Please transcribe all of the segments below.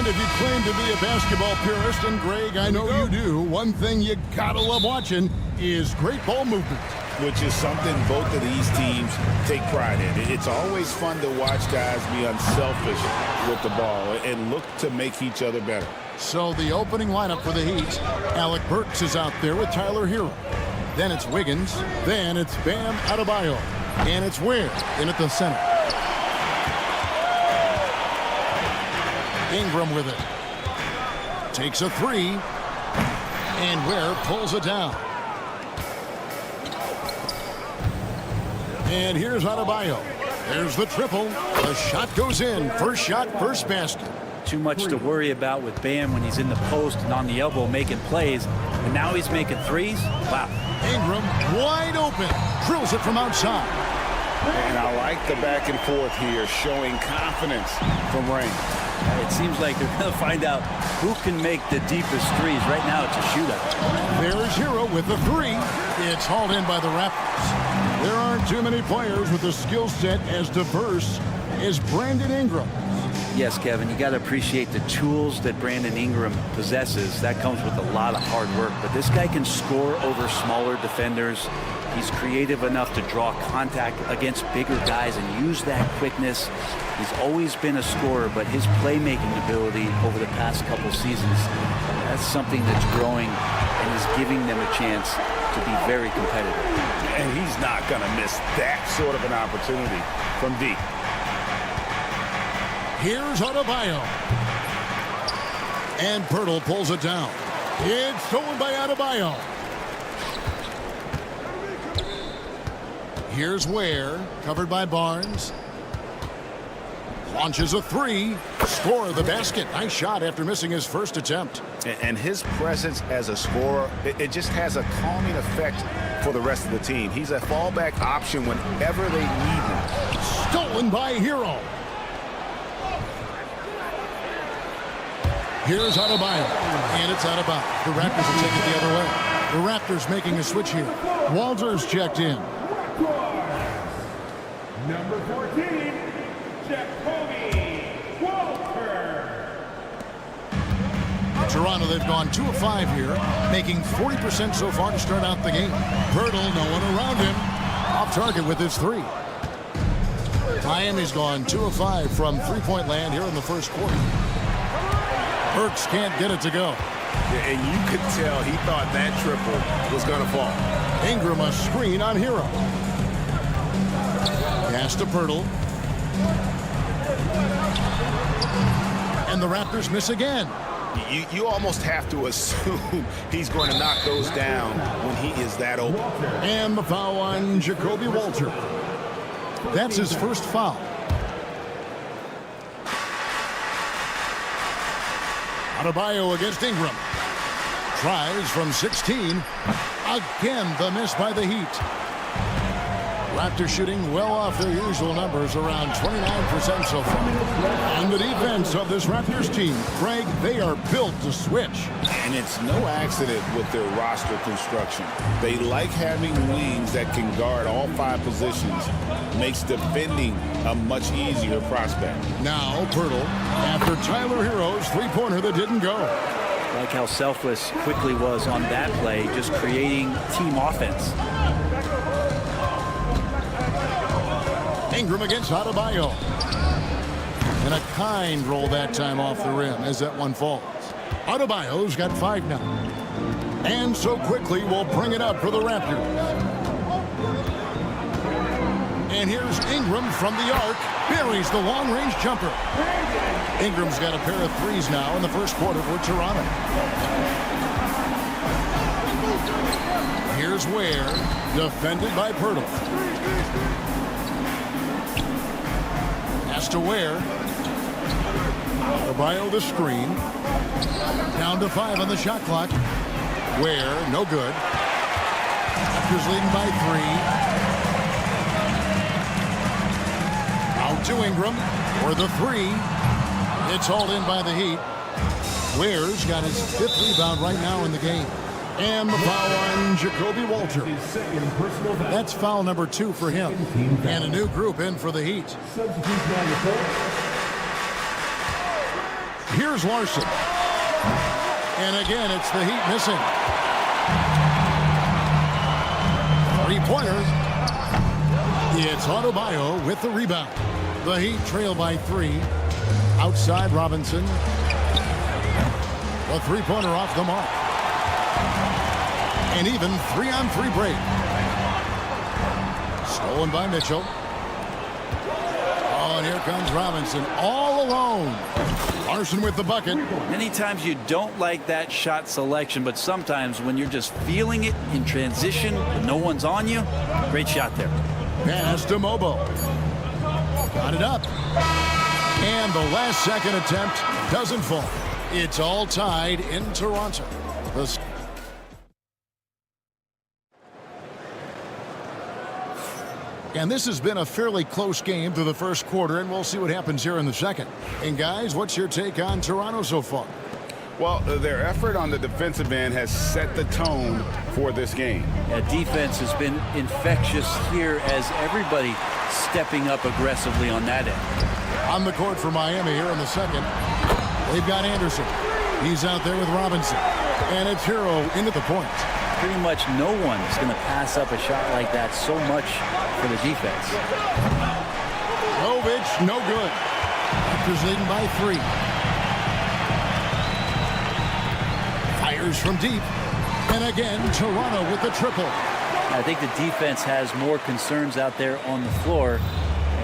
And if you claim to be a basketball purist, and Greg, I know you do, one thing you gotta love watching is great ball movement. Which is something both of these teams take pride in. It's always fun to watch guys be unselfish with the ball and look to make each other better. So the opening lineup for the Heat, Alec Burks is out there with Tyler Hero. Then it's Wiggins. Then it's Bam Adebayo. And it's Ware in at the center. Ingram with it. Takes a three. And Ware pulls it down. And here's Adebayo. There's the triple. The shot goes in. First shot, first basket. Too much to worry about with Bam when he's in the post and on the elbow making plays. And now he's making threes. Wow. Ingram wide open. Drills it from outside. And I like the back and forth here, showing confidence from Rain. It seems like they're going to find out who can make the deepest threes. Right now it's a shootout. There's Hero with the three. It's hauled in by the Raptors. There aren't too many players with a skill set as diverse as Brandon Ingram. Yes, Kevin, you got to appreciate the tools that Brandon Ingram possesses. That comes with a lot of hard work. But this guy can score over smaller defenders. He's creative enough to draw contact against bigger guys and use that quickness. He's always been a scorer, but his playmaking ability over the past couple seasons, that's something that's growing and is giving them a chance to be very competitive. And he's not going to miss that sort of an opportunity from deep. Here's Adebayo. And Pirtle pulls it down. It's stolen by Adebayo. Here's Ware, covered by Barnes. Launches a three. Score the basket. Nice shot after missing his first attempt. And his presence as a scorer, it just has a calming effect for the rest of the team. He's a fallback option whenever they need him. Stolen by Hero. Here's Adebayo, and it's out of bounds. The Raptors will take it the other way. The Raptors making a switch here. Walters checked in. Number 14, Jacoby Walter. Toronto, they've gone 2 of 5 here, making 40% so far to start out the game. Pirtle, no one around him. Off target with his three. Miami's gone 2 of 5 from three-point land here in the first quarter. Burks can't get it to go. And you could tell he thought that triple was going to fall. Ingram a screen on Hero. Pass to Pirtle. And the Raptors miss again. You almost have to assume he's going to knock those down when he is that open. And the foul on Jacoby Walter. That's his first foul. Adebayo against Ingram. Tries from 16. Again, the miss by the Heat. Raptors shooting well off their usual numbers, around 29% so far. And the defense of this Raptors team, Greg, they are built to switch. And it's no accident with their roster construction. They like having wings that can guard all 5 positions. Makes defending a much easier prospect. Now Pirtle, after Tyler Hero's three-pointer that didn't go. Like how selfless Quickly was on that play, just creating team offense. Ingram against Adebayo. And a kind roll that time off the rim as that one falls. Adebayo's got 5 now. And so Quickly will bring it up for the Raptors. And here's Ingram from the arc. Buries the long-range jumper. Ingram's got a pair of threes now in the first quarter for Toronto. Here's Ware, defended by Pirtle. Pass to Ware. Adebayo the screen. Down to 5 on the shot clock. Ware, no good. Raptors leading by 3. Out to Ingram for the 3. It's hauled in by the Heat. Ware's got his 5th rebound right now in the game. And the foul on Jacoby Walter. That's foul number 2 for him. And a new group in for the Heat. Here's Larson. And again, it's the Heat missing. Three-pointer. It's Adebayo with the rebound. The Heat trail by 3. Outside Robinson. A three-pointer off the mark. An even 3-on-3 break. Stolen by Mitchell. Oh, and here comes Robinson all alone. Larson with the bucket. Many times you don't like that shot selection, but sometimes when you're just feeling it in transition, when no one's on you, great shot there. Pass to Mobo. Got it up. And the last second attempt doesn't fall. It's all tied in Toronto. And this has been a fairly close game through the first quarter, and we'll see what happens here in the second. And guys, what's your take on Toronto so far? Well, their effort on the defensive end has set the tone for this game. Yeah, defense has been infectious here as everybody stepping up aggressively on that end. On the court for Miami here in the second. They've got Anderson. He's out there with Robinson. And it's Hero into the point. Pretty much no one is going to pass up a shot like that so much for the defense. Jovic, no good. Raptors leading by 3. Fires from deep. And again, Toronto with the triple. I think the defense has more concerns out there on the floor,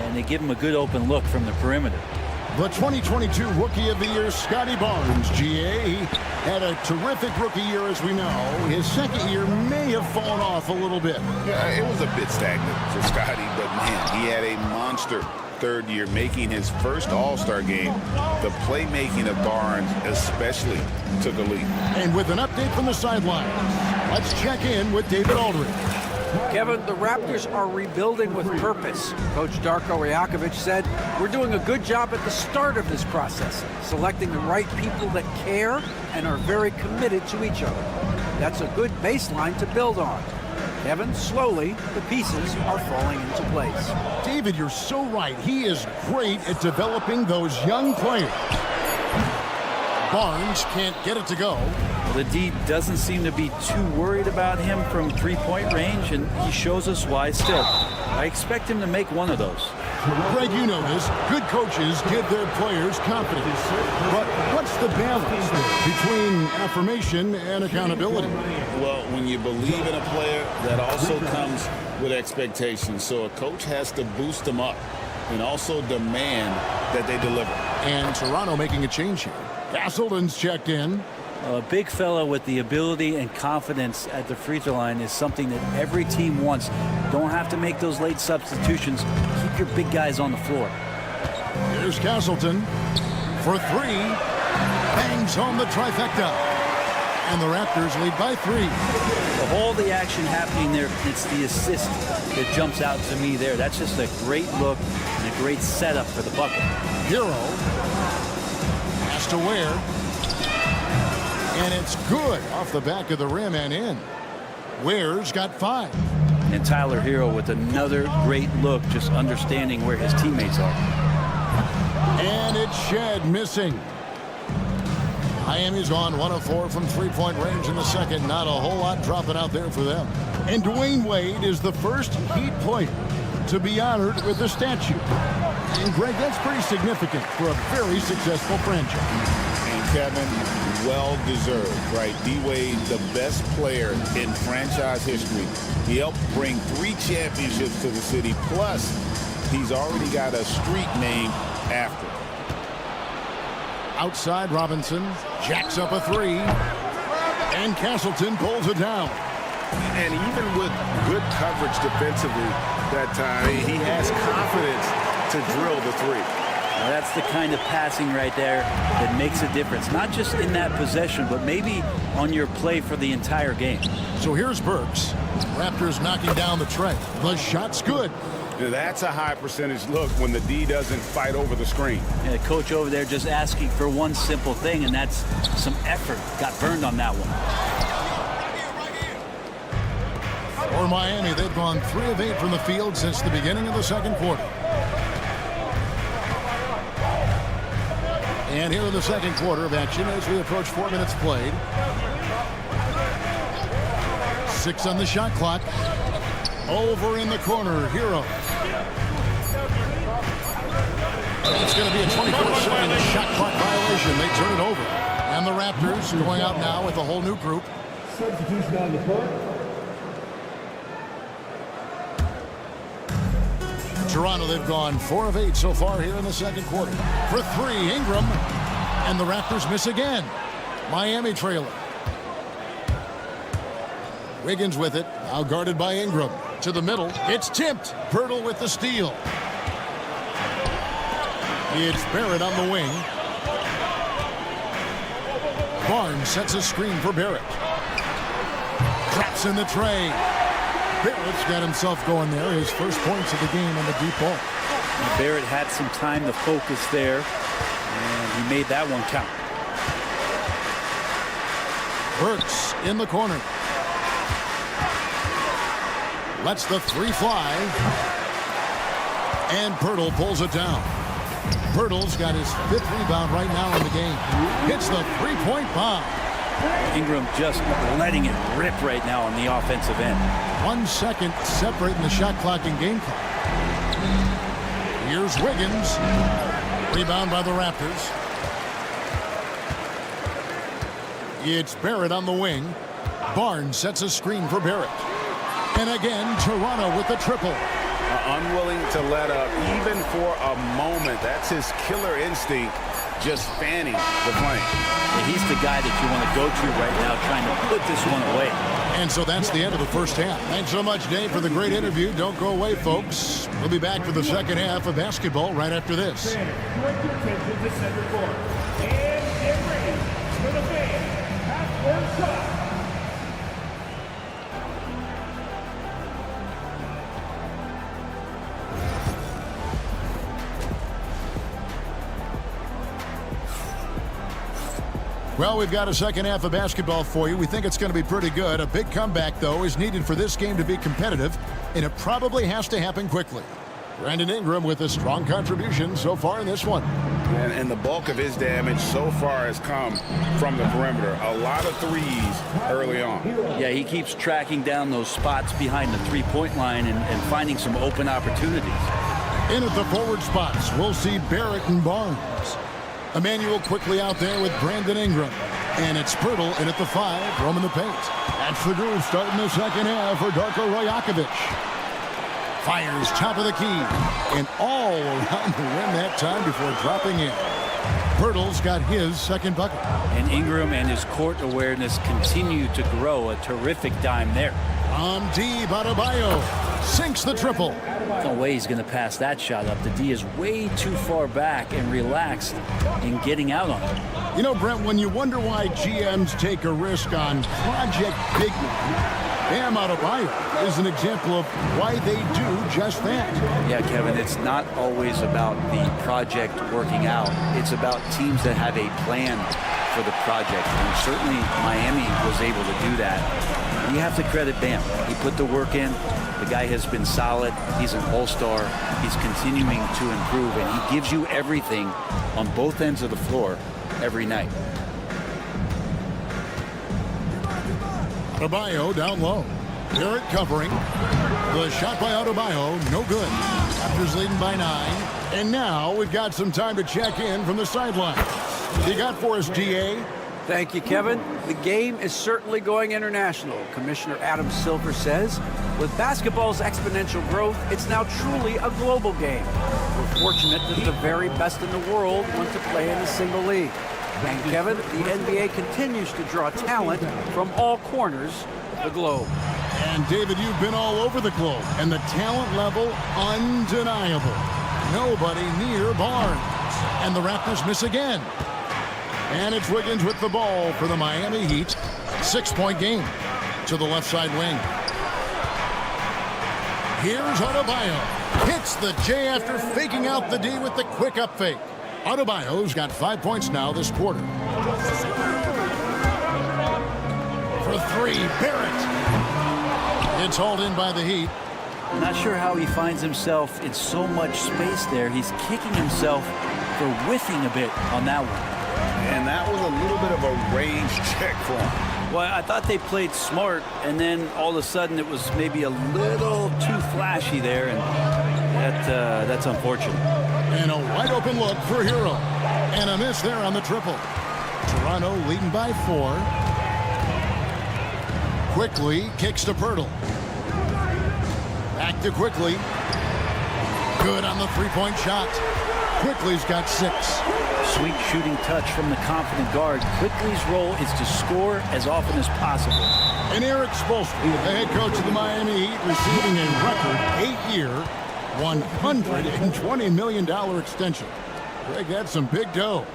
and they give them a good open look from the perimeter. The 2022 Rookie of the Year, Scotty Barnes, GA. He had a terrific rookie year, as we know. His second year may have fallen off a little bit. Yeah, it was a bit stagnant for Scotty, but man, he had a monster third year, making his first All-Star game. The playmaking of Barnes especially took a leap. And with an update from the sidelines, let's check in with David Aldridge. Kevin, the Raptors are rebuilding with purpose. Coach Darko Rajakovic said, "We're doing a good job at the start of this process, selecting the right people that care and are very committed to each other. That's a good baseline to build on." Kevin, slowly, the pieces are falling into place. David, you're so right. He is great at developing those young players. Barnes can't get it to go. Well, the D doesn't seem to be too worried about him from three-point range, and he shows us why still. I expect him to make one of those. Greg, you know this. Good coaches give their players confidence. But what's the balance between affirmation and accountability? Well, when you believe in a player, that also comes with expectations. So a coach has to boost them up and also demand that they deliver. And Toronto making a change here. Castleton's checked in. A big fella with the ability and confidence at the free throw line is something that every team wants. Don't have to make those late substitutions. Keep your big guys on the floor. Here's Castleton for 3. Bangs home the trifecta. And the Raptors lead by 3. Of all the action happening there, it's the assist that jumps out to me there. That's just a great look and a great setup for the bucket. Hero has to Ware. And it's good off the back of the rim and in. Ware's got 5. And Tyler Hero with another great look, just understanding where his teammates are. And it's Shed missing. Miami's gone 1 of 4 from three-point range in the second. Not a whole lot dropping out there for them. And Dwayne Wade is the first Heat player to be honored with a statue. And Greg, that's pretty significant for a very successful franchise. And Kevin, well-deserved, right? D-Wade, the best player in franchise history. He helped bring 3 championships to the city. Plus, he's already got a street named after him. Outside Robinson jacks up a 3. And Castleton pulls it down. And even with good coverage defensively that time, he has confidence to drill the 3. Now that's the kind of passing right there that makes a difference. Not just in that possession, but maybe on your play for the entire game. So here's Burks. Raptors knocking down the tray. The shot's good. That's a high percentage look when the D doesn't fight over the screen. And the coach over there just asking for one simple thing, and that's some effort. Got burned on that one. For Miami, they've gone 3 of 8 from the field since the beginning of the second quarter. And here in the second quarter of action as we approach 4 minutes played. 6 on the shot clock. Over in the corner, Hero. It's going to be a 24-second shot clock violation. They turn it over. And the Raptors going out now with a whole new group. Substitution on the court. Toronto, they've gone 4 of 8 so far here in the second quarter. For 3, Ingram. And the Raptors miss again. Miami trailer. Wiggins with it. Now guarded by Ingram. To the middle. It's tipped. Pirtle with the steal. It's Barrett on the wing. Barnes sets a screen for Barrett. Traps in the tray. Barrett's got himself going there. His first points of the game on the deep ball. Barrett had some time to focus there, and he made that one count. Burks in the corner. Lets the 3 fly. And Pirtle pulls it down. Pirtle's got his 5th rebound right now in the game. Hits the 3-point bomb. Ingram just letting it rip right now on the offensive end. 1 second separating the shot clock and game clock. Here's Wiggins. Rebound by the Raptors. It's Barrett on the wing. Barnes sets a screen for Barrett. And again, Toronto with the triple. Unwilling to let up even for a moment. That's his killer instinct, just fanning the flame. And he's the guy that you want to go to right now, trying to put this one away. And so that's the end of the first half. Thanks so much, Dave, for the great interview. Don't go away, folks. We'll be back for the second half of basketball right after this. Direct your attention to center court. And get ready for the big half-court shot. Well, we've got a second half of basketball for you. We think it's going to be pretty good. A big comeback, though, is needed for this game to be competitive, and it probably has to happen quickly. Brandon Ingram with a strong contribution so far in this one. And the bulk of his damage so far has come from the perimeter. A lot of threes early on. Yeah, he keeps tracking down those spots behind the three-point line and finding some open opportunities. In at the forward spots, we'll see Barrett and Barnes. Emmanuel quickly out there with Brandon Ingram. And it's Pirtle in at the 5, roaming the paint. That's the groove starting the second half for Darko Rajakovic. Fires top of the key. And all around the rim that time before dropping in. Pirtle's got his second bucket. And Ingram and his court awareness continue to grow. A terrific dime there. On D, Adebayo sinks the triple. No way he's going to pass that shot up. The D is way too far back and relaxed in getting out on it. You know, Brent, when you wonder why GMs take a risk on Project Big One, Bam Adebayo is an example of why they do just that. Yeah, Kevin, it's not always about the project working out. It's about teams that have a plan for the project. And certainly Miami was able to do that. You have to credit Bam. He put the work in. The guy has been solid. He's an all-star. He's continuing to improve, and he gives you everything on both ends of the floor every night. Adebayo down low. Barrett covering. The shot by Adebayo, no good. Raptors leading by 9. And now we've got some time to check in from the sideline. What you got for us, DA? Thank you, Kevin. The game is certainly going international. Commissioner Adam Silver says, with basketball's exponential growth, it's now truly a global game. We're fortunate that the very best in the world want to play in a single league. And Kevin, the NBA continues to draw talent from all corners of the globe. And David, you've been all over the globe, and the talent level undeniable. Nobody near Barnes. And the Raptors miss again. And it's Wiggins with the ball for the Miami Heat. 6-point game to the left side wing. Here's Adebayo. Hits the J after faking out the D with the quick up fake. Adebayo's got 5 points now this quarter. For 3, Barrett. It's hauled in by the Heat. I'm not sure how he finds himself in so much space there. He's kicking himself for whiffing a bit on that one. And that was a little bit of a range check for him. Well, I thought they played smart, and then all of a sudden it was maybe a little too flashy there, and that's unfortunate. And a wide open look for Hero. And a miss there on the triple. Toronto leading by 4. Quickly kicks to Pirtle. Back to Quickly. Good on the three-point shot. Quickly's got 6. Sweet shooting touch from the confident guard. Quickly's role is to score as often as possible. And Eric Spoelstra, the head coach of the Miami Heat, receiving a record 8-year, $120 million extension. Greg, that's some big dough.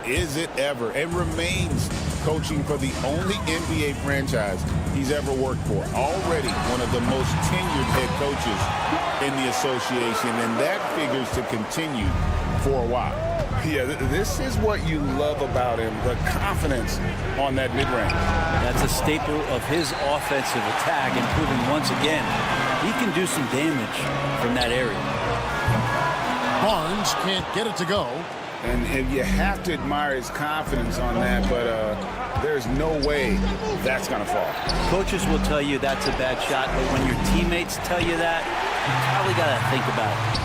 Is it ever? It remains coaching for the only NBA franchise he's ever worked for. Already one of the most tenured head coaches in the association, and that figures to continue for a while. Yeah, this is what you love about him, the confidence on that mid-range. That's a staple of his offensive attack, and proving once again he can do some damage from that area. Barnes can't get it to go. And you have to admire his confidence on that, but there's no way that's going to fall. Coaches will tell you that's a bad shot, but when your teammates tell you that, you probably got to think about it.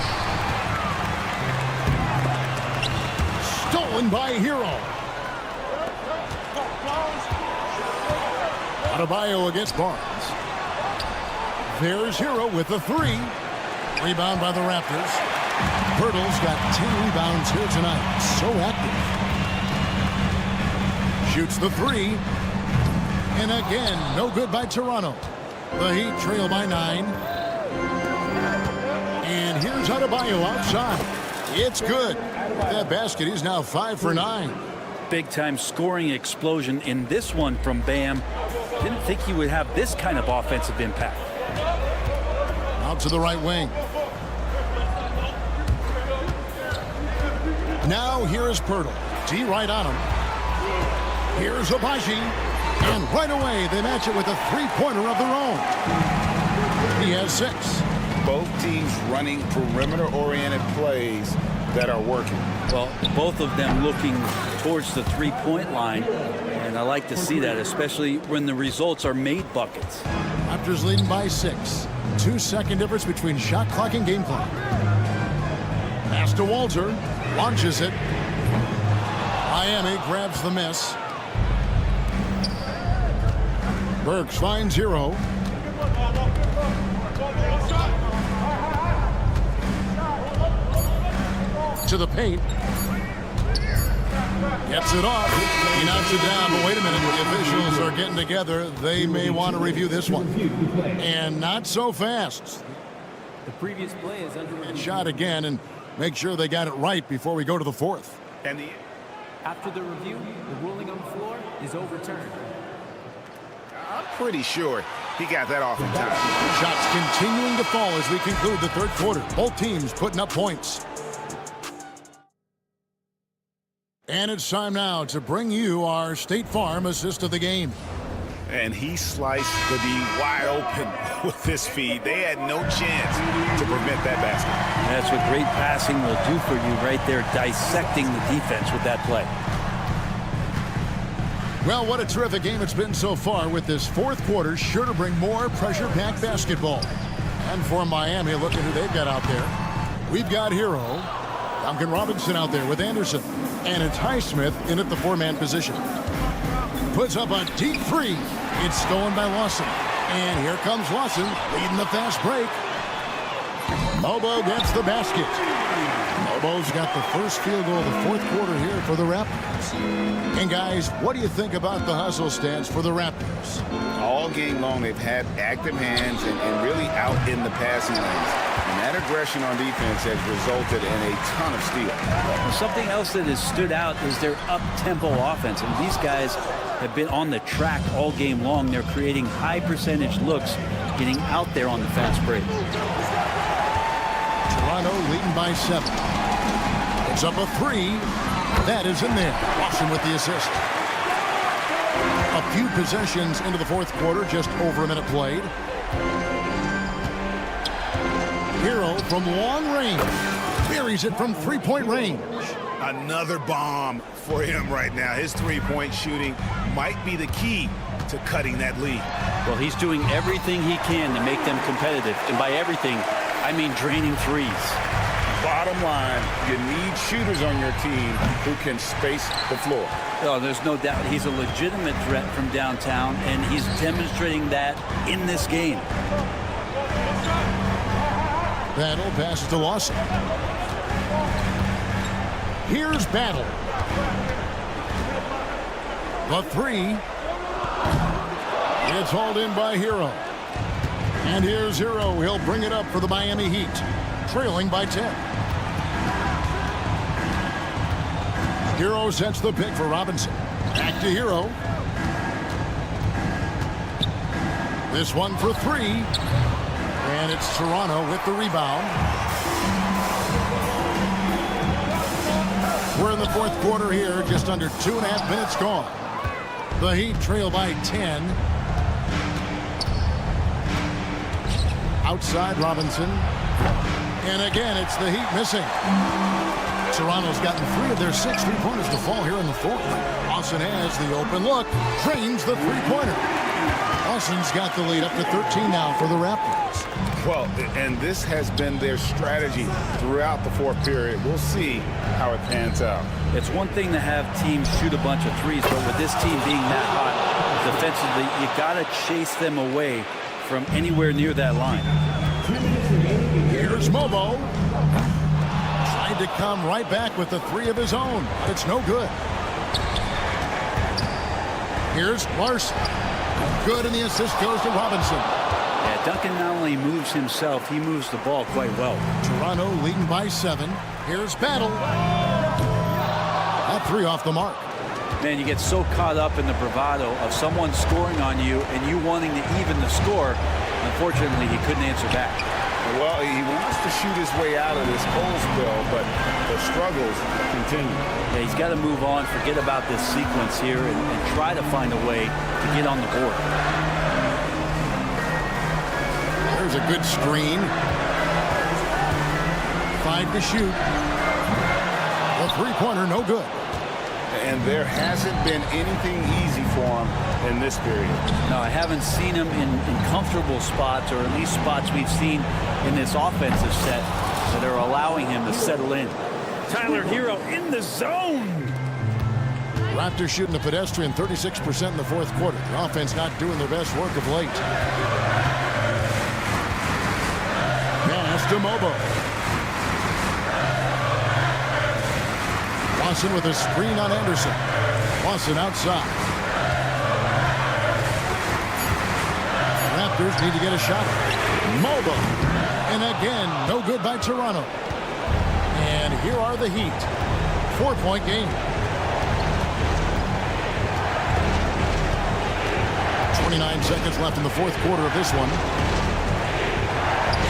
Stolen by Hero. Adebayo against Barnes. There's Hero with the 3. Rebound by the Raptors. Pirtle's got 10 rebounds here tonight. So active. Shoots the 3. And again, no good by Toronto. The Heat trail by 9. And here's Adebayo outside. It's good. That basket is now 5 for 9. Big-time scoring explosion in this one from Bam. Didn't think he would have this kind of offensive impact. Out to the right wing. Now here is Pirtle. D right on him. Here's Abaji. And right away they match it with a three-pointer of their own. He has 6. Both teams running perimeter-oriented plays that are working. Well, both of them looking towards the three-point line. And I like to see that, especially when the results are made buckets. Raptors leading by 6. 2-second difference between shot clock and game clock. Pass to Walter. Launches it. Miami grabs the miss. Burks finds Hero. To the paint. Gets it off. He knocks it down, but wait a minute. The officials are getting together. They may want to review this one. And not so fast. The previous play is under review. Shot again, and make sure they got it right before we go to the 4th. And After the review, the ruling on the floor is overturned. I'm pretty sure he got that off in time. Shots continuing to fall as we conclude the 3rd quarter. Both teams putting up points. And it's time now to bring you our State Farm assist of the game. And he sliced the D wide open with his feed. They had no chance to prevent that basket. That's what great passing will do for you right there, dissecting the defense with that play. Well, what a terrific game it's been so far, with this 4th quarter sure to bring more pressure-packed basketball. And for Miami, look at who they've got out there. We've got Hero, Duncan Robinson out there with Anderson, and it's Highsmith in at the 4-man position. Puts up a deep 3. It's stolen by Lawson. And here comes Lawson leading the fast break. Mobo gets the basket. Mobo's got the first field goal of the 4th quarter here for the Raptors. And guys, what do you think about the hustle stats for the Raptors? All game long, they've had active hands and really out in the passing lanes. And that aggression on defense has resulted in a ton of steals. Well, something else that has stood out is their up-tempo offense. And these guys have been on the track all game long. They're creating high-percentage looks, getting out there on the fast break. Toronto leading by 7. It's up a 3. That is in there. Lawson with the assist. A few possessions into the 4th quarter, just over a minute played. Hero from long range. buries it from three-point range. Another bomb for him right now. His three-point shooting might be the key to cutting that lead. Well, he's doing everything he can to make them competitive. And by everything, I mean draining threes. Bottom line, you need shooters on your team who can space the floor. Oh, there's no doubt he's a legitimate threat from downtown, and he's demonstrating that in this game. Battle passes to Lawson. Here's Battle. The three. It's hauled in by Hero. And here's Hero. He'll bring it up for the Miami Heat, trailing by 10. Hero sets the pick for Robinson. Back to Hero. This one for three. And it's Toronto with the rebound. We're in the fourth quarter here, just under 2.5 minutes gone. The Heat trail by 10. Outside Robinson. And again, it's the Heat missing. Toronto's gotten 3 of their 6 three-pointers to fall here in the fourth. Austin has the open look. Drains the three-pointer. Austin's got the lead up to 13 now for the Raptors. Well, and this has been their strategy throughout the fourth period. We'll see how it pans out. It's one thing to have teams shoot a bunch of threes, but with this team being that hot defensively, you got to chase them away from anywhere near that line. Here's Mobo. Tried to come right back with the 3 of his own, but it's no good. Here's Larson. Good, and the assist goes to Robinson. Yeah, Duncan not only moves himself, he moves the ball quite well. Toronto leading by 7. Here's Battle. That 3 off the mark. Man, you get so caught up in the bravado of someone scoring on you and you wanting to even the score. Unfortunately, he couldn't answer back. Well, he wants to shoot his way out of this cold spell, but the struggles continue. Yeah, he's got to move on, forget about this sequence here, and try to find a way to get on the board. There's a good screen. 5 to shoot. The three-pointer, no good. And there hasn't been anything easy for him in this period. No, I haven't seen him in comfortable spots, or at least spots we've seen in this offensive set that are allowing him to settle in. Tyler Hero in the zone. Raptors shooting a pedestrian 36% in the fourth quarter. The offense not doing their best work of late. Pass to Mobo. Lawson with a screen on Anderson. Lawson outside. Raptors need to get a shot. Mobo. And again, no good by Toronto. And here are the Heat. 4-point game. 29 seconds left in the fourth quarter of this one.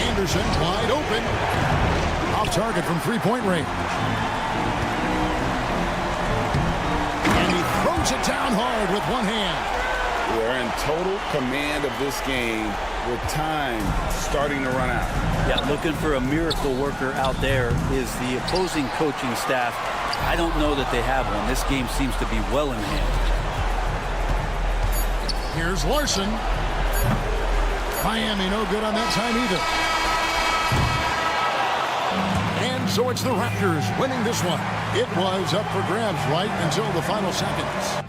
Anderson wide open. Off target from three-point range. And he throws it down hard with one hand. They're in total command of this game with time starting to run out. Yeah, looking for a miracle worker out there is the opposing coaching staff. I don't know that they have one. This game seems to be well in hand. Here's Larson. Miami no good on that time either. And so it's the Raptors winning this one. It was up for grabs right until the final seconds.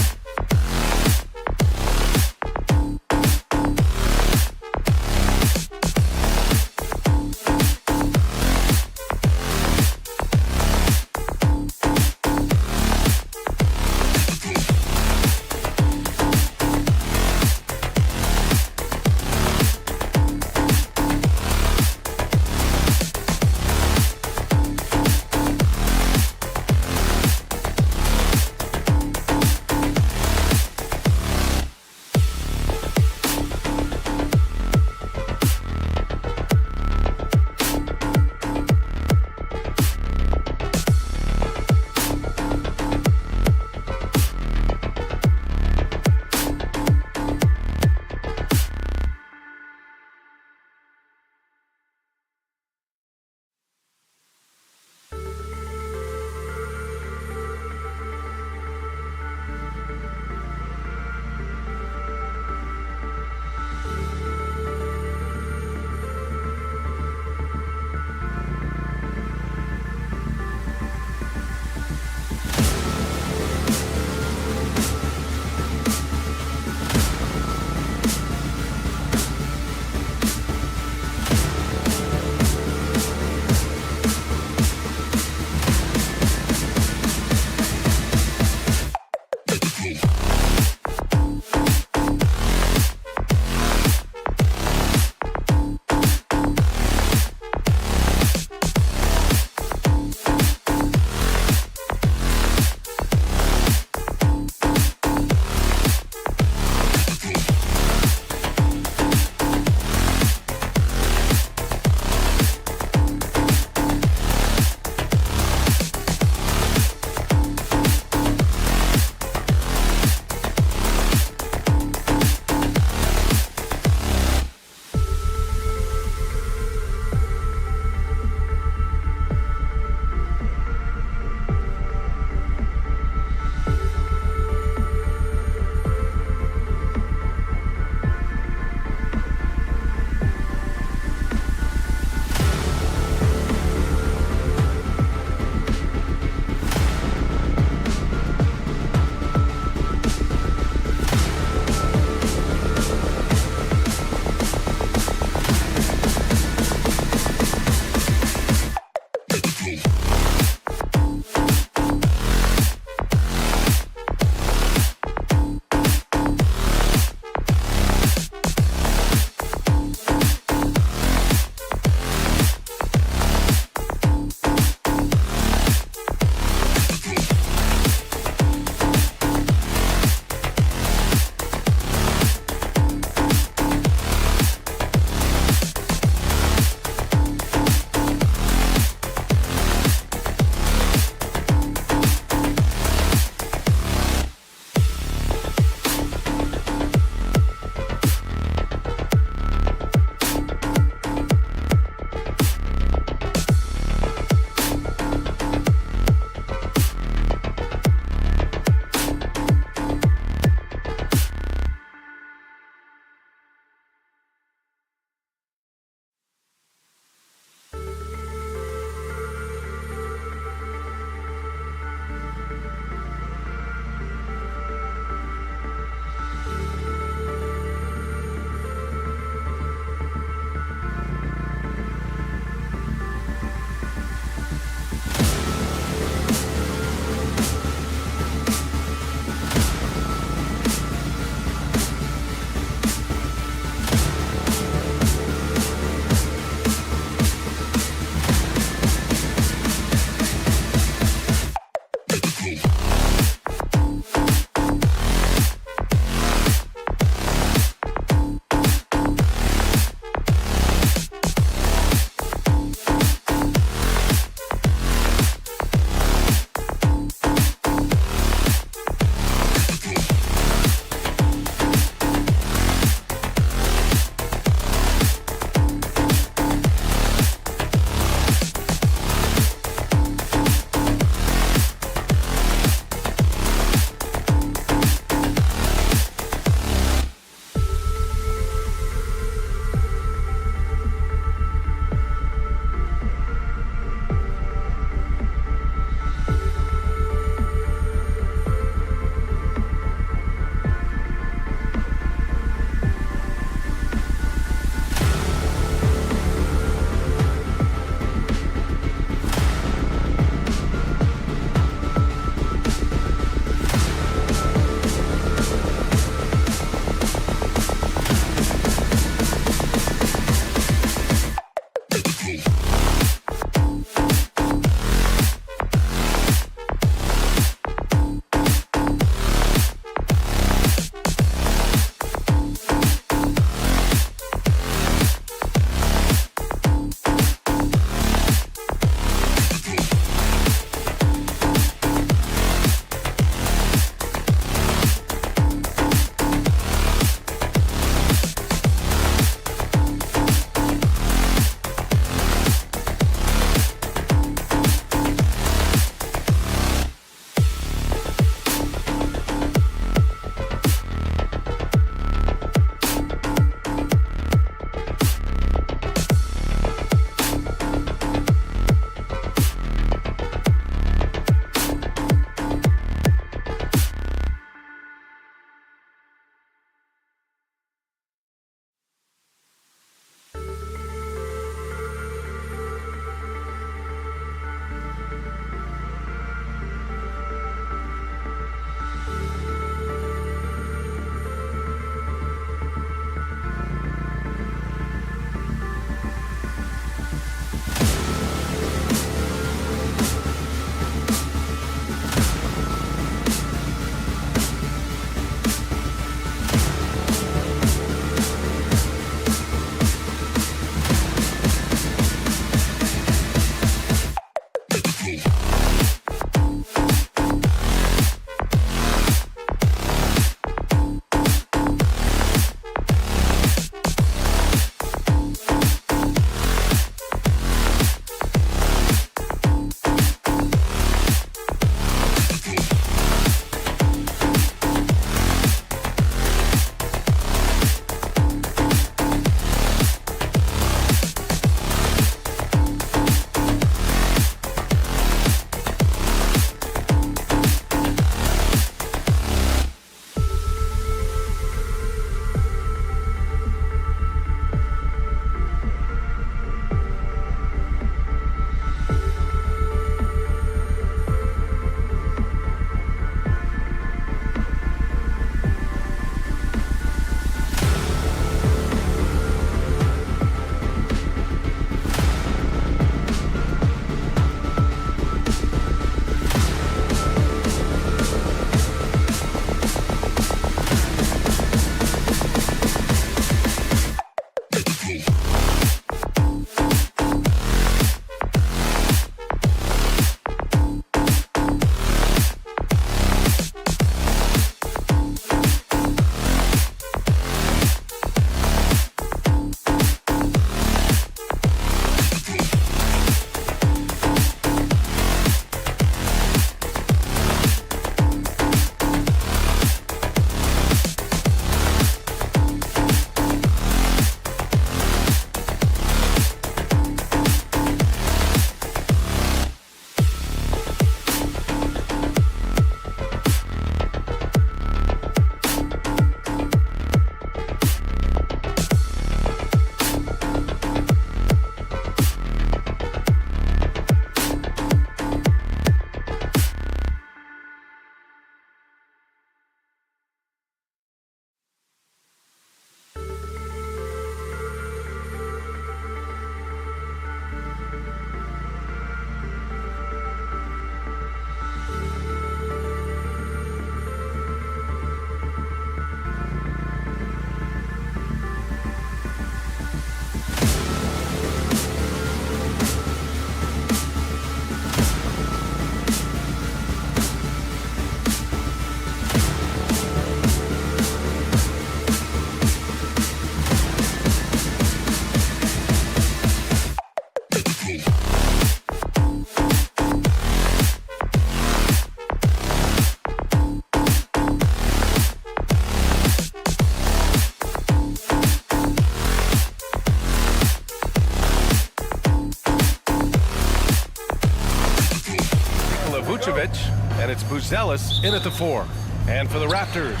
Vucevic, and it's Buzelis in at the 4. And for the Raptors,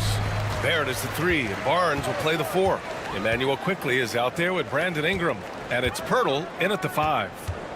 Barrett is the 3, and Barnes will play the 4. Emmanuel quickly is out there with Brandon Ingram, and it's Pirtle in at the 5.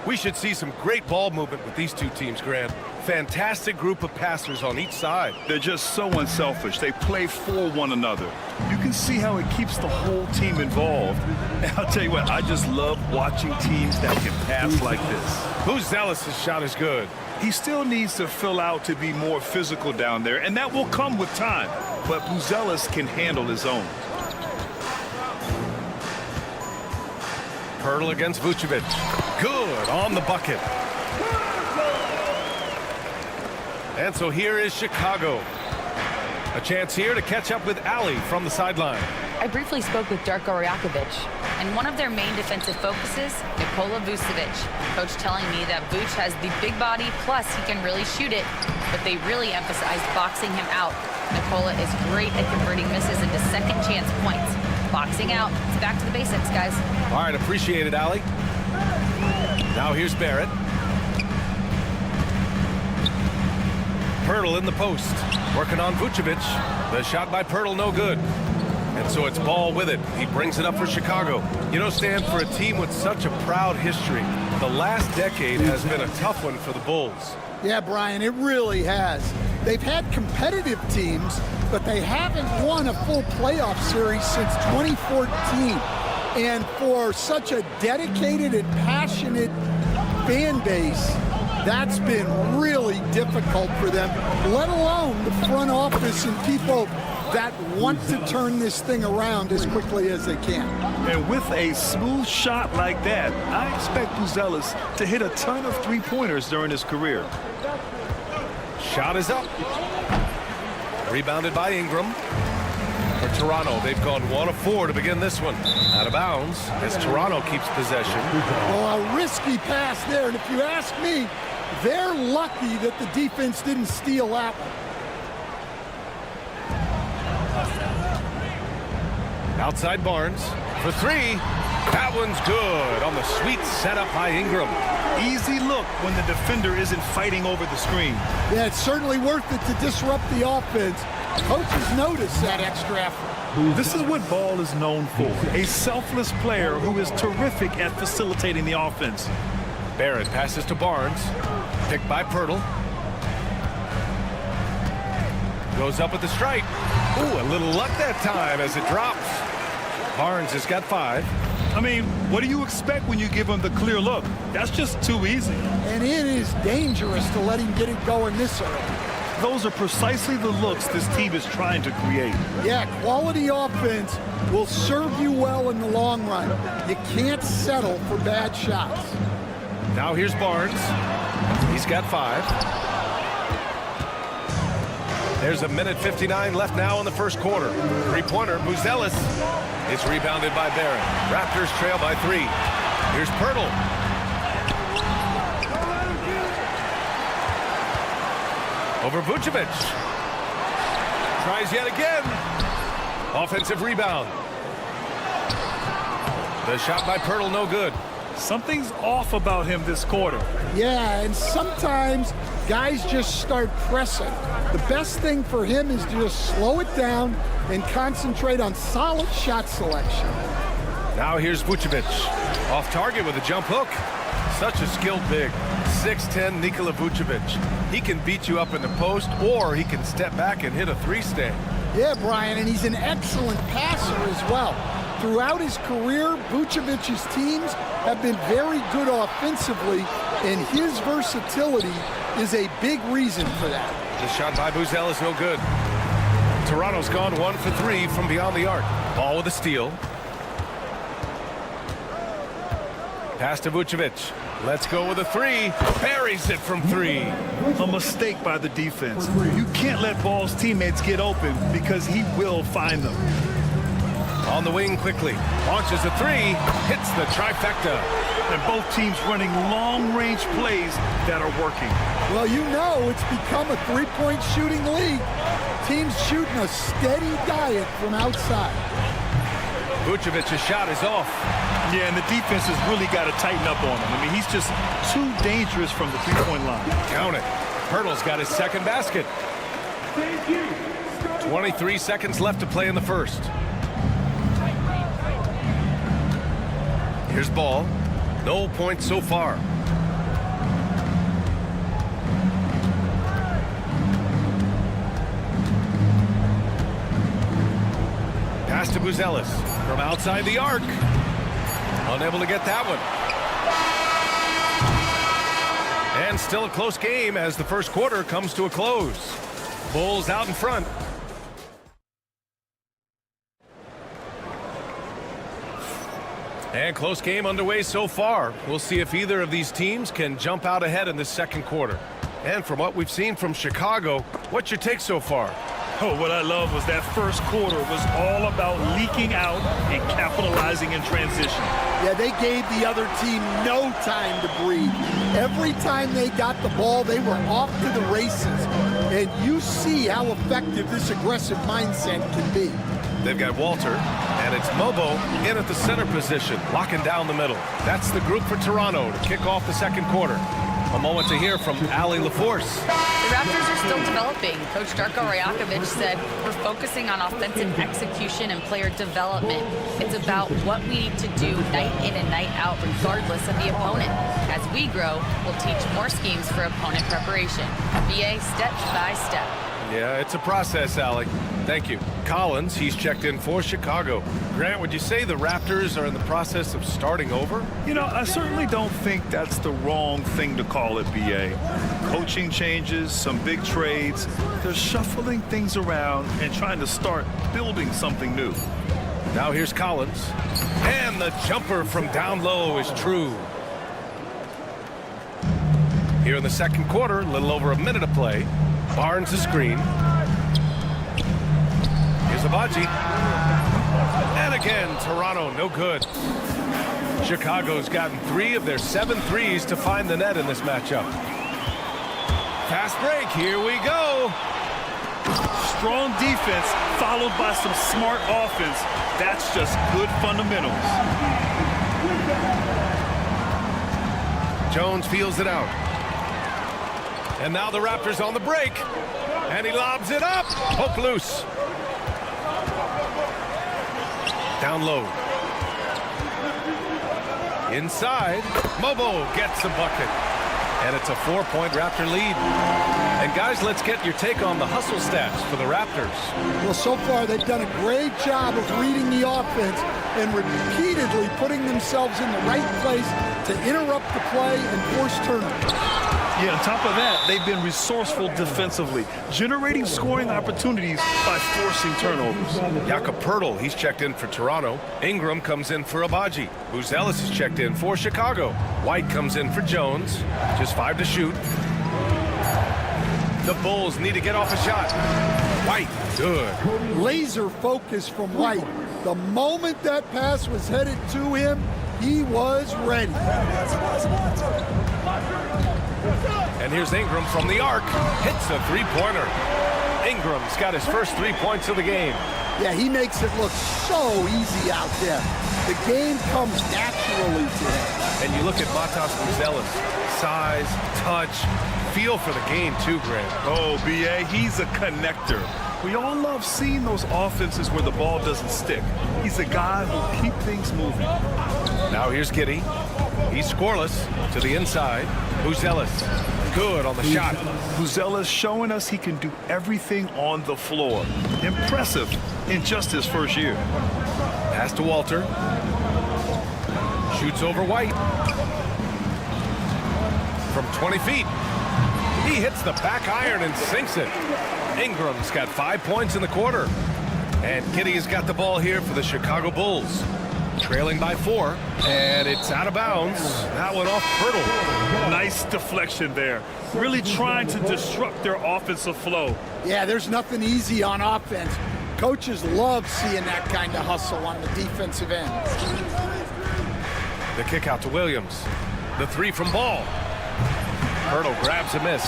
We should see some great ball movement with these two teams, Grant. Fantastic group of passers on each side. They're just so unselfish. They play for one another. You can see how it keeps the whole team involved. And I'll tell you what, I just love watching teams that can pass like this. Buzelis' shot is good. He still needs to fill out to be more physical down there, and that will come with time. But Buzelis can handle his own. Pirtle against Vucevic. Good on the bucket. And so here is Chicago. A chance here to catch up with Ali from the sideline. I briefly spoke with Darko Rajakovic, and one of their main defensive focuses, Nikola Vucevic. Coach telling me that Vuce has the big body, plus he can really shoot it, but they really emphasized boxing him out. Nikola is great at converting misses into second chance points. Boxing out. It's back to the basics, guys. All right, appreciate it, Ali. Now here's Barrett. Pirtle in the post, working on Vucevic. The shot by Pirtle, no good. And so it's Ball with it. He brings it up for Chicago. You know, Stan, for a team with such a proud history, the last decade has been a tough one for the Bulls. Yeah, Brian, it really has. They've had competitive teams, but they haven't won a full playoff series since 2014. And for such a dedicated and passionate fan base, that's been really difficult for them, let alone the front office and people that want to turn this thing around as quickly as they can. And with a smooth shot like that, I expect Buzelis to hit a ton of three-pointers during his career. Shot is up. Rebounded by Ingram. For Toronto, they've gone 1 of 4 to begin this one. Out of bounds as Toronto keeps possession. Well, a risky pass there, and if you ask me, they're lucky that the defense didn't steal that one. Outside Barnes for 3. That one's good on the sweet setup by Ingram. Easy look when the defender isn't fighting over the screen. Yeah, it's certainly worth it to disrupt the offense. Coaches notice that extra effort. This is what Ball is known for, a selfless player who is terrific at facilitating the offense. Barrett passes to Barnes. Picked by Pirtle. Goes up with the strike. Ooh, a little luck that time as it drops. Barnes has got 5. I mean, what do you expect when you give him the clear look? That's just too easy. And it is dangerous to let him get it going this early. Those are precisely the looks this team is trying to create. Yeah, quality offense will serve you well in the long run. You can't settle for bad shots. Now here's Barnes. He's got 5. There's a minute 59 left now in the first quarter. Three-pointer, Buzelis. It's rebounded by Barrett. Raptors trail by 3. Here's Pirtle. Over Vucevic. Tries yet again. Offensive rebound. The shot by Pirtle, no good. Something's off about him this quarter. Yeah, and sometimes guys just start pressing. The best thing for him is to just slow it down and concentrate on solid shot selection. Now here's Vucevic. Off target with a jump hook. Such a skilled big. 6'10" Nikola Vucevic. He can beat you up in the post, or he can step back and hit a 3-stand. Yeah, Brian, and he's an excellent passer as well. Throughout his career, Vucevic's teams have been very good offensively, and his versatility is a big reason for that. The shot by Buzelis no good. Toronto's gone 1 for 3 from beyond the arc. Ball with a steal. Pass to Vucevic. Let's go with a 3. Buries it from 3. A mistake by the defense. You can't let Ball's teammates get open because he will find them. On the wing quickly. Launches a 3. Hits the trifecta. And both teams running long-range plays that are working. Well, you know it's become a three-point shooting league. Teams shooting a steady diet from outside. Vucevic's shot is off. Yeah, and the defense has really got to tighten up on him. I mean, he's just too dangerous from the three-point line. Count it. Pirtle's got his second basket. 23 seconds left to play in the first. Here's ball. No points so far. Pass to Buzelis from outside the arc. Unable to get that one. And still a close game as the first quarter comes to a close. Bulls out in front. And close game underway so far. We'll see if either of these teams can jump out ahead in this second quarter. And from what we've seen from Chicago, what's your take so far? Oh, what I love was that first quarter was all about leaking out and capitalizing in transition. Yeah, they gave the other team no time to breathe. Every time they got the ball, they were off to the races. And you see how effective this aggressive mindset can be. They've got Walter, and it's Mobo in at the center position, locking down the middle. That's the group for Toronto to kick off the second quarter. A moment to hear from Allie LaForce. The Raptors are still developing. Coach Darko Rajakovic said we're focusing on offensive execution and player development. It's about what we need to do night in and night out regardless of the opponent. As we grow, we'll teach more schemes for opponent preparation. BA step by step. Yeah, it's a process, Allie. Thank you. Collins, he's checked in for Chicago. Grant, would you say the Raptors are in the process of starting over? You know, I certainly don't think that's the wrong thing to call it, BA. Coaching changes, some big trades. They're shuffling things around and trying to start building something new. Now here's Collins. And the jumper from down low is true. Here in the second quarter, a little over a minute to play. Barnes the screen. Here's Abaji. And again, Toronto, no good. Chicago's gotten 3 of their 7 threes to find the net in this matchup. Fast break, here we go. Strong defense followed by some smart offense. That's just good fundamentals. Jones feels it out. And now the Raptors on the break. And he lobs it up. Poke loose. Down low. Inside. Mobo gets the bucket. And it's a 4-point Raptor lead. And guys, let's get your take on the hustle stats for the Raptors. Well, so far they've done a great job of reading the offense and repeatedly putting themselves in the right place to interrupt the play and force turnovers. Yeah, on top of that, they've been resourceful defensively, generating scoring opportunities by forcing turnovers. Jakob Poeltl, he's checked in for Toronto. Ingram comes in for Abaji. Buzelis is checked in for Chicago. White comes in for Jones. Just 5 to shoot. The Bulls need to get off a shot. White, good. Laser focus from White. The moment that pass was headed to him, he was ready. And here's Ingram from the arc. Hits a three-pointer. Ingram's got his first 3 points of the game. Yeah, he makes it look so easy out there. The game comes naturally to him. And you look at Matas Buzelis. Size, touch, feel for the game too, Grant. Oh, BA, he's a connector. We all love seeing those offenses where the ball doesn't stick. He's a guy who'll keep things moving. Now here's Giddey. He's scoreless to the inside. Buzelis, good on the shot. Buzelis showing us he can do everything on the floor. Impressive in just his first year. Pass to Walter. Shoots over White. From 20 feet. He hits the back iron and sinks it. Ingram's got 5 points in the quarter. And Giddey's got the ball here for the Chicago Bulls. Trailing by 4, and it's out of bounds. That one off Poeltl. Nice deflection there. Really trying to disrupt their offensive flow. Yeah, there's nothing easy on offense. Coaches love seeing that kind of hustle on the defensive end. The kick out to Williams. The 3 from Ball. Poeltl grabs a miss.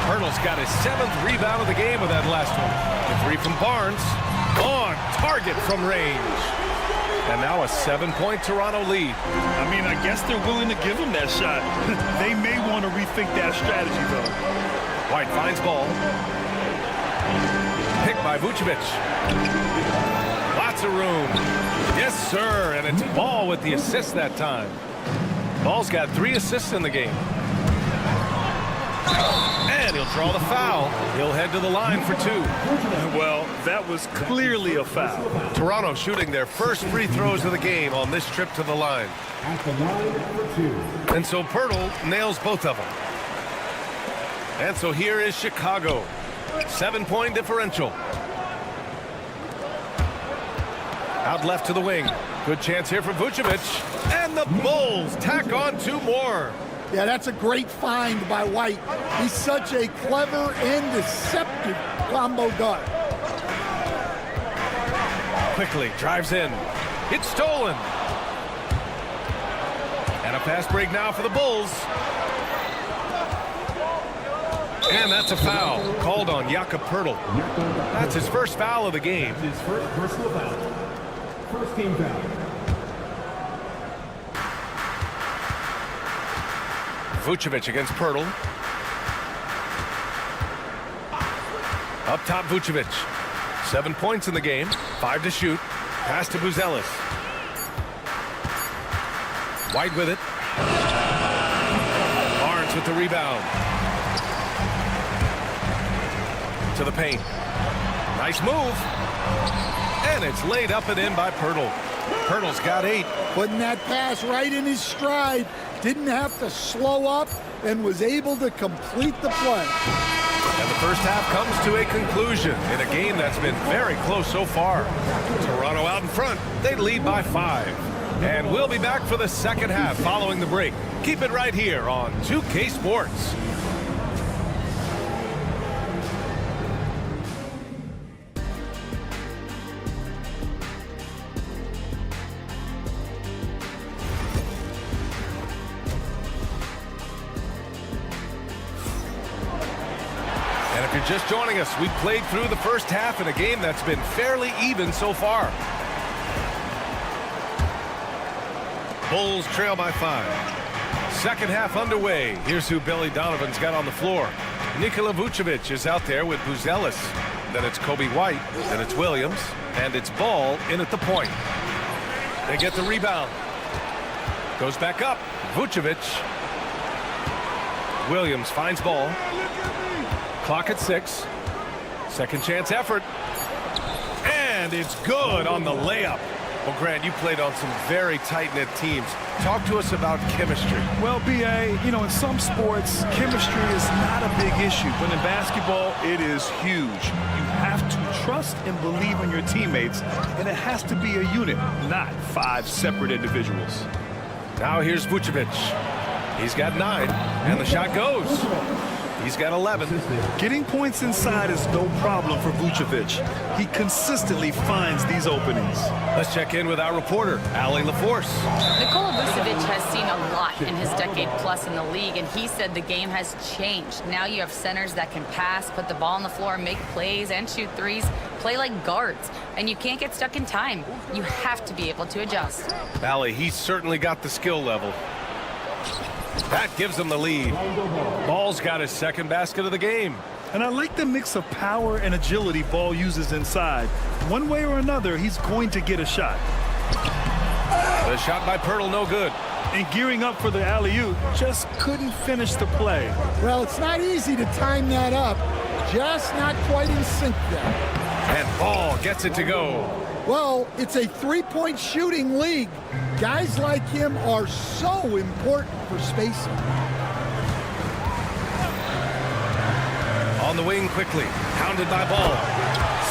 Poeltl's got his 7th rebound of the game with that last one. The 3 from Barnes. On target from range. And now a 7-point Toronto lead. I mean, I guess they're willing to give him that shot. They may want to rethink that strategy, though. White finds ball. Picked by Vucevic. Lots of room. Yes, sir. And it's Ball with the assist that time. Ball's got 3 assists in the game. And he'll draw the foul. He'll head to the line for 2. Well, that was clearly a foul. Toronto shooting their first free throws of the game on this trip to the line. And so Pirtle nails both of them. And so here is Chicago. 7-point differential. Out left to the wing. Good chance here for Vucevic. And the Bulls tack on 2 more. Yeah, that's a great find by White. He's such a clever and deceptive combo guard. Quickly drives in. It's stolen. And a fast break now for the Bulls. And that's a foul called on Jakob Pirtle. That's his first foul of the game. His first personal foul. First team foul. Vucevic against Pirtle. Up top, Vucevic. 7 points in the game. 5 to shoot. Pass to Buzelis. White with it. Barnes with the rebound. To the paint. Nice move. And it's laid up and in by Pirtle. Pirtle's got 8. Putting that pass right in his stride. Didn't have to slow up and was able to complete the play. And the first half comes to a conclusion in a game that's been very close so far. Toronto out in front. They lead by 5. And we'll be back for the second half following the break. Keep it right here on 2K Sports. If you're just joining us, we've played through the first half in a game that's been fairly even so far. Bulls trail by 5. Second half underway. Here's who Billy Donovan's got on the floor. Nikola Vucevic is out there with Buzelis. Then it's Kobe White. Then it's Williams. And it's Ball in at the point. They get the rebound. Goes back up. Vucevic. Williams finds Ball. Clock at 6. Second chance effort. And it's good on the layup. Well, Grant, you played on some very tight-knit teams. Talk to us about chemistry. Well, B.A., you know, in some sports, chemistry is not a big issue. But in basketball, it is huge. You have to trust and believe in your teammates, and it has to be a unit, not 5 separate individuals. Now here's Vucevic. He's got 9, and the shot goes. He's got 11. Getting points inside is no problem for Vucevic. He consistently finds these openings. Let's check in with our reporter, Allie LaForce. Nikola Vucevic has seen a lot in his decade plus in the league, and he said the game has changed. Now you have centers that can pass, put the ball on the floor, make plays, and shoot threes, play like guards, and you can't get stuck in time. You have to be able to adjust. Allie, he's certainly got the skill level. That gives him the lead. Ball's got his second basket of the game. And I like the mix of power and agility Ball uses inside. One way or another, he's going to get a shot. The shot by Pirtle, no good. And gearing up for the alley-oop, just couldn't finish the play. Well, it's not easy to time that up. Just not quite in sync there. And Ball gets it to go. Well, it's a 3-point shooting league. Guys like him are so important for spacing. On the wing quickly, pounded by Ball.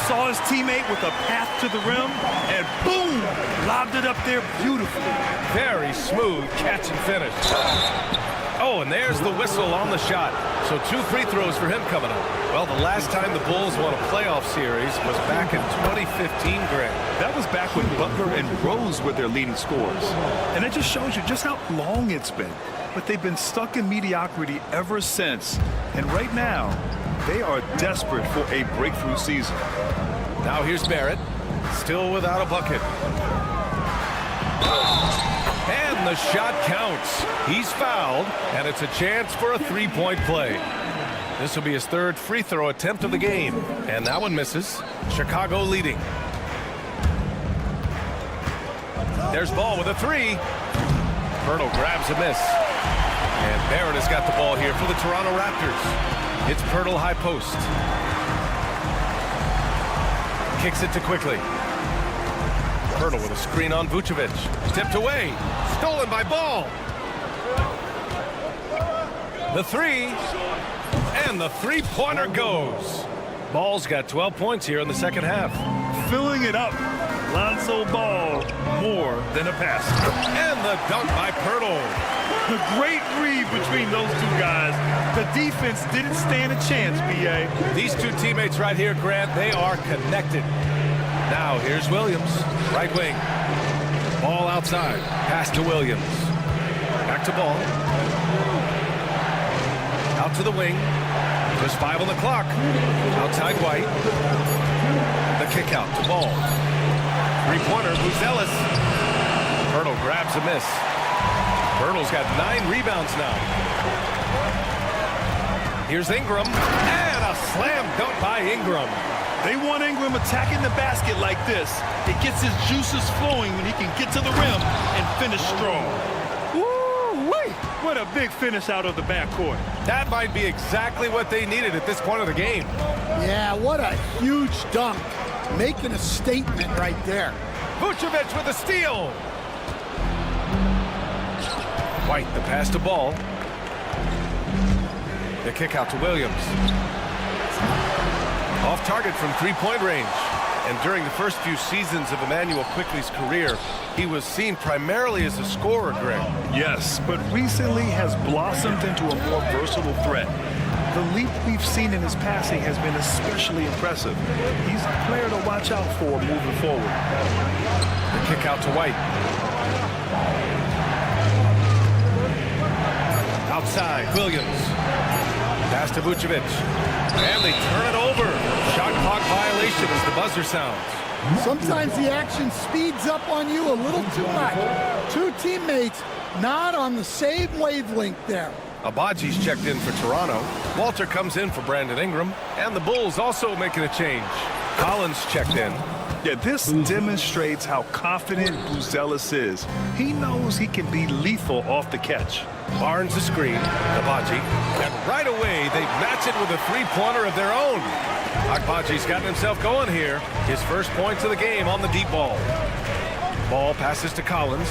Saw his teammate with a path to the rim, and boom, lobbed it up there beautifully. Very smooth catch and finish. Oh, and there's the whistle on the shot. So 2 free throws for him coming up. Well, the last time the Bulls won a playoff series was back in 2015, Grant. That was back when Butler and Rose were their leading scorers. And it just shows you just how long it's been. But they've been stuck in mediocrity ever since. And right now, they are desperate for a breakthrough season. Now here's Barrett, still without a bucket. And the shot counts. He's fouled, and it's a chance for a three-point play. This will be his third free throw attempt of the game. And that one misses. Chicago leading. There's Ball with a three. Pirtle grabs a miss. And Barrett has got the ball here for the Toronto Raptors. It's Pirtle high post. Kicks it to Quickly. Pirtle with a screen on Vucevic. Tipped away. Stolen by Ball. The three. And the three-pointer goes. Ball's got 12 points here in the second half. Filling it up. Lonzo Ball, more than a passer. And the dunk by Pirtle. The great read between those two guys. The defense didn't stand a chance, B.A. These two teammates right here, Grant, they are connected. Now here's Williams, right wing. Ball outside. Pass to Williams. Back to Ball. Out to the wing. Just 5 on the clock. Outside White. The kick out to Ball. Three-pointer, Buzelis. Pirtle grabs a miss. Pirtle's got 9 rebounds now. Here's Ingram. And a slam dunk by Ingram. They want Ingram attacking the basket like this. It gets his juices flowing when he can get to the rim and finish strong. Woo-wee! What a big finish out of the backcourt. That might be exactly what they needed at this point of the game. Yeah, what a huge dunk. Making a statement right there. Vucevic with a steal. White, the pass to Ball. The kick out to Williams. Off target from three-point range. And during the first few seasons of Immanuel Quickley's career, he was seen primarily as a scorer, Greg. Yes, but recently has blossomed into a more versatile threat. The leap we've seen in his passing has been especially impressive. He's a player to watch out for moving forward. The kick out to White. Outside, Williams. Pass to Vucevic. And they turn it over. Shot clock violation as the buzzer sounds. Sometimes the action speeds up on you a little too much. Two teammates not on the same wavelength there. Abaji's checked in for Toronto. Walter comes in for Brandon Ingram. And the Bulls also making a change. Collins checked in. Yeah, this demonstrates how confident Buzelis is. He knows he can be lethal off the catch. Barnes the screen. Abaji. And right away, they match it with a three-pointer of their own. Abaji's gotten himself going here. His first points of the game on the deep ball. Ball passes to Collins.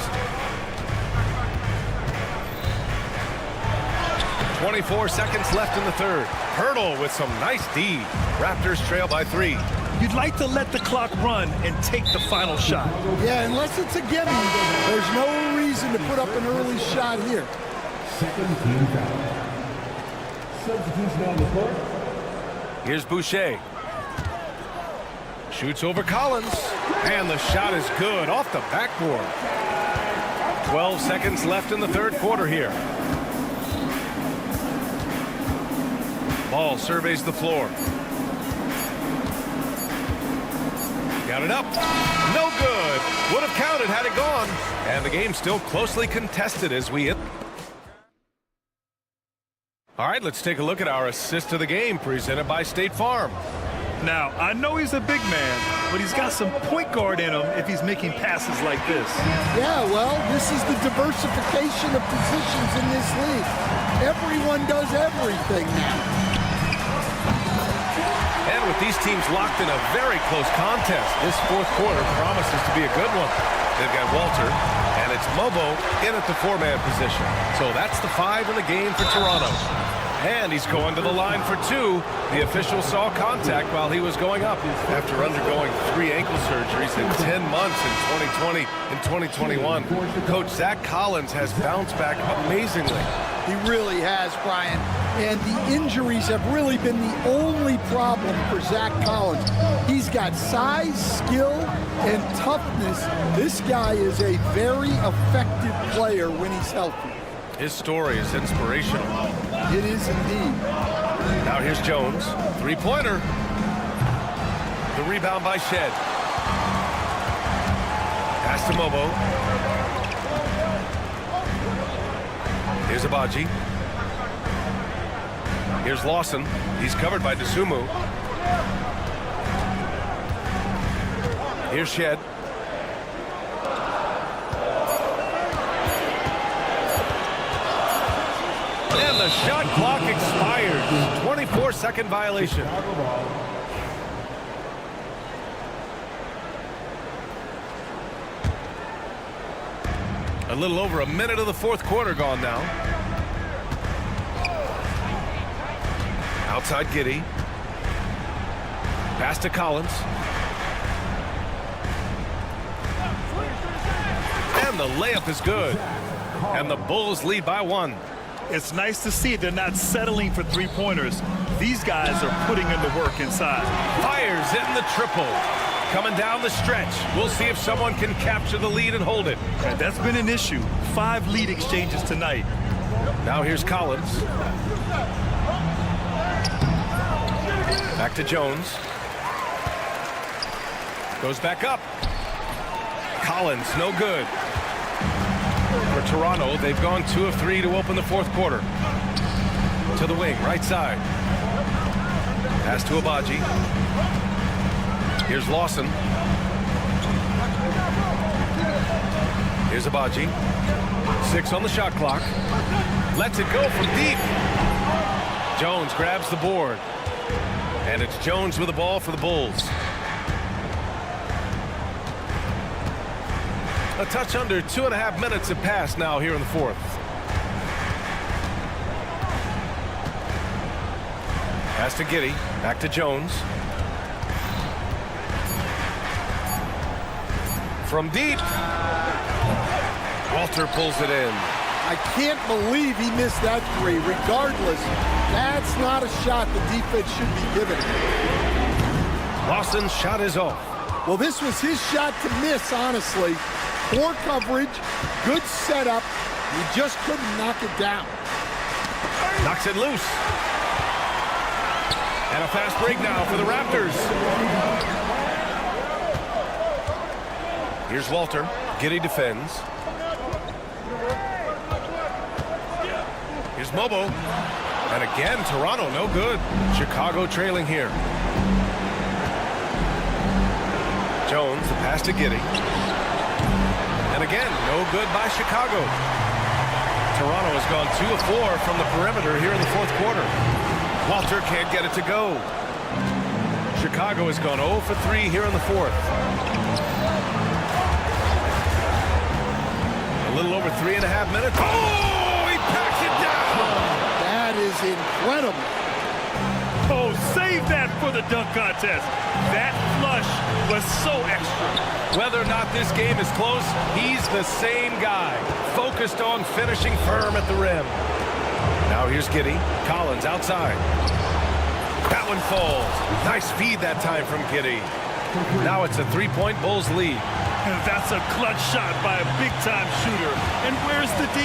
24 seconds left in the third. Pirtle with some nice D. Raptors trail by 3. You'd like to let the clock run and take the final shot. Yeah, unless it's a gimme, there's no reason to put up an early shot here. Second team foul. Substitution on the court. Here's Boucher. Shoots over Collins. And the shot is good off the backboard. 12 seconds left in the third quarter here. Ball surveys the floor. Got it up. No good. Would have counted had it gone. And the game's still closely contested as we hit. All right, let's take a look at our assist of the game presented by State Farm. Now, I know he's a big man, but he's got some point guard in him if he's making passes like this. Yeah, well, this is the diversification of positions in this league. Everyone does everything now. And with these teams locked in a very close contest, this fourth quarter promises to be a good one. They've got Walter, and it's Mobo in at the 4-man position. So that's the 5 in the game for Toronto. And he's going to the line for 2. The official saw contact while he was going up after undergoing 3 ankle surgeries in 10 months in 2020 and 2021. Coach Zach Collins has bounced back amazingly. He really has, Brian. And the injuries have really been the only problem for Zach Collins. He's got size, skill, and toughness. This guy is a very effective player when he's healthy. His story is inspirational. It is indeed. Now here's Jones. 3-pointer. The rebound by Shed. Pass to Mobo. Here's Abaji. Here's Lawson. He's covered by Dosunmu. Here's Shed. And the shot clock expired. 24-second violation. A little over a minute of the fourth quarter gone now. Outside Giddey. Pass to Collins. And the layup is good. And the Bulls lead by 1. It's nice to see they're not settling for three-pointers. These guys are putting in the work inside. Fires in the triple. Coming down the stretch. We'll see if someone can capture the lead and hold it. And that's been an issue. 5 lead exchanges tonight. Now here's Collins. Back to Jones. Goes back up. Collins, no good. For Toronto, they've gone 2 of 3 to open the fourth quarter. To the wing, right side. Pass to Abaji. Here's Lawson. Here's Abaji. 6 on the shot clock. Lets it go from deep. Jones grabs the board. And it's Jones with the ball for the Bulls. A touch under 2.5 minutes have passed now here in the fourth. Pass to Giddey. Back to Jones. From deep. Walter pulls it in. I can't believe he missed that three. Regardless, that's not a shot the defense should be giving him. Lawson's shot is off. Well, this was his shot to miss, honestly. Poor coverage, good setup. He just couldn't knock it down. Knocks it loose. And a fast break now for the Raptors. Here's Walter. Giddey defends. Here's Mobo. And again, Toronto, no good. Chicago trailing here. Jones, the pass to Giddey. And again, no good by Chicago. Toronto has gone 2 of 4 from the perimeter here in the fourth quarter. Walter can't get it to go. Chicago has gone 0 for 3 here in the fourth. A little over 3.5 minutes. Oh, he packs it down. That is incredible. Oh, save that for the dunk contest. That flush was so extra. Whether or not this game is close, he's the same guy, focused on finishing firm at the rim. Now here's Giddey. Collins outside. That one falls. Nice feed that time from Giddey. Now it's a 3-point Bulls lead. And that's a clutch shot by a big-time shooter. And where's the D?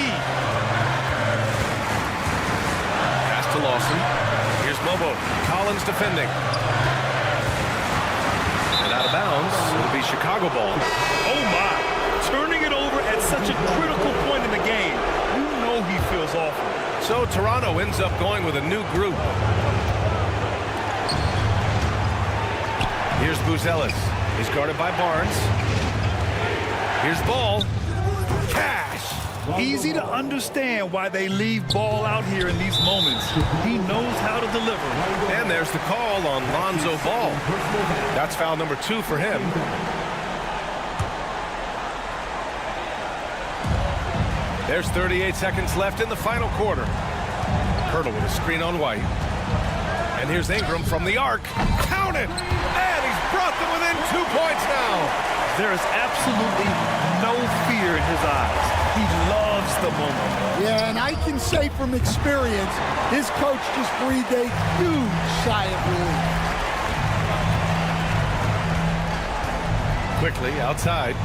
Pass to Lawson. Here's Mobo. Collins defending. And out of bounds. It'll be Chicago ball. Oh, my. Turning it over at such a critical point in the game. You know he feels awful. So Toronto ends up going with a new group. Here's Buzelis. He's guarded by Barnes. Here's Ball. Cash. Easy to understand why they leave Ball out here in these moments. He knows how to deliver. And there's the call on Lonzo Ball. That's foul number 2 for him. There's 38 seconds left in the final quarter. Hurdle with a screen on White. And here's Ingram from the arc. Count it! And he's brought them within 2 points now. There is absolutely no fear in his eyes. He loves the moment. Yeah, and I can say from experience, his coach just breathed a huge sigh of relief. Quickly outside.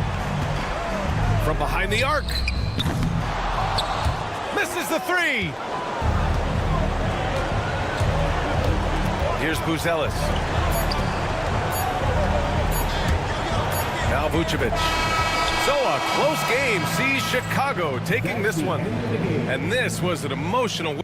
From behind the arc. Misses the 3. Here's Buzelis. Now Vucevic. So a close game sees Chicago taking this one. And this was an emotional win.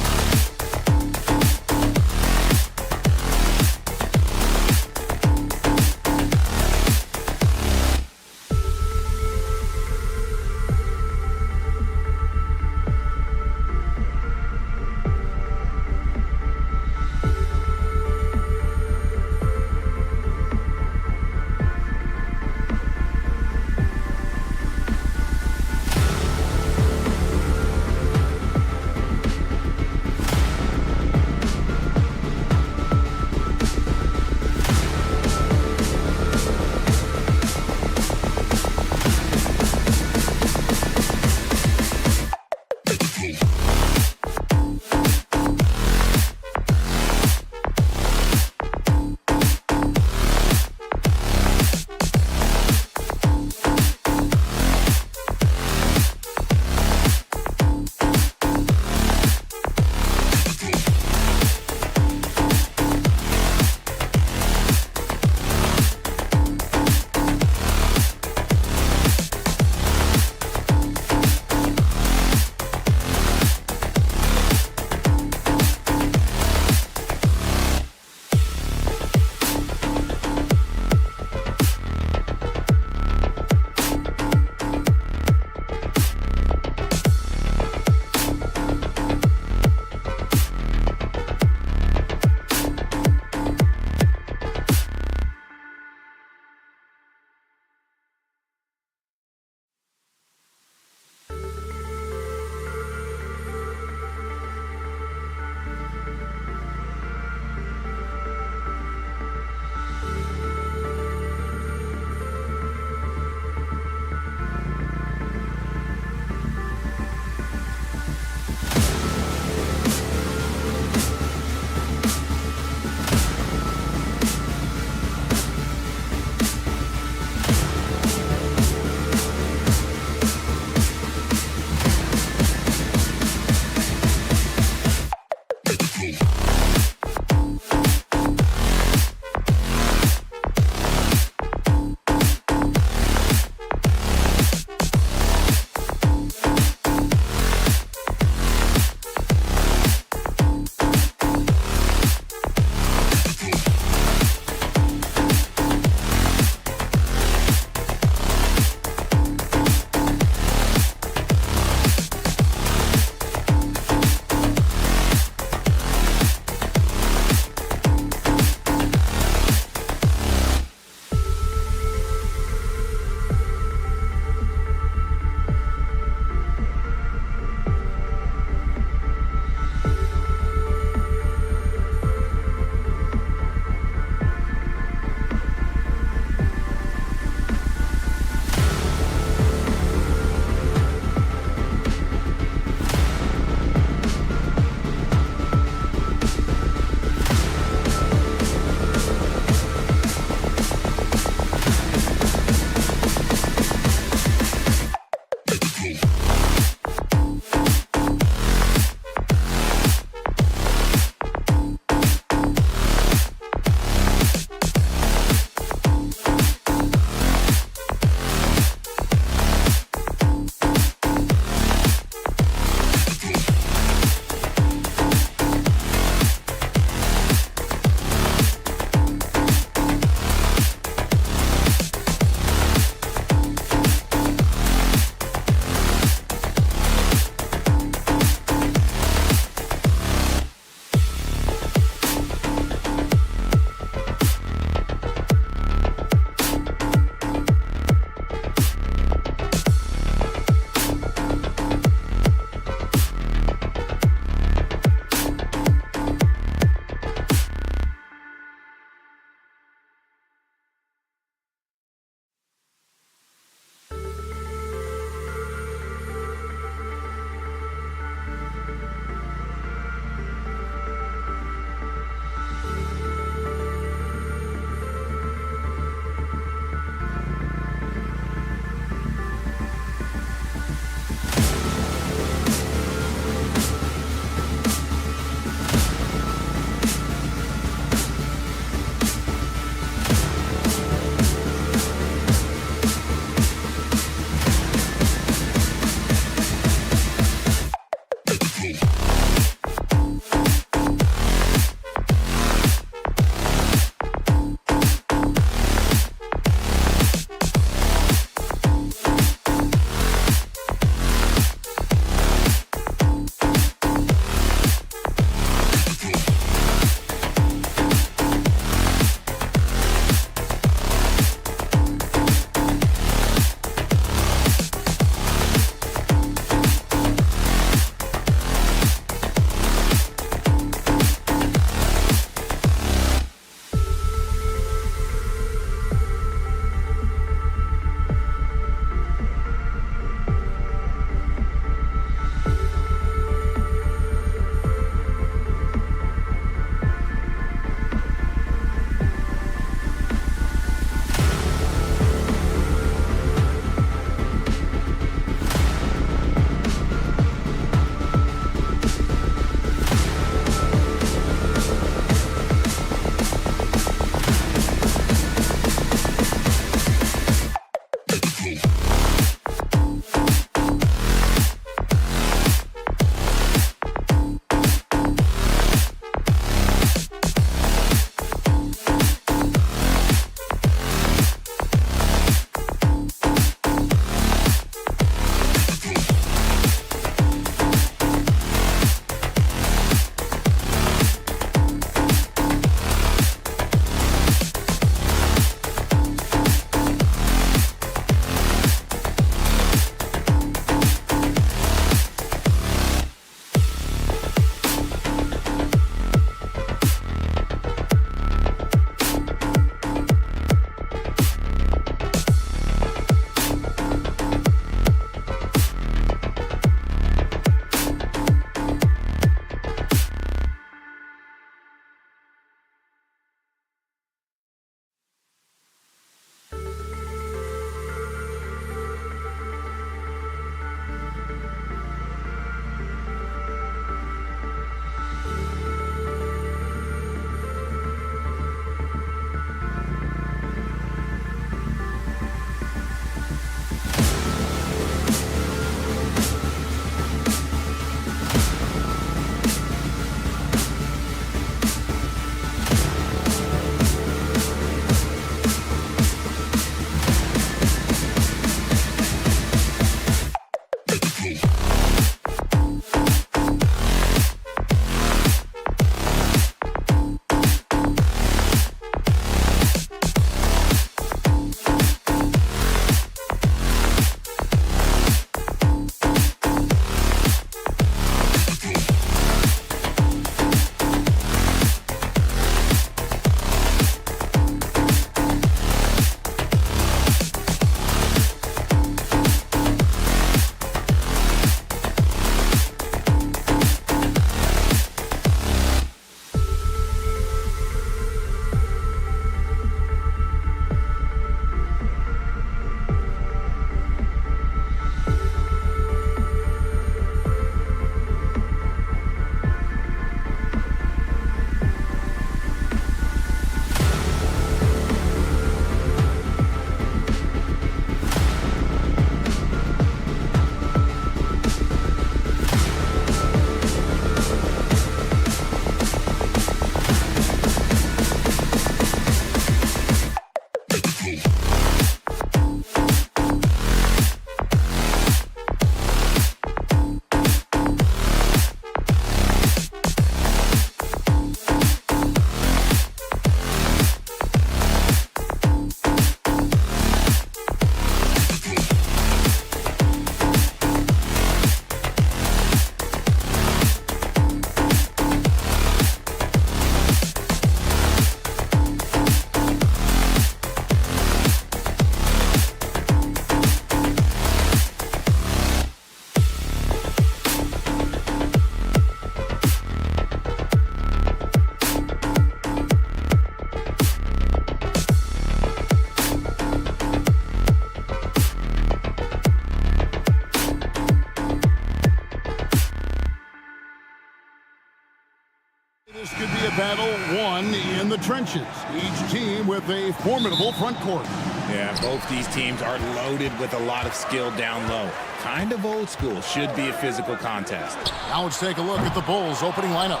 This could be a battle won in the trenches. Each team with a formidable front court. Yeah, both these teams are loaded with a lot of skill down low. Kind of old school. Should be a physical contest. Now let's take a look at the Bulls' opening lineup.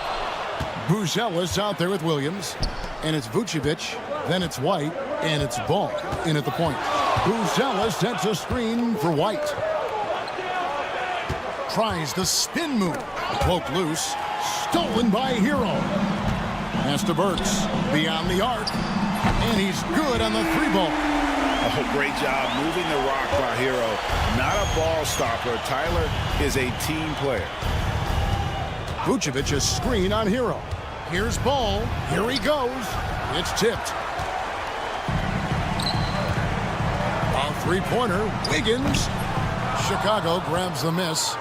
Buzelis out there with Williams. And it's Vucevic. Then it's White. And it's Ball in at the point. Buzelis sets a screen for White. Tries the spin move. Poked loose. Stolen by Hero. Pass to Burks. Beyond the arc. And he's good on the 3-ball. Oh, great job moving the rock by Hero. Not a ball stopper. Tyler is a team player. Vucevic a screen on Hero. Here's Ball. Here he goes. It's tipped. A 3-pointer. Wiggins. Chicago grabs the miss.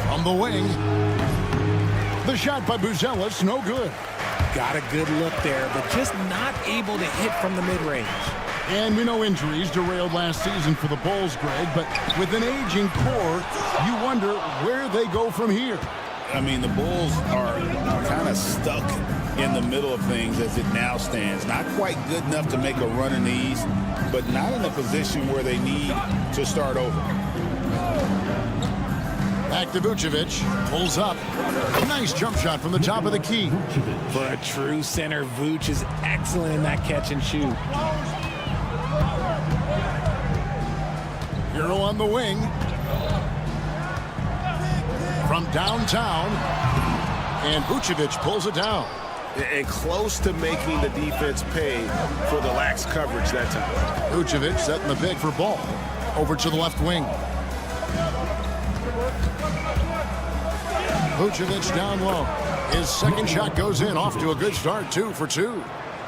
From the wing. The shot by Buzelis, no good. Got a good look there, but just not able to hit from the mid-range. And we know injuries derailed last season for the Bulls, Greg, but with an aging core, you wonder where they go from here. I mean, the Bulls are kind of stuck in the middle of things as it now stands. Not quite good enough to make a run in the East, but not in a position where they need to start over. Back to Vucevic. Pulls up. Nice jump shot from the top of the key. For a true center, Vooch is excellent in that catch and shoot. Hero on the wing. From downtown. And Vucevic pulls it down. And close to making the defense pay for the lax coverage that time. Vucevic setting the big for Ball. Over to the left wing. Vucevic down low. His second shot goes in. Off to a good start. 2 for 2.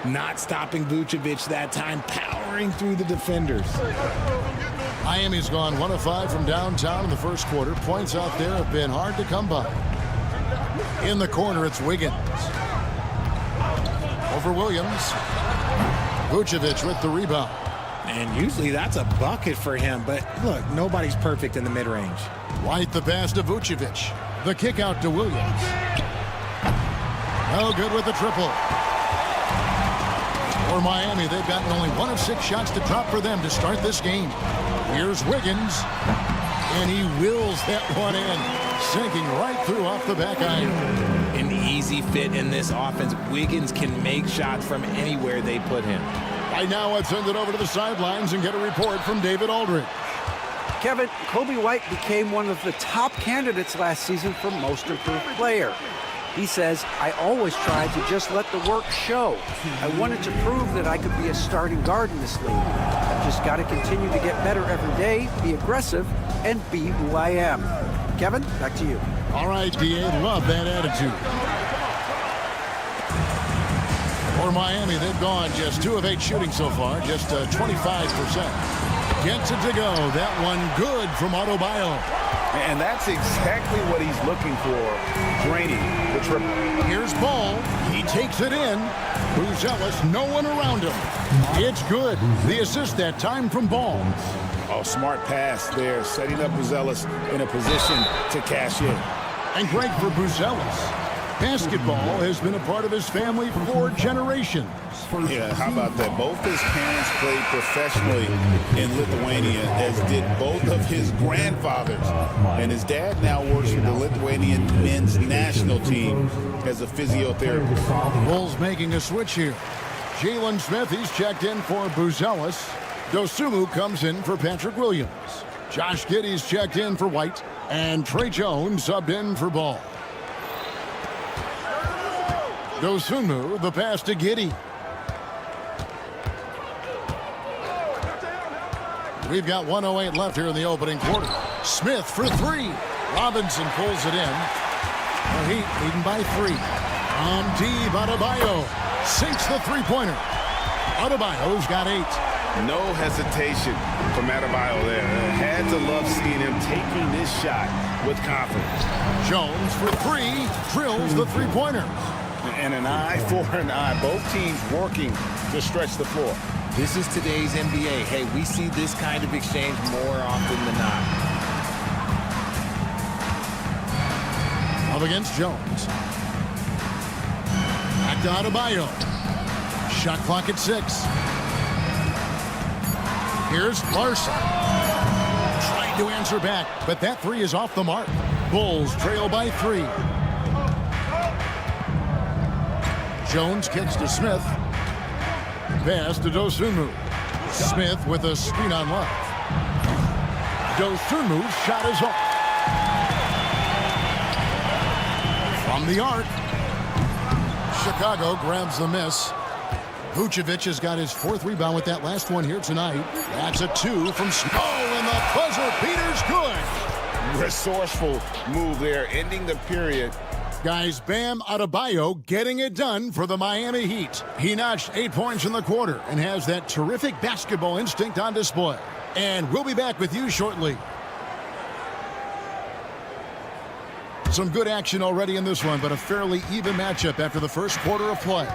Not stopping Vucevic that time. Powering through the defenders. Miami's gone 1 of 5 from downtown in the first quarter. Points out there have been hard to come by. In the corner, it's Wiggins. Over Williams. Vucevic with the rebound. And usually that's a bucket for him, but look, nobody's perfect in the mid-range. White the pass to Vucevic. The kick out to Williams. No good with the triple. For Miami, they've gotten only 1 of 6 shots to drop for them to start this game. Here's Wiggins. And he wills that one in. Sinking right through off the back iron. An easy fit in this offense. Wiggins can make shots from anywhere they put him. Right now, let's send it over to the sidelines and get a report from David Aldridge. Kevin, Kobe White became one of the top candidates last season for Most Improved Player. He says, I always tried to just let the work show. I wanted to prove that I could be a starting guard in this league. I've just got to continue to get better every day, be aggressive, and be who I am. Kevin, back to you. All right, D.A., love that attitude. For Miami, they've gone just 2 of 8 shooting so far, just 25%. Gets it to go. That one good from Adebayo. And that's exactly what he's looking for, draining the triple. Here's Ball. He takes it in. Buzelis, no one around him. It's good. The assist that time from Ball. Oh, smart pass there, setting up Buzelis in a position to cash in. And great for Buzelis. Basketball has been a part of his family for generations. Yeah, how about that? Both his parents played professionally in Lithuania, as did both of his grandfathers. And his dad now works for the Lithuanian men's national team as a physiotherapist. Bulls making a switch here. Jalen Smith, he's checked in for Buzelis. Dosunmu comes in for Patrick Williams. Josh Giddey's checked in for White. And Trey Jones subbed in for Ball. Dosunmu, the pass to Giddey. We've got 1:08 left here in the opening quarter. Smith for 3. Robinson pulls it in. The Heat leading by 3. Deep, Adebayo sinks the 3-pointer. Adebayo's got 8. No hesitation from Adebayo there. Had to love seeing him taking this shot with confidence. Jones for 3. Drills the 3-pointer. And an eye for an eye. Both teams working to stretch the floor. This is today's NBA. Hey, we see this kind of exchange more often than not. against Jones. Back to Adebayo. Shot clock at 6. Here's Larson. Trying to answer back, but that 3 is off the mark. Bulls trail by 3. Jones kicks to Smith. Pass to Dosunmu. Smith with a screen on left. Dosunmu's shot is off. From the arc. Chicago grabs the miss. Vucevic has got his 4th rebound with that last one here tonight. That's a 2 from Smith. Oh, and the buzzer beater's good. Resourceful move there, ending the period. Guys, Bam Adebayo getting it done for the Miami Heat. He notched 8 points in the quarter and has that terrific basketball instinct on display. And we'll be back with you shortly. Some good action already in this one, but a fairly even matchup after the first quarter of play.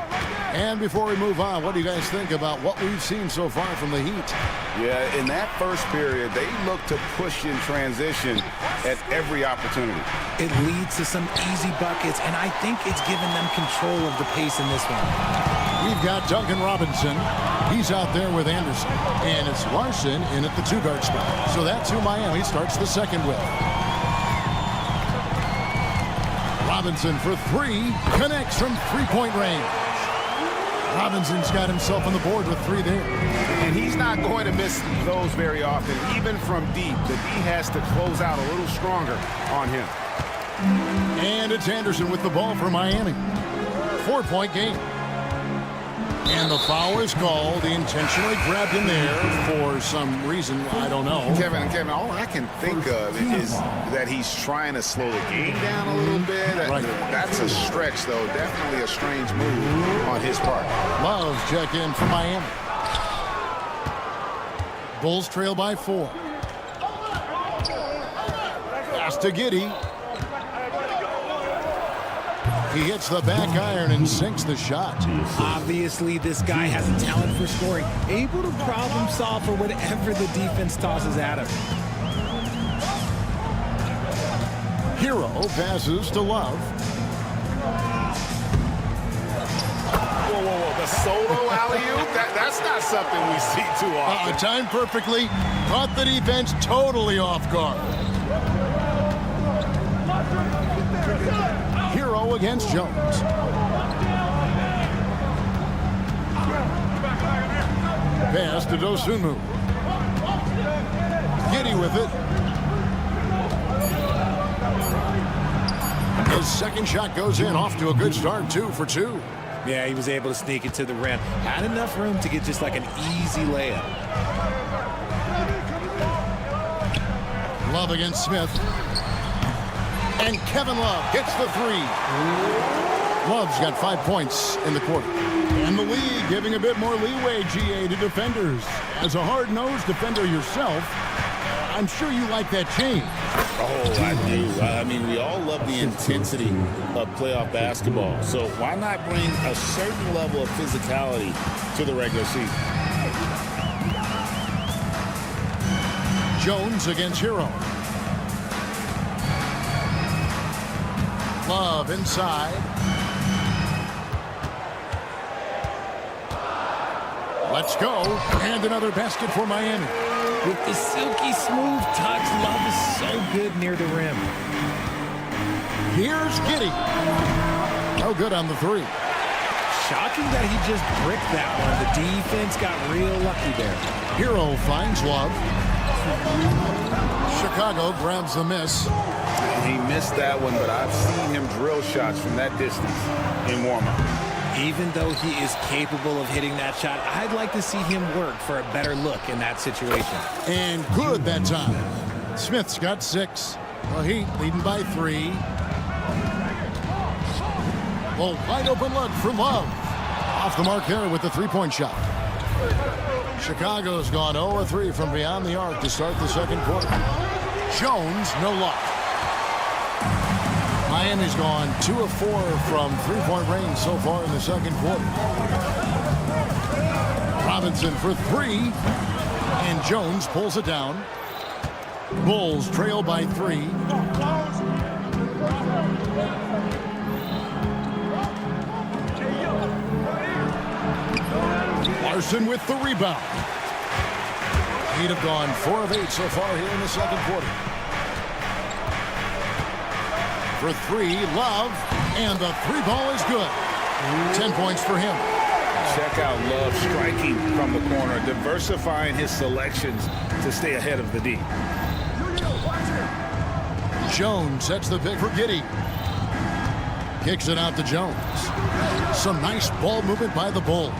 And before we move on, what do you guys think about what we've seen so far from the Heat? Yeah, in that first period, they look to push in transition at every opportunity. It leads to some easy buckets, and I think it's given them control of the pace in this one. We've got Duncan Robinson. He's out there with Anderson. And it's Larson in at the 2-guard spot. So that's who Miami starts the second with. Robinson for 3. Connects from 3-point range. Robinson's got himself on the board with 3 there. And he's not going to miss those very often. Even from deep, the D has to close out a little stronger on him. And it's Anderson with the ball for Miami. 4-point game. And the foul is called. He intentionally grabbed him there for some reason. I don't know. Kevin, all I can think of is that he's trying to slow the game down a little bit. Right. That's a stretch, though. Definitely a strange move on his part. Love's check in for Miami. Bulls trail by 4. Pass to Giddey. He hits the back iron and sinks the shot. Obviously, this guy has a talent for scoring, able to problem solve for whatever the defense tosses at him. Hero passes to Love. Whoa. The solo alley-oop? That's not something we see too often. Timed perfectly. Caught the defense totally off guard. Hero against Jones. Pass to Dosunmu. Giddey with it. His second shot goes in, off to a good start, 2 for 2. Yeah, he was able to sneak it to the rim. Had enough room to get just like an easy layup. Love against Smith. And Kevin Love gets the 3. Love's got 5 points in the quarter. And the league giving a bit more leeway, GA, to defenders. As a hard-nosed defender yourself, I'm sure you like that change. Oh, I do. I mean, we all love the intensity of playoff basketball. So why not bring a certain level of physicality to the regular season? Jones against Hero. Love inside. Let's go. And another basket for Miami. With the silky smooth touch, Love is so good near the rim. Here's Giddey. No good on the 3. Shocking that he just bricked that one. The defense got real lucky there. Hero finds Love. Chicago grabs the miss. He missed that one, but I've seen him drill shots from that distance in warm-up. Even though he is capable of hitting that shot, I'd like to see him work for a better look in that situation. And good that time. Smith's got 6. The Heat leading by 3. Well, wide open look for Love. Off the mark there with the 3-point shot. Chicago's gone 0-3 from beyond the arc to start the second quarter. Jones, no luck. Miami's gone 2 of 4 from 3-point range so far in the second quarter. Robinson for 3. And Jones pulls it down. Bulls trail by 3. Wilson with the rebound. Heat have gone 4 of 8 so far here in the second quarter. For 3, Love, and the 3 ball is good. 10 points for him. Check out Love striking from the corner, diversifying his selections to stay ahead of the D. Jones sets the pick for Giddey. Kicks it out to Jones. Some nice ball movement by the Bulls.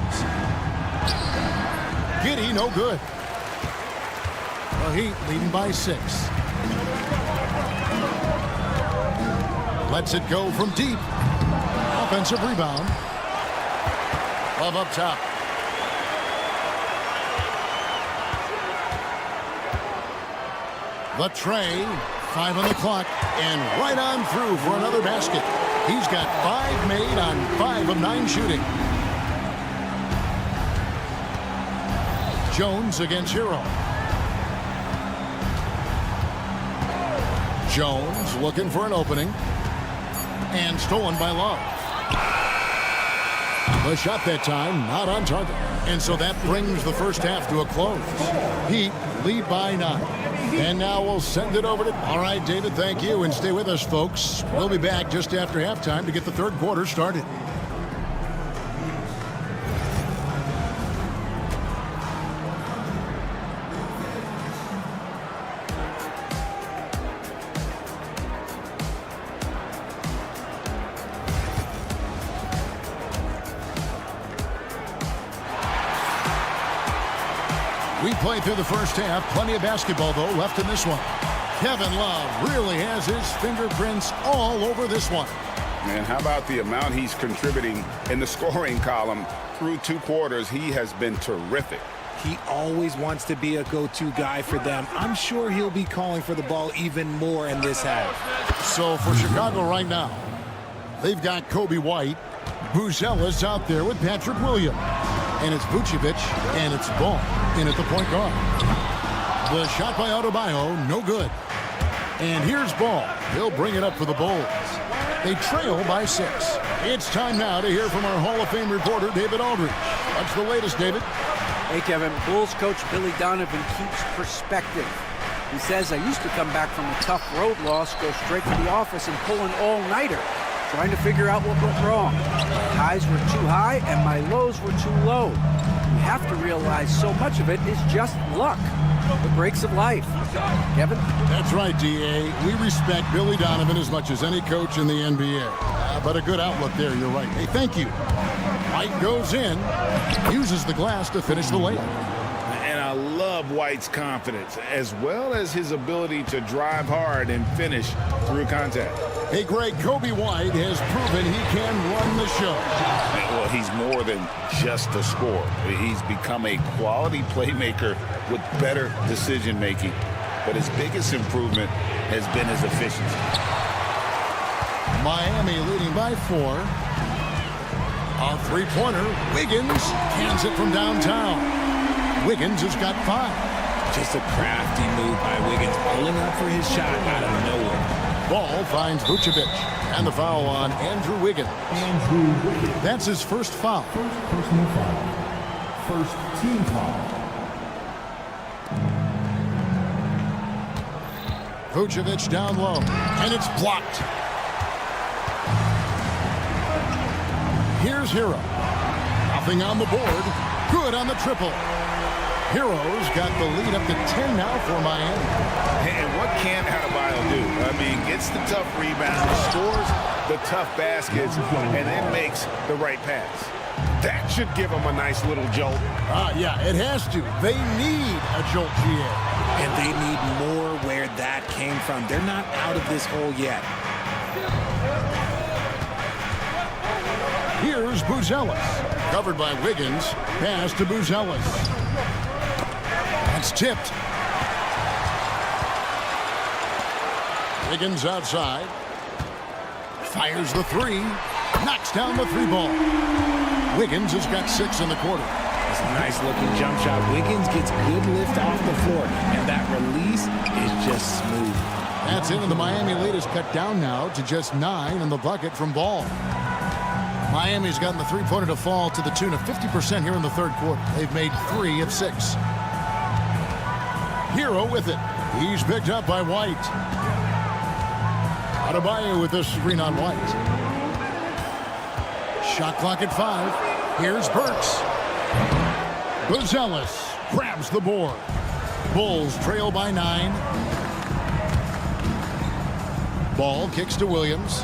Giddey, no good. The Heat leading by 6. Lets it go from deep. Offensive rebound. Love up top. The tray. 5 on the clock. And right on through for another basket. He's got 5 made on 5 of 9 shooting. Jones against Hero. Jones looking for an opening. And stolen by Love. The shot that time not on target. And so that brings the first half to a close. Heat lead by 9. And now we'll send it over to... All right, David, thank you. And stay with us, folks. We'll be back just after halftime to get the third quarter started. We played through the first half. Plenty of basketball, though, left in this one. Kevin Love really has his fingerprints all over this one. And how about the amount he's contributing in the scoring column through 2 quarters? He has been terrific. He always wants to be a go-to guy for them. I'm sure he'll be calling for the ball even more in this half. So for Chicago right now, they've got Kobe White. Buzelis out there with Patrick Williams. And it's Vucevic, and it's Ball in at the point guard. The shot by Adebayo, no good. And here's Ball. He'll bring it up for the Bulls. They trail by 6. It's time now to hear from our Hall of Fame reporter, David Aldridge. What's the latest, David? Hey, Kevin. Bulls coach Billy Donovan keeps perspective. He says, I used to come back from a tough road loss, go straight to the office and pull an all-nighter, trying to figure out what went wrong. My highs were too high and my lows were too low. You have to realize so much of it is just luck. The breaks of life. Kevin? That's right, D.A. We respect Billy Donovan as much as any coach in the NBA. But a good outlook there, you're right. Hey, thank you. White goes in, uses the glass to finish the layup. And I love White's confidence, as well as his ability to drive hard and finish through contact. Hey, Greg, Kobe White has proven he can run the show. Well, he's more than just a scorer. He's become a quality playmaker with better decision-making. But his biggest improvement has been his efficiency. Miami leading by 4. A three-pointer. Wiggins cans it from downtown. Wiggins has got 5. Just a crafty move by Wiggins, pulling up for his shot out of nowhere. Ball finds Vucevic. And the foul on Andrew Wiggins. That's his first foul. First personal foul. First team foul. Vucevic down low. And it's blocked. Here's Hero. Nothing on the board. Good on the triple. Hero's got the lead up to 10 now for Miami. And what can Adebayo do? I mean, gets the tough rebound, scores the tough baskets, and then makes the right pass. That should give them a nice little jolt. Yeah, it has to. They need a jolt, GA. And they need more where that came from. They're not out of this hole yet. Here's Buzelis. Covered by Wiggins. Pass to Buzelis. It's tipped. Wiggins outside. Fires the 3. Knocks down the 3 ball. Wiggins has got 6 in the quarter. It's a nice looking jump shot. Wiggins gets good lift off the floor. And that release is just smooth. That's it, and the Miami lead is cut down now to just 9 in the bucket from Ball. Miami's gotten the three-pointer to fall to the tune of 50% here in the third quarter. They've made 3 of 6. Hero with it. He's picked up by White. Adebayo with the screen on White. Shot clock at 5. Here's Burks. Buzelis grabs the board. Bulls trail by 9. Ball kicks to Williams.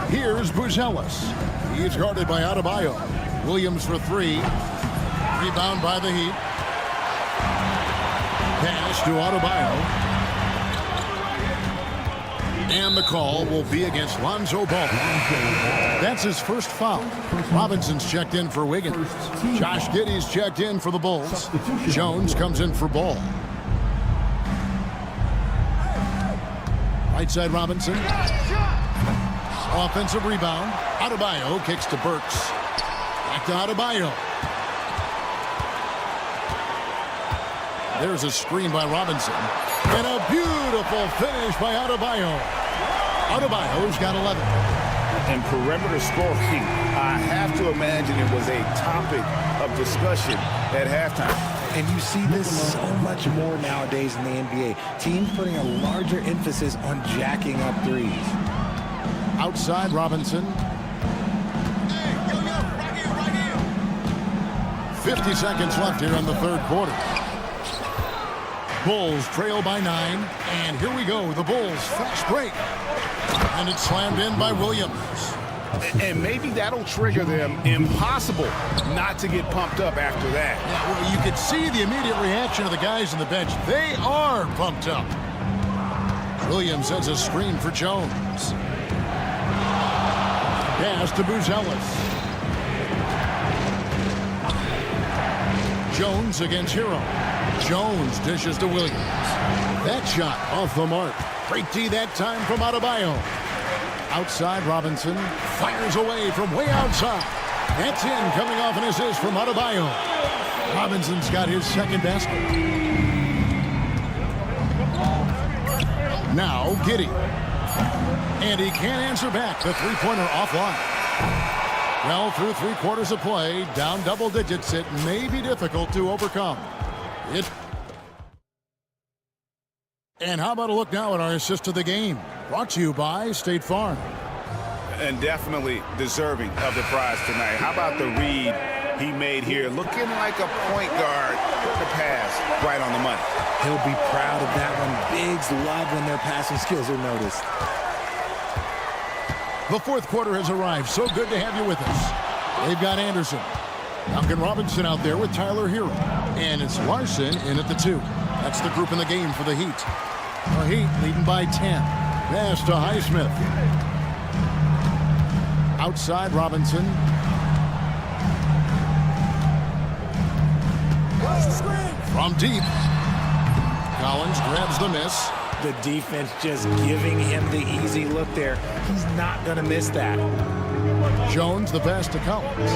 Here's Buzelis. He's guarded by Adebayo. Williams for 3. Rebound by the Heat. Pass to Adebayo. And the call will be against Lonzo Ball. That's his first foul. Robinson's checked in for Wiggins. Josh Giddey's checked in for the Bulls. Jones comes in for Ball. Right side Robinson. Offensive rebound. Adebayo kicks to Burks. Back to Adebayo. There's a screen by Robinson. And a beautiful finish by Adebayo. Adebayo's got 11. And perimeter scoring, I have to imagine it was a topic of discussion at halftime. And you see this so much more nowadays in the NBA. Teams putting a larger emphasis on jacking up threes. Outside Robinson. 50 seconds left here in the third quarter. Bulls trail by 9. And here we go. The Bulls fast break. And it's slammed in by Williams. And maybe that'll trigger them. Impossible not to get pumped up after that. Yeah, well, you could see the immediate reaction of the guys on the bench. They are pumped up. Williams sets a screen for Jones. Pass to Buzelis. Jones against Hero. Jones dishes to Williams. That shot off the mark. Great D that time from Adebayo. Outside Robinson fires away from way outside. That's in, coming off an assist from Adebayo. Robinson's got his second basket. Now Giddey. And he can't answer back. The three-pointer offline. Well, through 3 quarters of play, down double digits, it may be difficult to overcome. And how about a look now at our assist of the game? Brought to you by State Farm. And definitely deserving of the prize tonight. How about the read he made here? Looking like a point guard. Put the pass right on the money. He'll be proud of that one. Bigs love when their passing skills are noticed. The fourth quarter has arrived. So good to have you with us. They've got Anderson. Duncan Robinson out there with Tyler Hero. And it's Larson in at the 2. That's the group in the game for the Heat. The Heat leading by 10. Pass to Highsmith. Outside Robinson. From deep. Collins grabs the miss. The defense just giving him the easy look there. He's not going to miss that. Jones the pass to Collins.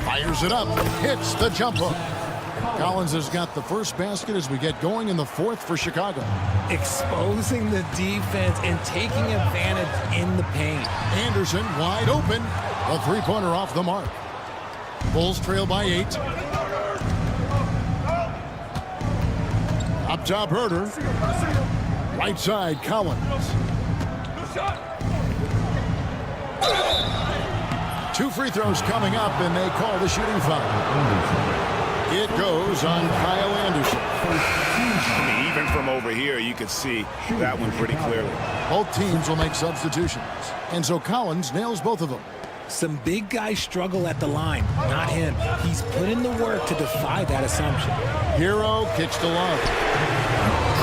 Fires it up. Hits the jump hook. Collins has got the first basket as we get going in the fourth for Chicago. Exposing the defense and taking advantage in the paint. Anderson wide open. A three-pointer off the mark. Bulls trail by 8. Up top, Herter. Right side, Collins. 2 free throws coming up, and they call the shooting foul. It goes on Kyle Anderson. I mean, even from over here, you could see that one pretty clearly. Both teams will make substitutions, and so Collins nails both of them. Some big guys struggle at the line, not him. He's put in the work to defy that assumption. Hero kicks to Love.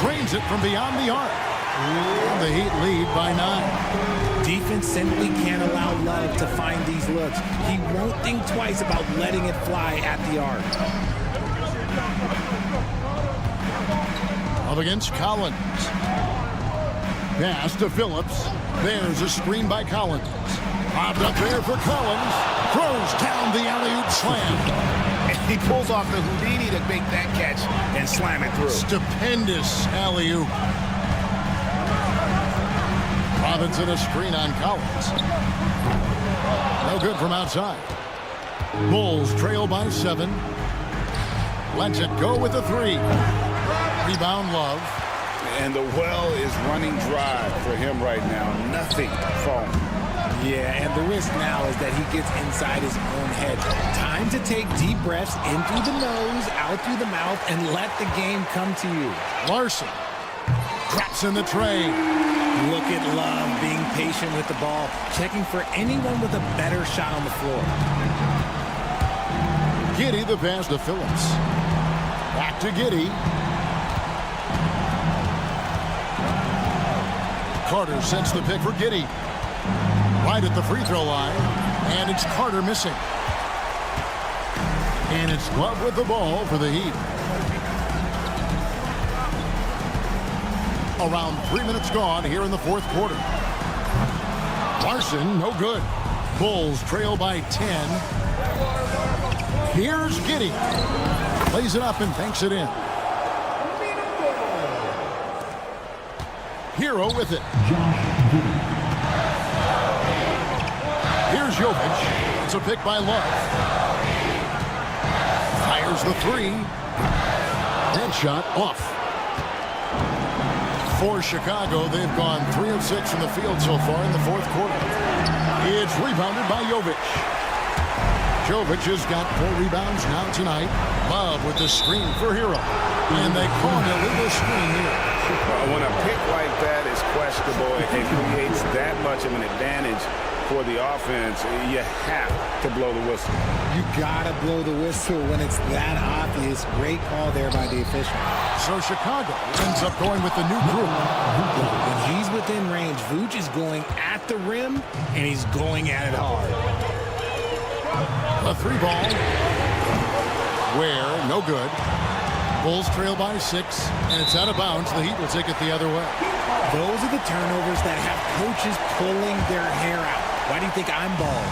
Drains it from beyond the arc. The Heat lead by 9. Defense simply can't allow Love to find these looks. He won't think twice about letting it fly at the arc. Up against Collins. Pass to Phillips. There's a screen by Collins. Popped up there for Collins. Throws down the alley-oop slam. And he pulls off the Houdini to make that catch and slam it through. Stupendous alley-oop. Robinson a screen on Collins. No good from outside. Bulls trail by 7. Lets it go with a 3. Rebound Love. And the well is running dry for him right now. Nothing falling. Yeah, and the risk now is that he gets inside his own head. Time to take deep breaths in through the nose, out through the mouth, and let the game come to you. Larson drops in the tray. Look at Love being patient with the ball, checking for anyone with a better shot on the floor. Giddey the pass to Phillips. Back to Giddey. Carter sets the pick for Giddey. Right at the free throw line. And it's Carter missing. And it's Love with the ball for the Heat. Around 3 minutes gone here in the fourth quarter. Larson, no good. Bulls trail by 10. Here's Giddey. Plays it up and banks it in. Hero with it. Here's Jovic. It's a pick by Love. Fires the 3. That shot off. For Chicago, they've gone 3 of 6 from the field so far in the fourth quarter. It's rebounded by Jovic. Jovic has got 4 rebounds now tonight. Love with the screen for Hero. And they call an illegal screen here. When a pick like that is questionable, it creates that much of an advantage for the offense. You have to blow the whistle. You gotta blow the whistle when it's that obvious. Great call there by the official. So Chicago ends up going with the new group. When he's within range, Vooch is going at the rim, and he's going at it hard. A 3 ball. Where, no good. Bulls trail by 6, and it's out of bounds. The Heat will take it the other way. Those are the turnovers that have coaches pulling their hair out. Why do you think I'm bald?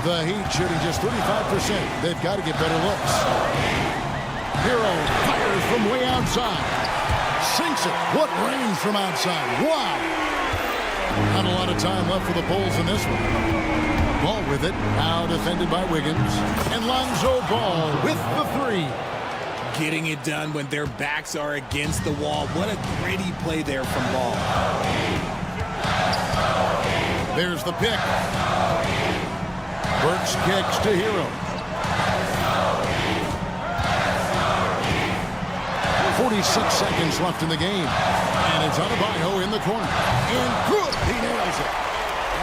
The Heat shooting just 35%. They've got to get better looks. Hero fires from way outside. Sinks it. What range from outside. Wow. Not a lot of time left for the Bulls in this one. Ball with it. Now defended by Wiggins. And Lonzo Ball with the 3. Getting it done when their backs are against the wall. What a gritty play there from Ball. There's the pick. Burks kicks to Hero. 46 seconds left in the game. And it's Adebayo in the corner. And good! He nails it.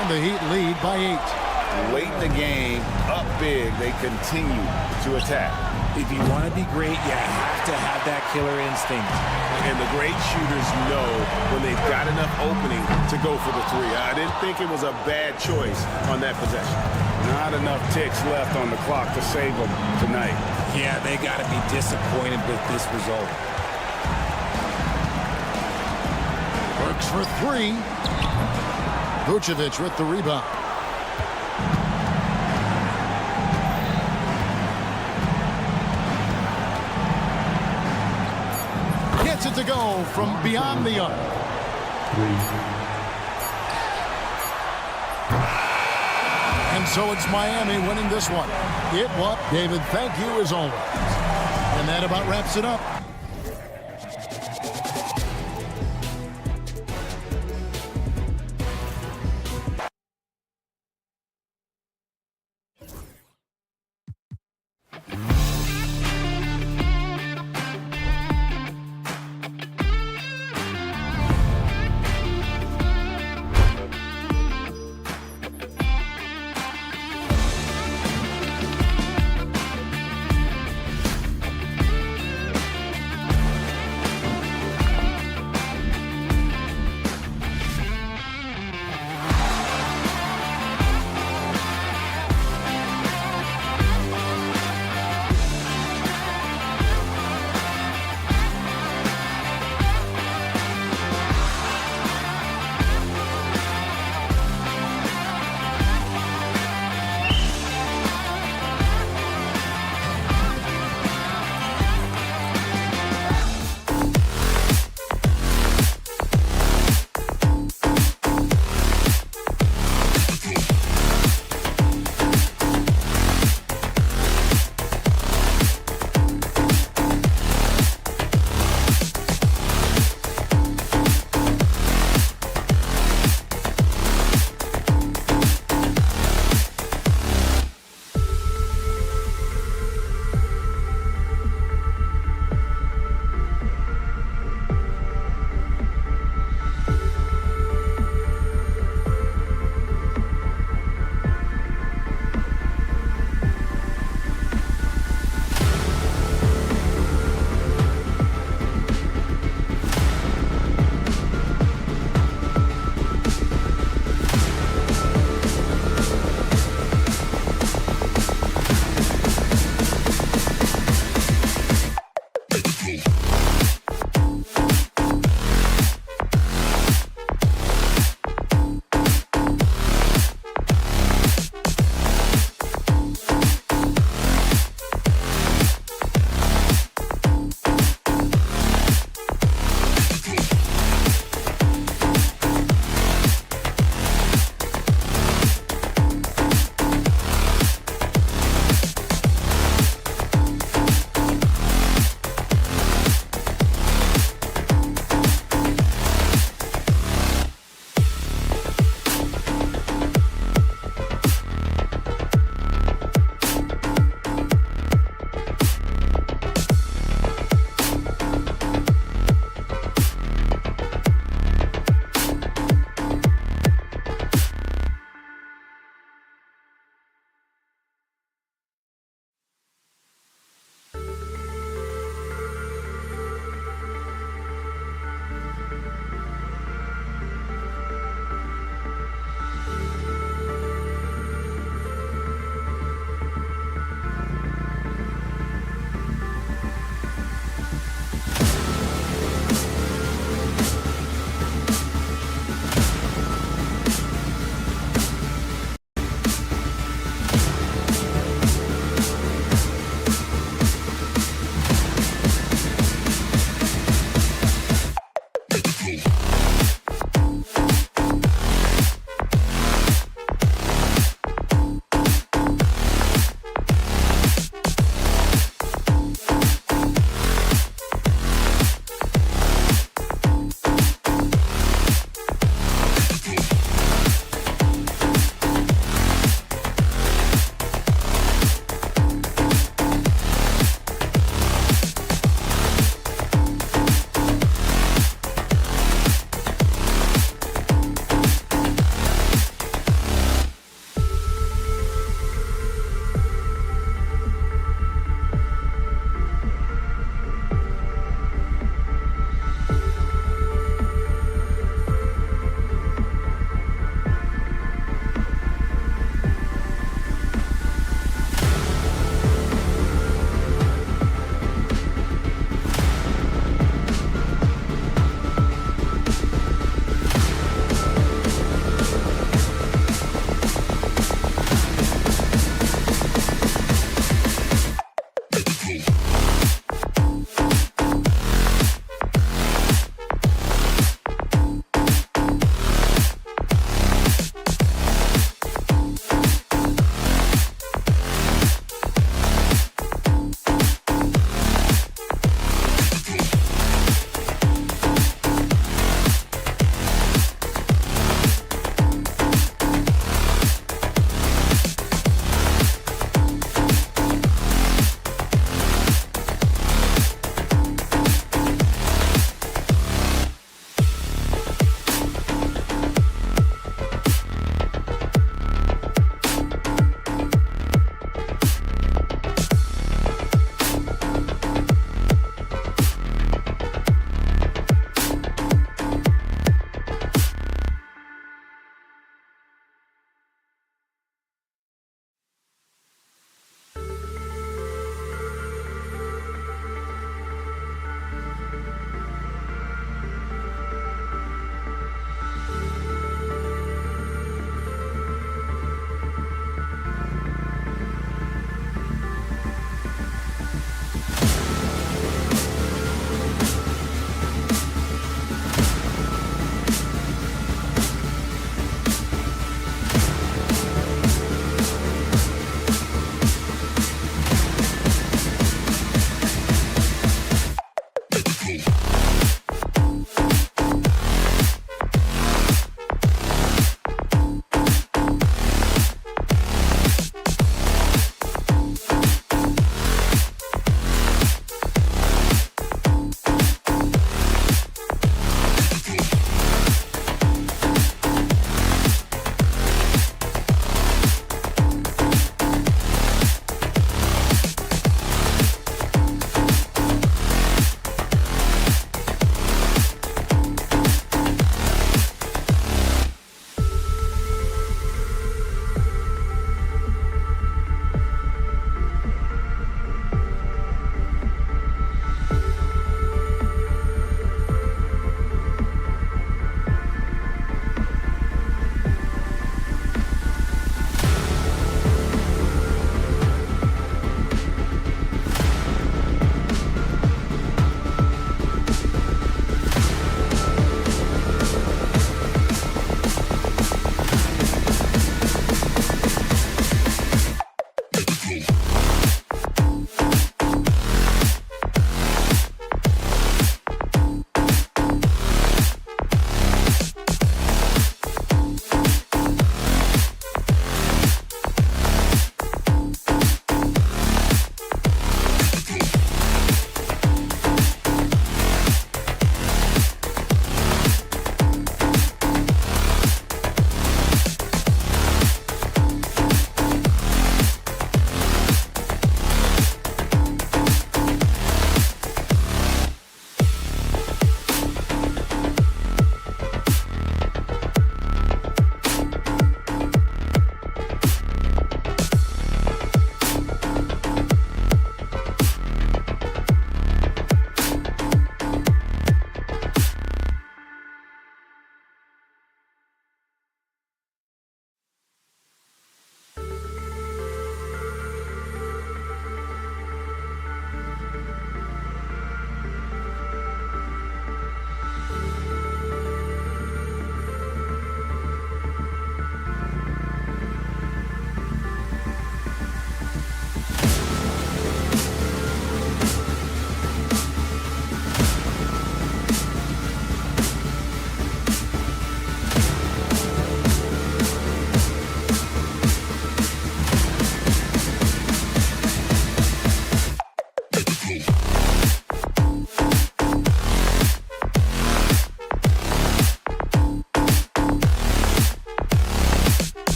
And the Heat lead by 8. Late in the game, up big, they continue to attack. If you want to be great, you have to have that killer instinct. And the great shooters know when they've got enough opening to go for the 3. I didn't think it was a bad choice on that possession. Not enough ticks left on the clock to save them tonight. Yeah, they got to be disappointed with this result. Works for 3. Vucevic with the rebound. Gets it to go from beyond the arc. And so it's Miami winning this one. It what, David, thank you as always. And that about wraps it up.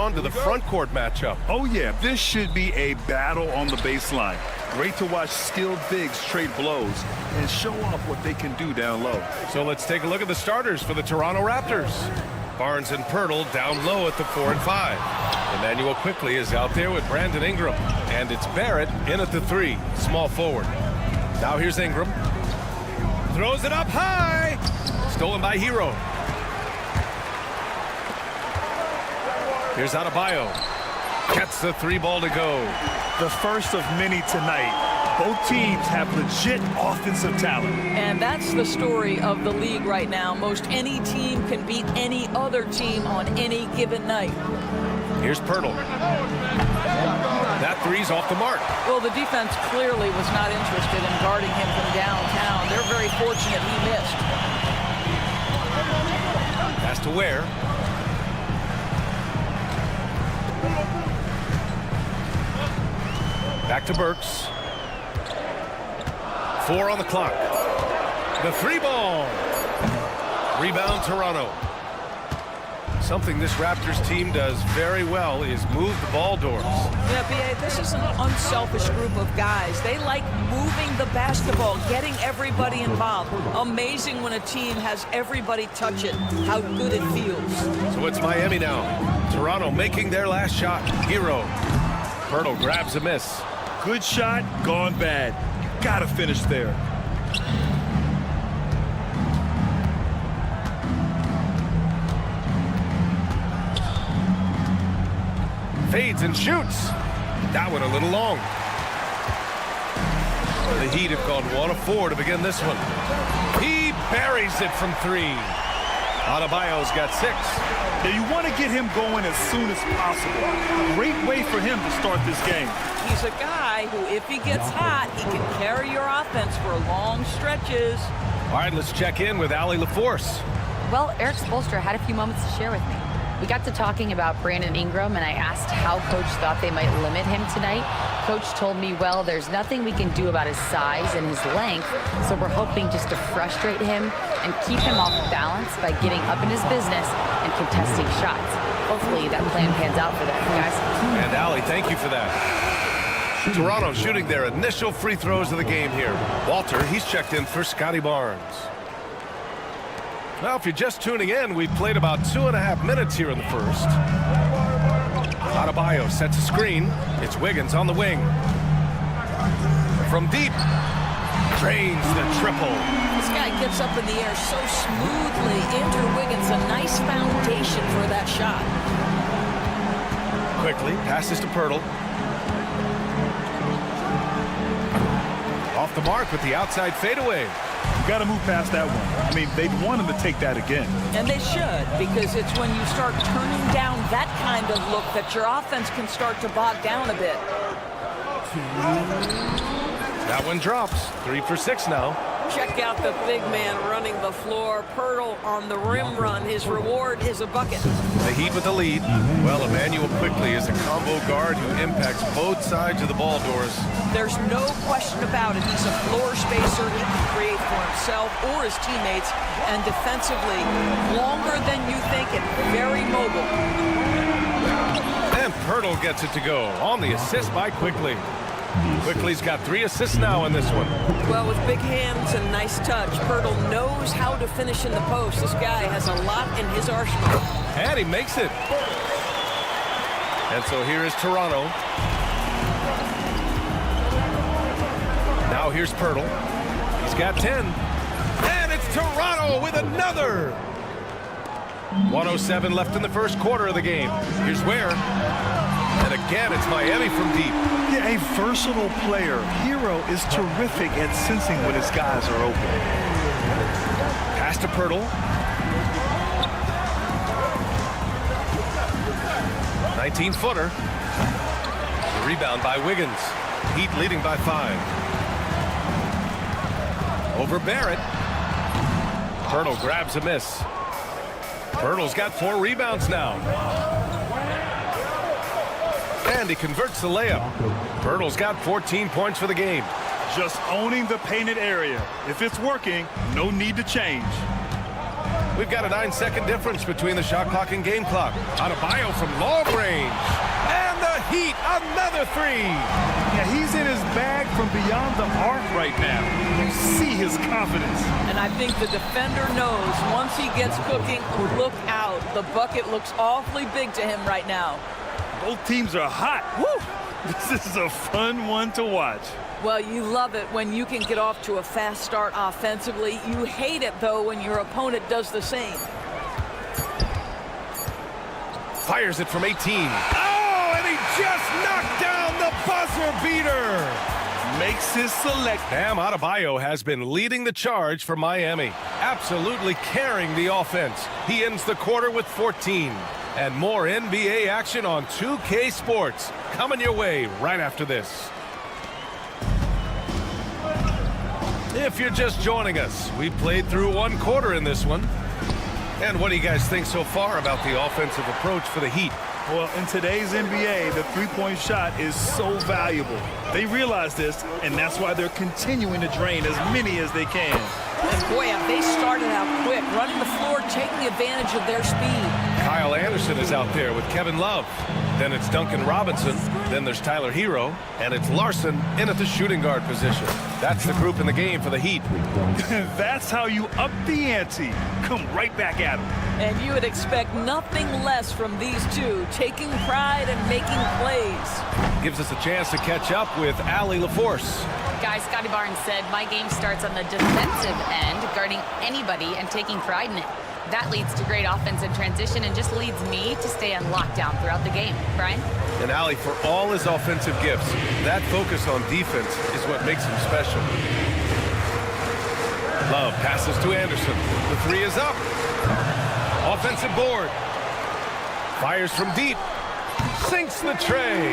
on to the front court matchup. Oh, yeah, this should be a battle on the baseline. Great to watch skilled bigs trade blows and show off what they can do down low. So let's take a look at the starters for the Toronto Raptors. Barnes and Pirtle down low at the 4 and 5. Emmanuel quickly is out there with Brandon Ingram. And it's Barrett in at the 3, small forward. Now here's Ingram. Throws it up high. Stolen by Hero. Here's Adebayo. Gets the 3 ball to go. The first of many tonight. Both teams have legit offensive talent. And that's the story of the league right now. Most any team can beat any other team on any given night. Here's Pirtle. That 3's off the mark. Well, the defense clearly was not interested in guarding him from downtown. They're very fortunate he missed. Pass to Ware. Back to Burks. 4 on the clock. The 3 ball. Rebound Toronto. Something this Raptors team does very well is move the ball doors. Yeah, B.A., this is an unselfish group of guys. They like moving the basketball, getting everybody involved. Amazing when a team has everybody touch it, how good it feels. So it's Miami now. Toronto making their last shot. Hero. Pirtle grabs a miss. Good shot, gone bad. Gotta finish there. Fades and shoots. That one a little long. The Heat have gone 1 of 4 to begin this one. He buries it from 3. Adebayo's got 6. Now you want to get him going as soon as possible. Great way for him to start this game. He's a guy who, if he gets hot, he can carry your offense for long stretches. All right, let's check in with Allie LaForce. Well, Eric Spoelstra had a few moments to share with me. We got to talking about Brandon Ingram, and I asked how Coach thought they might limit him tonight. Coach told me, well, there's nothing we can do about his size and his length, so we're hoping just to frustrate him and keep him off balance by getting up in his business and contesting shots. Hopefully that plan pans out for them, guys. And Allie, thank you for that. Toronto shooting their initial free throws of the game here. Walter, he's checked in for Scotty Barnes. Now, if you're just tuning in, we've played about 2.5 minutes here in the first. Adebayo sets a screen. It's Wiggins on the wing. From deep. Drains the triple. This guy gets up in the air so smoothly. Andrew Wiggins, a nice foundation for that shot. Quickly, passes to Pirtle. Off the mark with the outside fadeaway. You got to move past that one. I mean, they'd want him to take that again. And they should, because it's when you start turning down that kind of look that your offense can start to bog down a bit. That one drops. 3 for 6 now. Check out the big man running the floor. Pirtle on the rim run. His reward is a bucket. The Heat with the lead. Well, Emmanuel quickly is a combo guard who impacts both sides of the ball doors. There's no question about it. He's a floor spacer. He can create for himself or his teammates. And defensively, longer than you think and very mobile. And Pirtle gets it to go on the assist by Quickly. Quickly's got 3 assists now in this one. Well, with big hands and nice touch, Pirtle knows how to finish in the post. This guy has a lot in his arsenal. And he makes it. And so here is Toronto. Now here's Pirtle. He's got 10. And it's Toronto with another. 1:07 left in the first quarter of the game. Here's Ware. And again, it's Miami from deep. Yeah, a versatile player. Hero is terrific at sensing when his guys are open. Pass to Pirtle. 19-footer. Rebound by Wiggins. Heat leading by 5. Over Barrett. Pirtle grabs a miss. Pirtle's got 4 rebounds now. And he converts the layup. Pirtle's got 14 points for the game. Just owning the painted area. If it's working, no need to change. We've got a 9-second difference between the shot clock and game clock. Adebayo from long range. And the Heat, another three. Yeah, he's in his bag from beyond the arc right now. You see his confidence. And I think the defender knows once he gets cooking, look out. The bucket looks awfully big to him right now. Both teams are hot. Woo! This is a fun one to watch. Well, you love it when you can get off to a fast start offensively. You hate it, though, when your opponent does the same. Fires it from 18. Oh, and he just knocked down the buzzer beater. Makes his select. Bam Adebayo has been leading the charge for Miami. Absolutely carrying the offense. He ends the quarter with 14. And more NBA action on 2K Sports. Coming your way right after this. If you're just joining us, we played through one quarter in this one. And what do you guys think so far about the offensive approach for the Heat? Well, in today's NBA, the three-point shot is so valuable. They realize this, and that's why they're continuing to drain as many as they can. And boy, have they started out quick, running the floor, taking advantage of their speed. Kyle Anderson is out there with Kevin Love. Then it's Duncan Robinson. Then there's Tyler Hero. And it's Larson in at the shooting guard position. That's the group in the game for the Heat. That's how you up the ante. Come right back at them. And you would expect nothing less from these two, taking pride and making plays. Gives us a chance to catch up with Allie LaForce. Guys, Scotty Barnes said, my game starts on the defensive end, guarding anybody and taking pride in it. That leads to great offense in transition and just leads me to stay on lockdown throughout the game. Brian? And Allie, for all his offensive gifts, that focus on defense is what makes him special. Love passes to Anderson. The three is up. Offensive board. Fires from deep. Sinks the tray.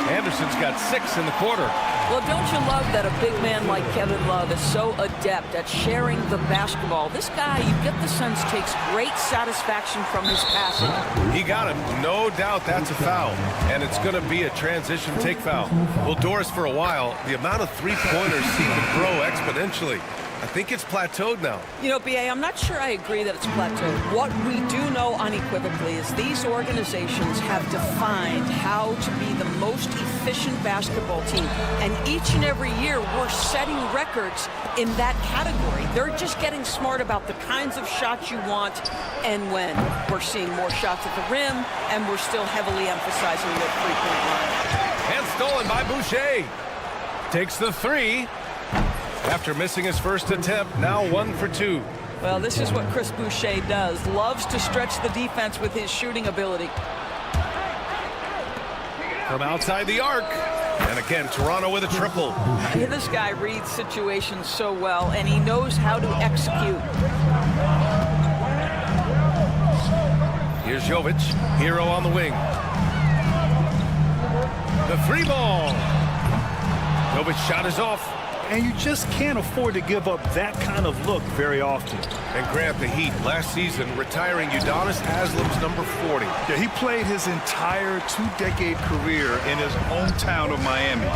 Anderson's got 6 in the quarter. Well, don't you love that a big man like Kevin Love is so adept at sharing the basketball? This guy, you get the sense, takes great satisfaction from his passing. He got him. No doubt that's a foul. And it's going to be a transition take foul. Well, Doris, for a while, the amount of three-pointers seemed to grow exponentially. I think it's plateaued now. You know, B.A., I'm not sure I agree that it's plateaued. What we do know unequivocally is these organizations have defined how to be the most efficient basketball team. And each and every year, we're setting records in that category. They're just getting smart about the kinds of shots you want and when. We're seeing more shots at the rim, and we're still heavily emphasizing the three-point line. And stolen by Boucher. Takes the three. After missing his first attempt, now 1 for 2. Well, this is what Chris Boucher does. Loves to stretch the defense with his shooting ability. From outside the arc. And again, Toronto with a triple. This guy reads situations so well, and he knows how to execute. Here's Jovic. Hero on the wing. The three ball. Jovic shot is off. And you just can't afford to give up that kind of look very often. And Grant, the Heat last season retiring Udonis Haslem's number 40. Yeah, he played his entire 2-decade career in his hometown of Miami.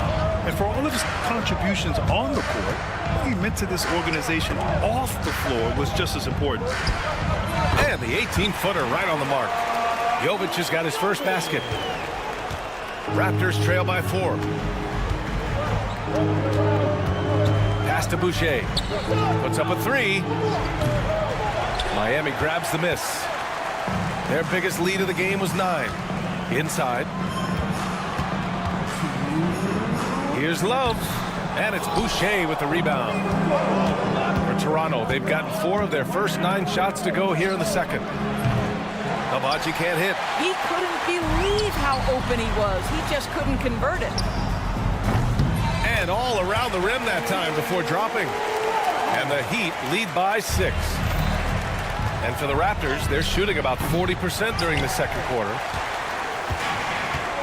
And for all of his contributions on the court, what he meant to this organization off the floor was just as important. And the 18-footer right on the mark. Jovic has got his first basket. Raptors trail by 4. Pass to Boucher. Puts up a 3. Miami grabs the miss. Their biggest lead of the game was 9. Inside. Here's Love. And it's Boucher with the rebound. For Toronto, they've gotten 4 of their first 9 shots to go here in the second. Abaji can't hit. He couldn't believe how open he was. He just couldn't convert it. And all around the rim that time before dropping. And the Heat lead by 6. And for the Raptors, they're shooting about 40% during the second quarter.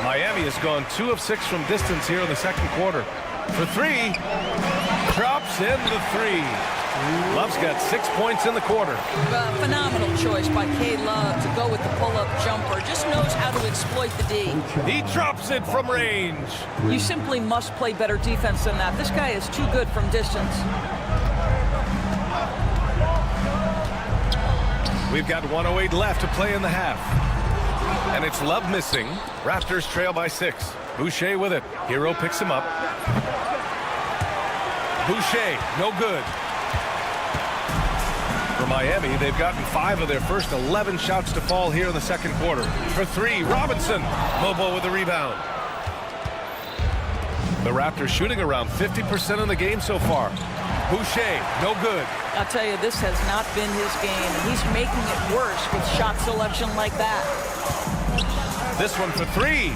Miami has gone 2 of 6 from distance here in the second quarter. For 3, drops in the 3. Love's got 6 points in the quarter. Phenomenal choice by K. Love to go with the pull-up jumper. Just knows how to exploit the D. He drops it from range. You simply must play better defense than that. This guy is too good from distance. We've got 1:08 left to play in the half. And it's Love missing. Raptors trail by 6. Boucher with it. Hero picks him up. Boucher, no good. For Miami, they've gotten 5 of their first 11 shots to fall here in the second quarter. For 3, Robinson. Mobile with the rebound. The Raptors shooting around 50% in the game so far. Boucher, no good. I'll tell you, this has not been his game. He's making it worse with shot selection like that. This one for 3.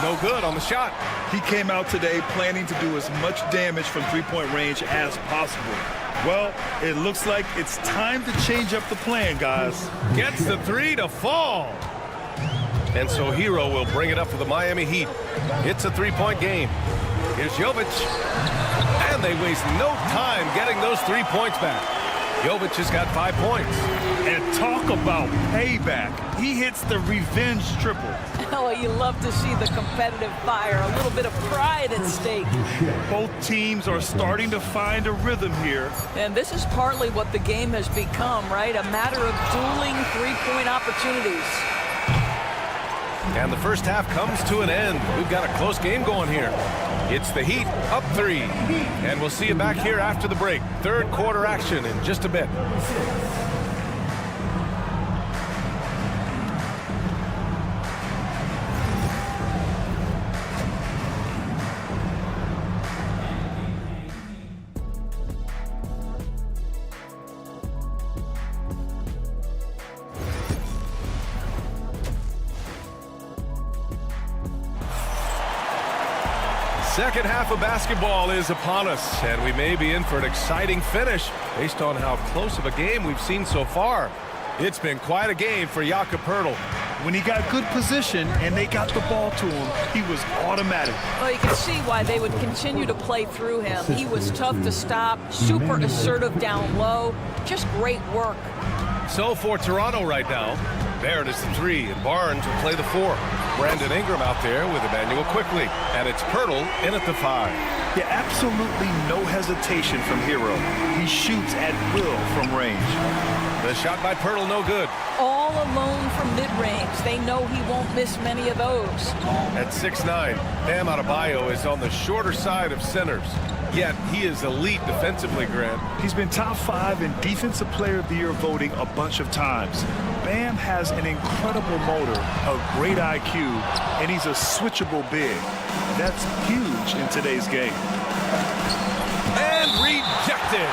No good on the shot. He came out today planning to do as much damage from three-point range as possible. Well, it looks like it's time to change up the plan, guys. Gets the 3 to fall. And so Hero will bring it up for the Miami Heat. It's a 3-point game. Here's Jovic. And they waste no time getting those 3 points back. Jovic has got 5 points. And talk about payback. He hits the revenge triple. Oh, you love to see the competitive fire. A little bit of pride at stake. Both teams are starting to find a rhythm here. And this is partly what the game has become, right? A matter of dueling three-point opportunities. And the first half comes to an end. We've got a close game going here. It's the Heat up 3. And we'll see you back here after the break. Third quarter action in just a bit. Second half of basketball is upon us, and we may be in for an exciting finish based on how close of a game we've seen so far. It's been quite a game for Jakob Poeltl. When he got good position and they got the ball to him, he was automatic. Well, you can see why they would continue to play through him. He was tough to stop, super assertive down low, just great work. So for Toronto right now, Barrett is the 3, and Barnes will play the 4. Brandon Ingram out there with Emmanuel quickly, and it's Poeltl in at the 5. Yeah, absolutely no hesitation from Hero. He shoots at will from range. The shot by Poeltl, no good. All alone from mid-range. They know he won't miss many of those. At 6'9", Bam Adebayo is on the shorter side of centers. Yet he is elite defensively, Grant. He's been top 5 in Defensive Player of the Year voting a bunch of times. Bam has an incredible motor, a great IQ, and he's a switchable big. That's huge in today's game. And rejected.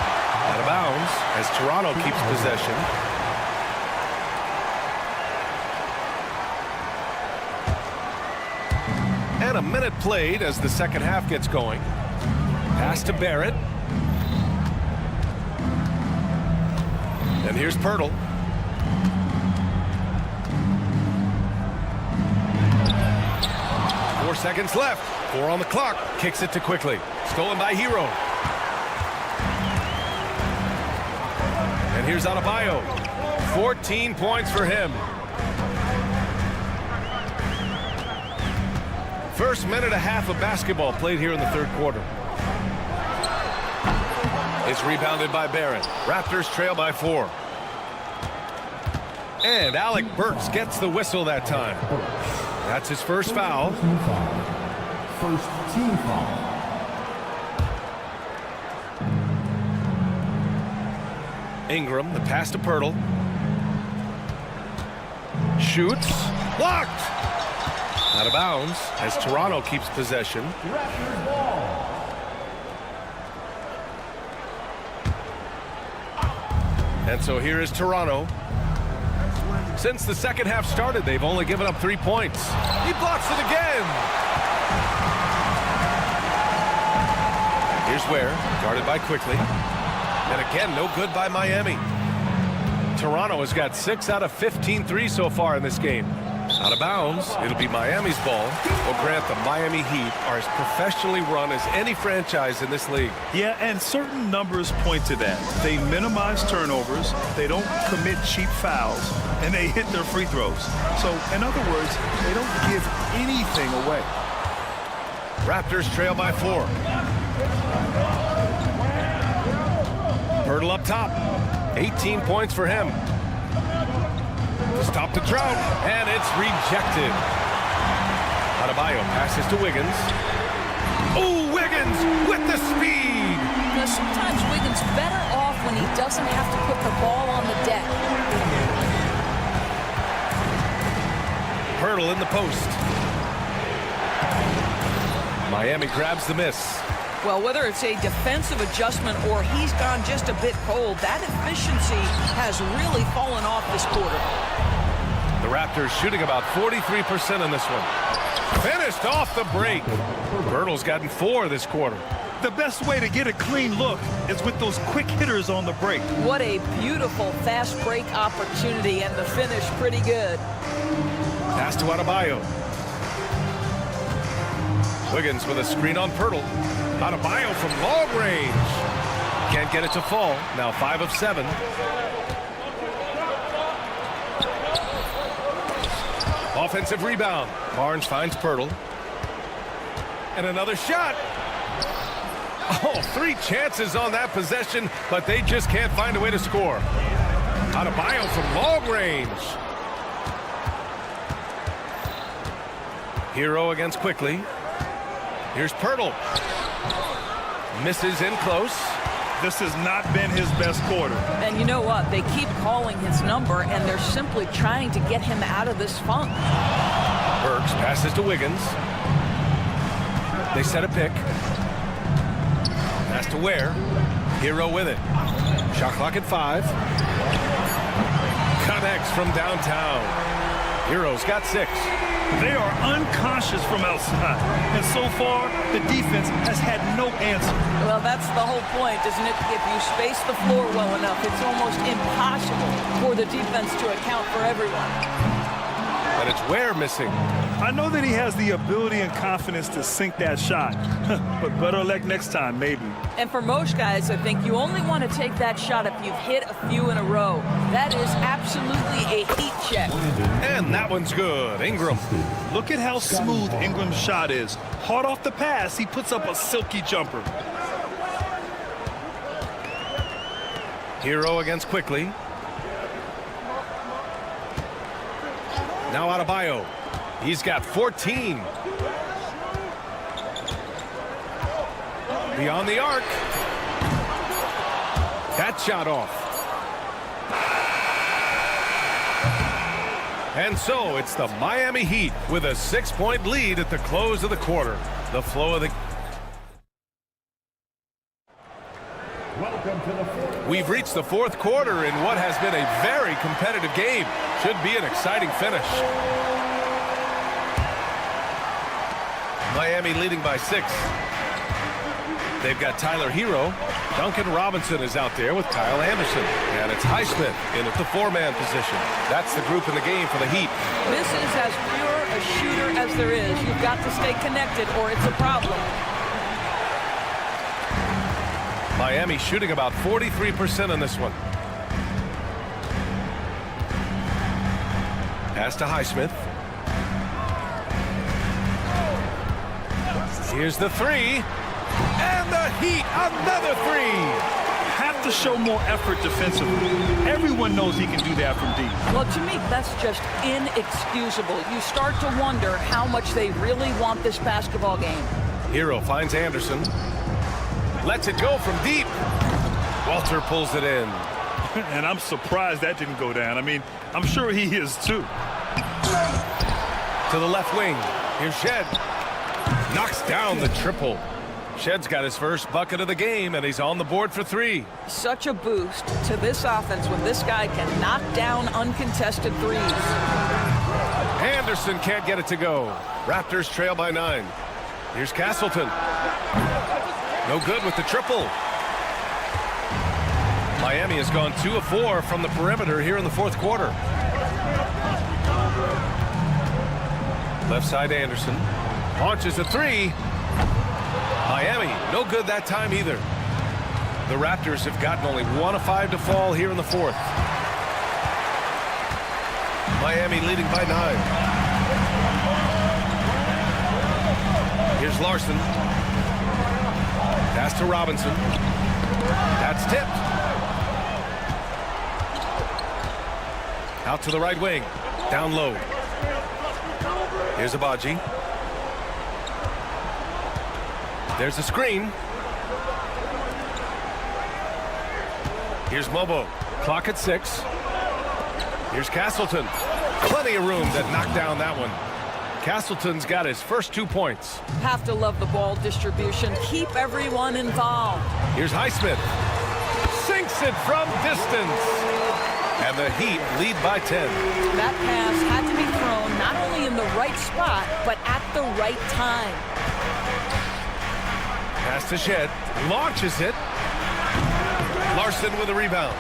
Out of bounds as Toronto keeps possession. And a minute played as the second half gets going. Pass to Barrett. And here's Poeltl. Four seconds left. 4 on the clock. Kicks it to Quickly. Stolen by Hero. And here's Adebayo. 14 points for him. First minute and a half of basketball played here in the third quarter. It's rebounded by Barrett. Raptors trail by 4. And Alec Burks gets the whistle that time. That's his first foul. First team foul. Ingram, the pass to Poeltl. Shoots. Blocked. Out of bounds as Toronto keeps possession. And so here is Toronto. Since the second half started, they've only given up 3 points. He blocks it again. Here's Ware, guarded by Quickly. And again, no good by Miami. Toronto has got 6 out of 15 threes so far in this game. Out of bounds, it'll be Miami's ball. Well, Grant, the Miami Heat are as professionally run as any franchise in this league. Yeah, and certain numbers point to that. They minimize turnovers, they don't commit cheap fouls, and they hit their free throws. So, in other words, they don't give anything away. Raptors trail by 4. Poeltl up top. 18 points for him. to stop the drought, and it's rejected. Adebayo passes to Wiggins. Oh, Wiggins with the speed. You know, sometimes Wiggins better off when he doesn't have to put the ball on the deck. Pirtle in the post. Miami grabs the miss. Well, whether it's a defensive adjustment or he's gone just a bit cold, that efficiency has really fallen off this quarter. The Raptors shooting about 43% in this one. Finished off the break. Pirtle's gotten 4 this quarter. The best way to get a clean look is with those quick hitters on the break. What a beautiful fast break opportunity, and the finish pretty good. Pass to Adebayo. Wiggins with a screen on Pirtle. Adebayo from long range. Can't get it to fall. Now 5 of 7. Offensive rebound. Barnes finds Pirtle. And another shot. Oh, 3 chances on that possession, but they just can't find a way to score. Adebayo from long range. Hero against Quickly. Here's Pirtle. Misses in close. This has not been his best quarter. And you know what? They keep calling his number, and they're simply trying to get him out of this funk. Burks passes to Wiggins. They set a pick. Pass to Ware. Hero with it. Shot clock at 5. Connects from downtown. Hero's got 6. They are unconscious from outside, and so far, the defense has had no answer. Well, that's the whole point, isn't it? If you space the floor well enough, it's almost impossible for the defense to account for everyone. But it's Ware missing. I know that he has the ability and confidence to sink that shot, but better luck next time, maybe. And for most guys, I think you only want to take that shot if you've hit a few in a row. That is absolutely a heat check. And that one's good. Ingram. Look at how smooth Ingram's shot is. Hard off the pass, he puts up a silky jumper. Hero against Quickly. Now Adebayo. He's got 14. Beyond the arc. That shot off. And so it's the Miami Heat with a 6-point lead at the close of the quarter. The flow of the... We've reached the 4th quarter in what has been a very competitive game. Should be an exciting finish. Miami leading by 6. They've got Tyler Hero. Duncan Robinson is out there with Kyle Anderson. And it's Highsmith in at the 4-man position. That's the group in the game for the Heat. This is as pure a shooter as there is. You've got to stay connected or it's a problem. Miami shooting about 43% in this one. Pass to Highsmith. Here's the 3. And the Heat, another 3. Have to show more effort defensively. Everyone knows he can do that from deep. Well, to me, that's just inexcusable. You start to wonder how much they really want this basketball game. Hero finds Anderson. Lets it go from deep. Walter pulls it in. And I'm surprised that didn't go down. I mean, I'm sure he is too. To the left wing. Here's Shed. Knocks down the triple. Shed's got his first bucket of the game, and he's on the board for 3. Such a boost to this offense when this guy can knock down uncontested threes. Anderson can't get it to go. Raptors trail by 9. Here's Castleton. No good with the triple. Miami has gone 2 of 4 from the perimeter here in the 4th quarter. Left side Anderson. Launches a 3. Miami, no good that time either. The Raptors have gotten only 1 of 5 to fall here in the 4th. Miami leading by 9. Here's Larson. Pass to Robinson. That's tipped. Out to the right wing. Down low. Here's Abaji. There's a screen. Here's Mobo. Clock at 6. Here's Castleton. Plenty of room that knocked down that one. Castleton's got his first 2 points. Have to love the ball distribution. Keep everyone involved. Here's Highsmith. Sinks it from distance. And the Heat lead by 10. That pass had to be thrown not only in the right spot, but at the right time. Pass to Shed. Launches it. Larson with a rebound.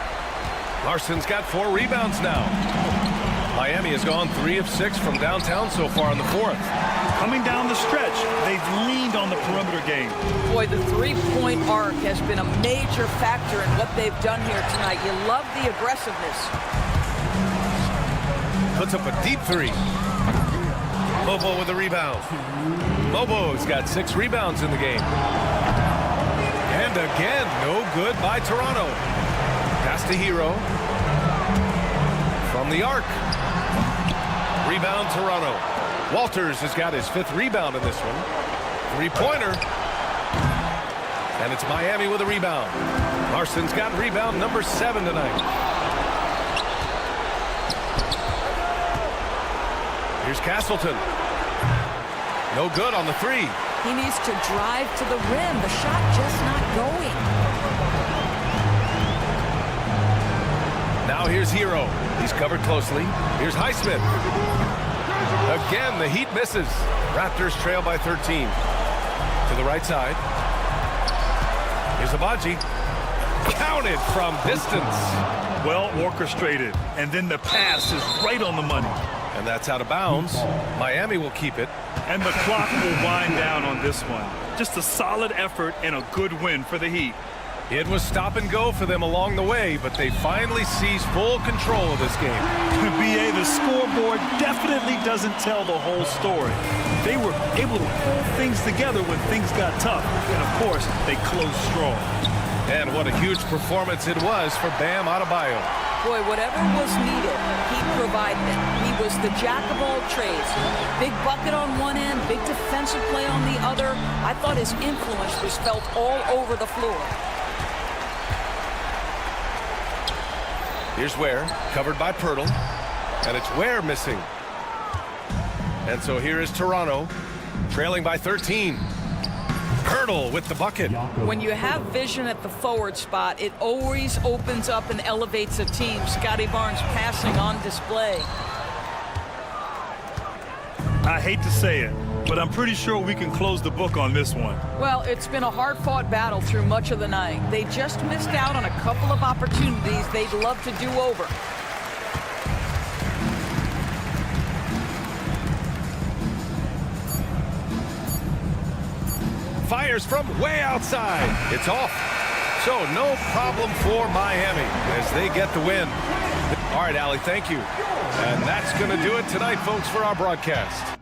Larson's got 4 rebounds now. Miami has gone 3 of 6 from downtown so far in the 4th. Coming down the stretch, they've leaned on the perimeter game. Boy, the three-point arc has been a major factor in what they've done here tonight. You love the aggressiveness. Puts up a deep 3. Mobo with a rebound. Mobo's got 6 rebounds in the game. And again, no good by Toronto. Pass to Hero. From the arc. Rebound Toronto. Walters has got his 5th rebound in this one. 3-pointer. And it's Miami with a rebound. Larson's got rebound number 7 tonight. Here's Castleton. No good on the 3. He needs to drive to the rim. The shot just not going. Now here's Hero. He's covered closely. Here's Highsmith. Again, the Heat misses. Raptors trail by 13. To the right side. Here's Abaji. Counted from distance. Well orchestrated. And then the pass is right on the money. And that's out of bounds. Miami will keep it. And the clock will wind down on this one. Just a solid effort and a good win for the Heat. It was stop and go for them along the way, but they finally seized full control of this game. BA, the scoreboard definitely doesn't tell the whole story. They were able to pull things together when things got tough. And, of course, they closed strong. And what a huge performance it was for Bam Adebayo. Boy, whatever was needed, he provided it. He was the jack of all trades. Big bucket on one end, big defensive play on the other. I thought his influence was felt all over the floor. Here's Ware, covered by Pirtle, and it's Ware missing. And so here is Toronto, trailing by 13. Pirtle with the bucket. When you have vision at the forward spot, it always opens up and elevates a team. Scotty Barnes passing on display. I hate to say it, but I'm pretty sure we can close the book on this one. Well, it's been a hard-fought battle through much of the night. They just missed out on a couple of opportunities they'd love to do over. Fires from way outside. It's off. So no problem for Miami as they get the win. All right, Allie, thank you. And that's going to do it tonight, folks, for our broadcast.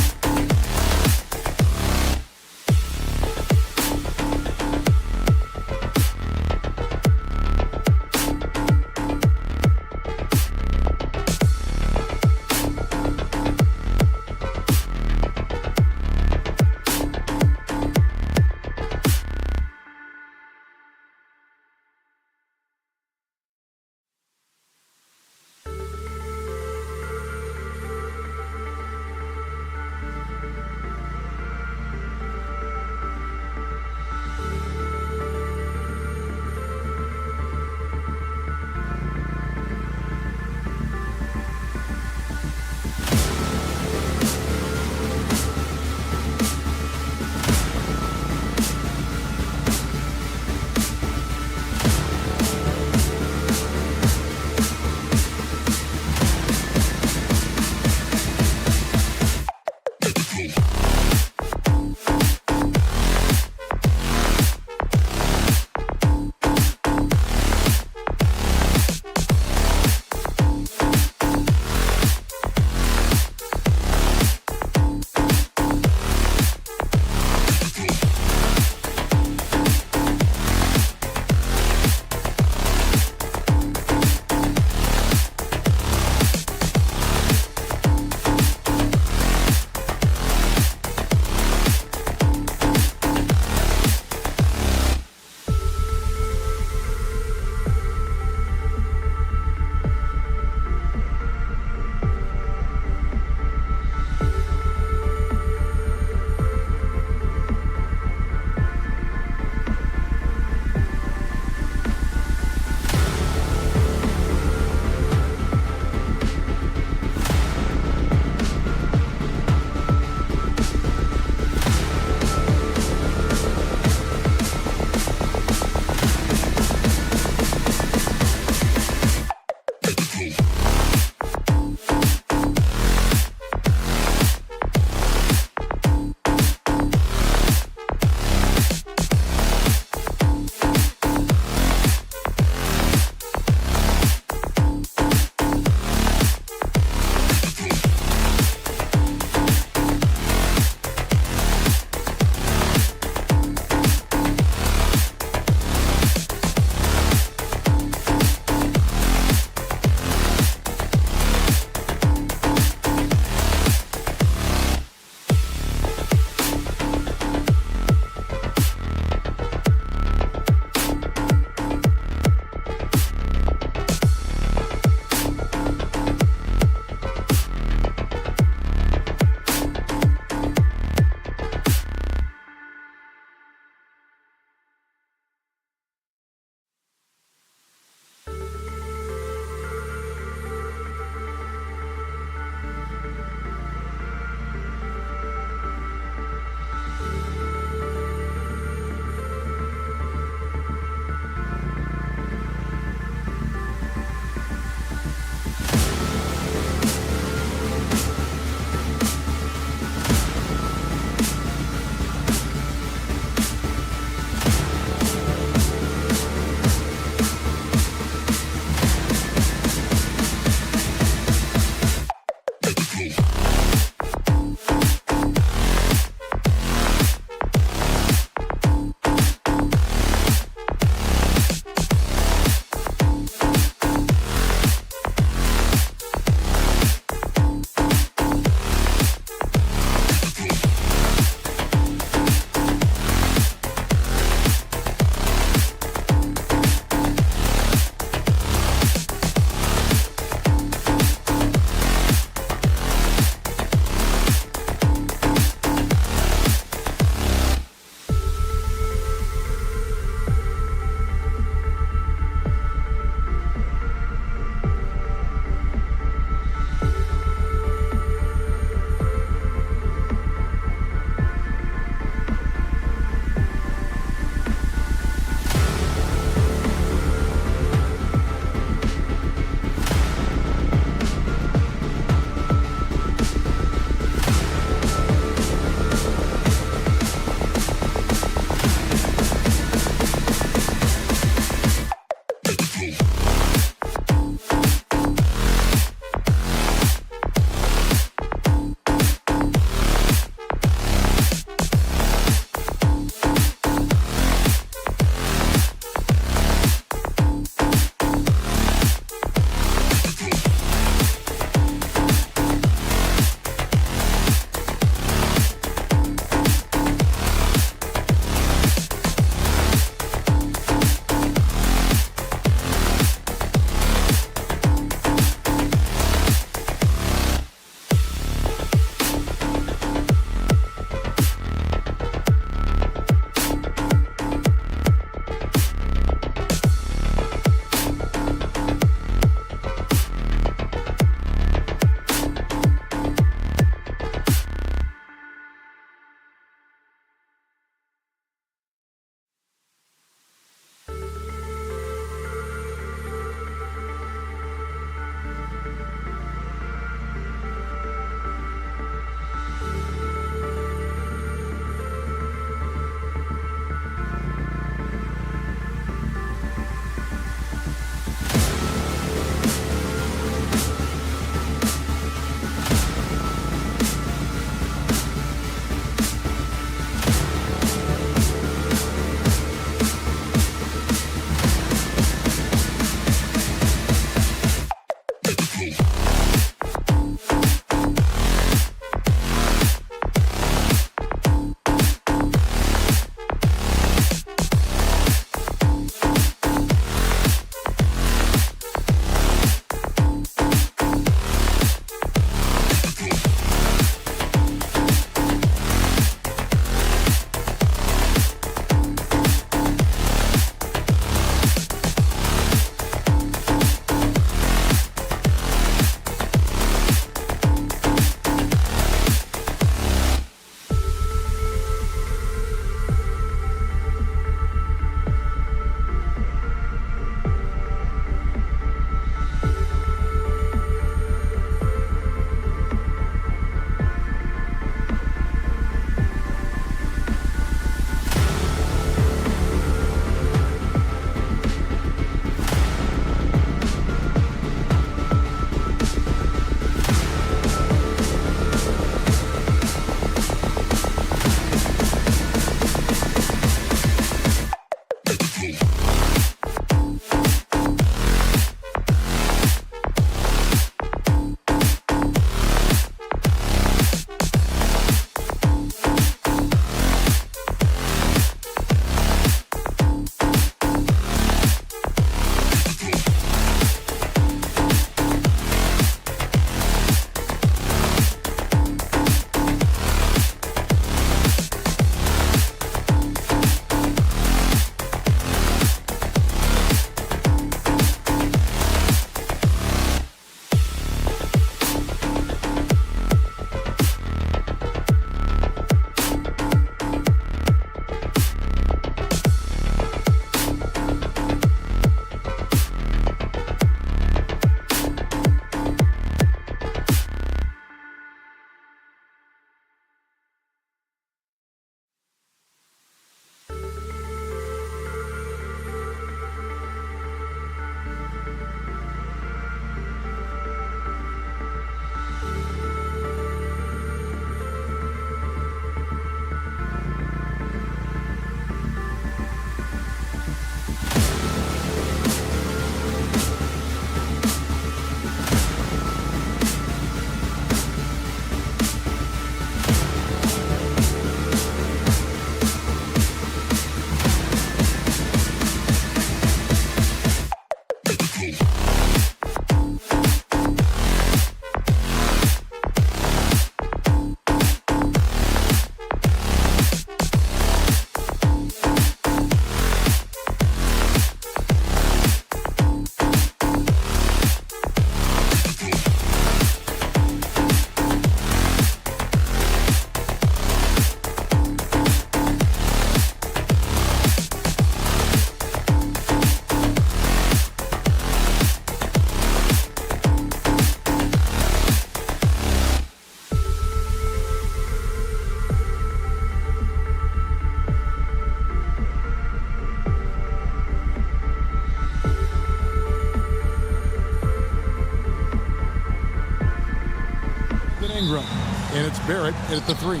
Ingram. And it's Barrett at the 3.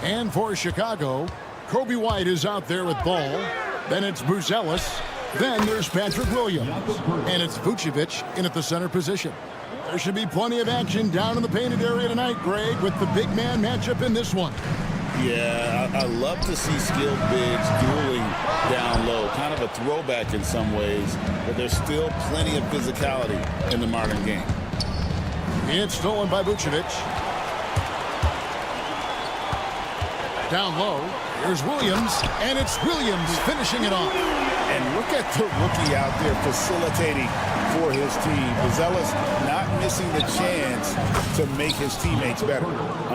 And for Chicago, Kobe White is out there with ball. Then it's Buzelis. Then there's Patrick Williams. And it's Vucevic in at the center position. There should be plenty of action down in the painted area tonight, Greg, with the big man matchup in this one. Yeah, I love to see skilled bigs dueling down low. Kind of a throwback in some ways, but there's still plenty of physicality in the modern game. It's stolen by Vucevic. Down low, here's Williams, and it's Williams finishing it off. And look at the rookie out there facilitating for his team. Buzelis not missing the chance to make his teammates better.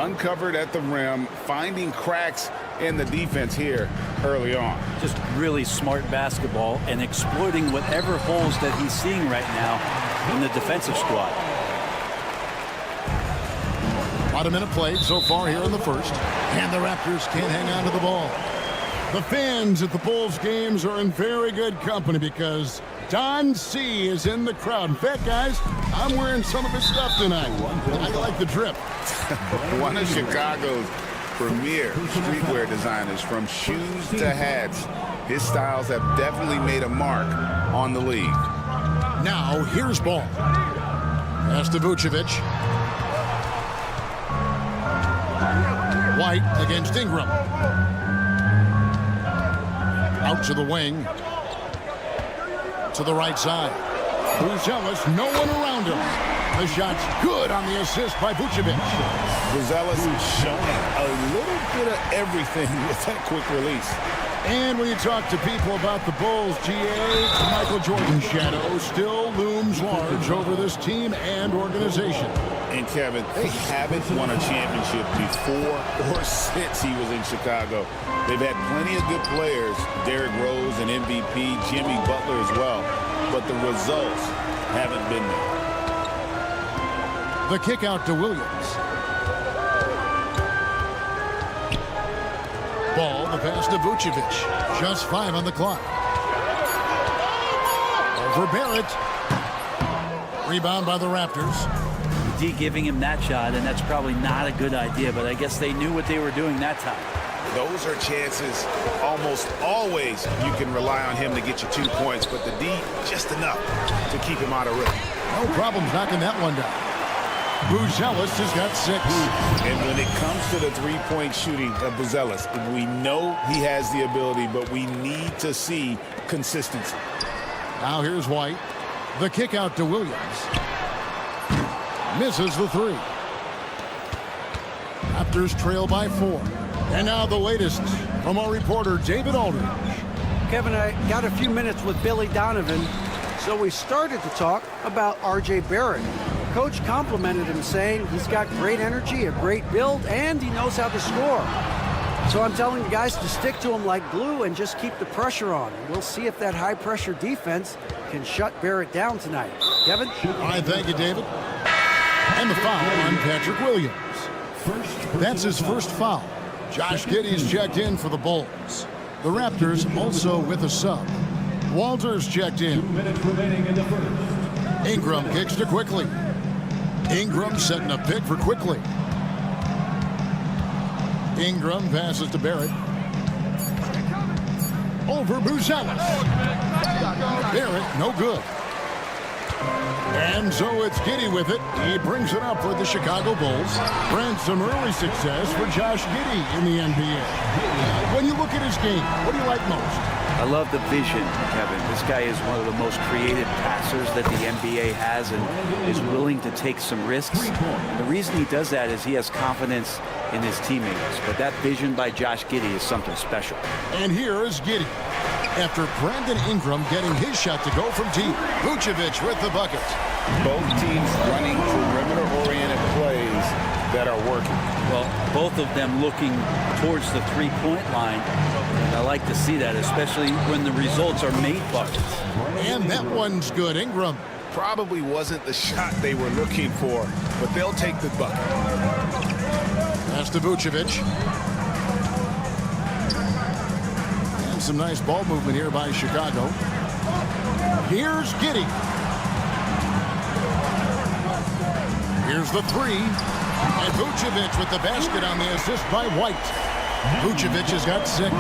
Uncovered at the rim, finding cracks in the defense here early on. Just really smart basketball and exploiting whatever holes that he's seeing right now in the defensive squad. About a minute played so far here in the first, and the Raptors can't hang on to the ball. The fans at the Bulls games are in very good company because Don C is in the crowd. In fact, guys, I'm wearing some of his stuff tonight. I like the drip. One of Chicago's premier streetwear designers, from shoes to hats. His styles have definitely made a mark on the league. Now, here's Ball. Pass to Vucevic. White against Ingram. Out to the wing. To the right side. Buzelis, no one around him. The shot's good on the assist by Vucevic. Buzelis showing a little bit of everything with that quick release. And when you talk to people about the Bulls, GA, Michael Jordan's shadow still looms large over this team and organization. And Kevin, they haven't won a championship before or since he was in Chicago. They've had plenty of good players, Derrick Rose and MVP, Jimmy Butler as well, but the results haven't been there. The kick out to Williams. Ball, the pass to Vucevic. Just 5 on the clock. Over Barrett. Rebound by the Raptors. D giving him that shot, and that's probably not a good idea, but I guess they knew what they were doing that time. Those are chances almost always you can rely on him to get you 2 points, but the D just enough to keep him out of rhythm. No problems knocking that one down. Buzelis has got 6. And when it comes to the three-point shooting of Buzelis, we know he has the ability, but we need to see consistency. Now here's White. The kick out to Williams. Misses the 3. Raptors trail by 4. And now the latest from our reporter, David Aldridge. Kevin, I got a few minutes with Billy Donovan, so we started to talk about R.J. Barrett. Coach complimented him, saying he's got great energy, a great build, and he knows how to score. So I'm telling the guys to stick to him like glue and just keep the pressure on. We'll see if that high-pressure defense can shut Barrett down tonight. Kevin? All right, thank you, David. And the foul on Patrick Williams. That's his first foul. Josh Giddey's checked in for the Bulls. The Raptors also with a sub. Walters checked in. 2 minutes remaining in the first. Ingram kicks to Quickly. Ingram setting a pick for Quickly. Ingram passes to Barrett. Over Buzelis. Barrett, no good. And so it's Giddey with it. He brings it up for the Chicago Bulls. Brent, some early success for Josh Giddey in the NBA. When you look at his game, what do you like most? I love the vision, Kevin. This guy is one of the most creative passers that the NBA has and is willing to take some risks. The reason he does that is he has confidence in his teammates. But that vision by Josh Giddey is something special. And here is Giddey. After Brandon Ingram getting his shot to go from deep. Vucevic with the bucket. Both teams running perimeter-oriented plays that are working. Well, both of them looking towards the three-point line. And I like to see that, especially when the results are made buckets. And that one's good. Ingram. Probably wasn't the shot they were looking for, but they'll take the bucket. Pass to Vucevic. And some nice ball movement here by Chicago. Here's Giddey. Here's the 3. And Vucevic with the basket on the assist by White. Vucevic has got 6.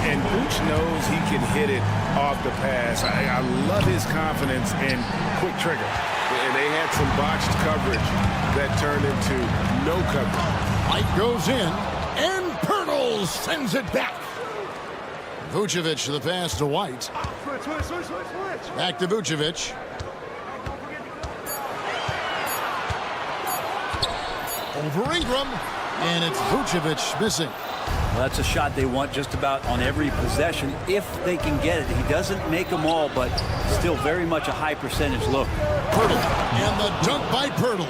And Vooch knows he can hit it off the pass. I love his confidence and quick trigger. And they had some botched coverage that turned into no coverage. White goes in, and Pirtle sends it back. Vucevic the pass to White. Back to Vucevic. Over Ingram, and it's Vucevic missing. Well, that's a shot they want just about on every possession if they can get it. He doesn't make them all, but still very much a high percentage look. Pirtle, and the dunk by Pirtle.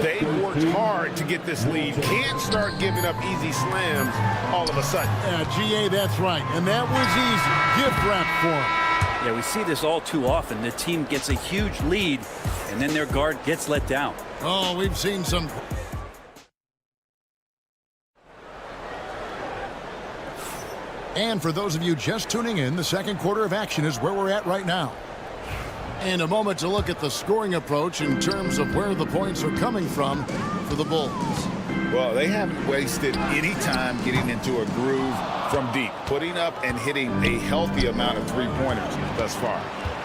They worked hard to get this lead. Can't start giving up easy slams all of a sudden. Yeah, GA, that's right. And that was easy. Gift wrap for him. Yeah, we see this all too often. The team gets a huge lead, and then their guard gets let down. Oh, we've seen some... And for those of you just tuning in, the second quarter of action is where we're at right now. And a moment to look at the scoring approach in terms of where the points are coming from for the Bulls. Well, they haven't wasted any time getting into a groove from deep, putting up and hitting a healthy amount of three-pointers thus far.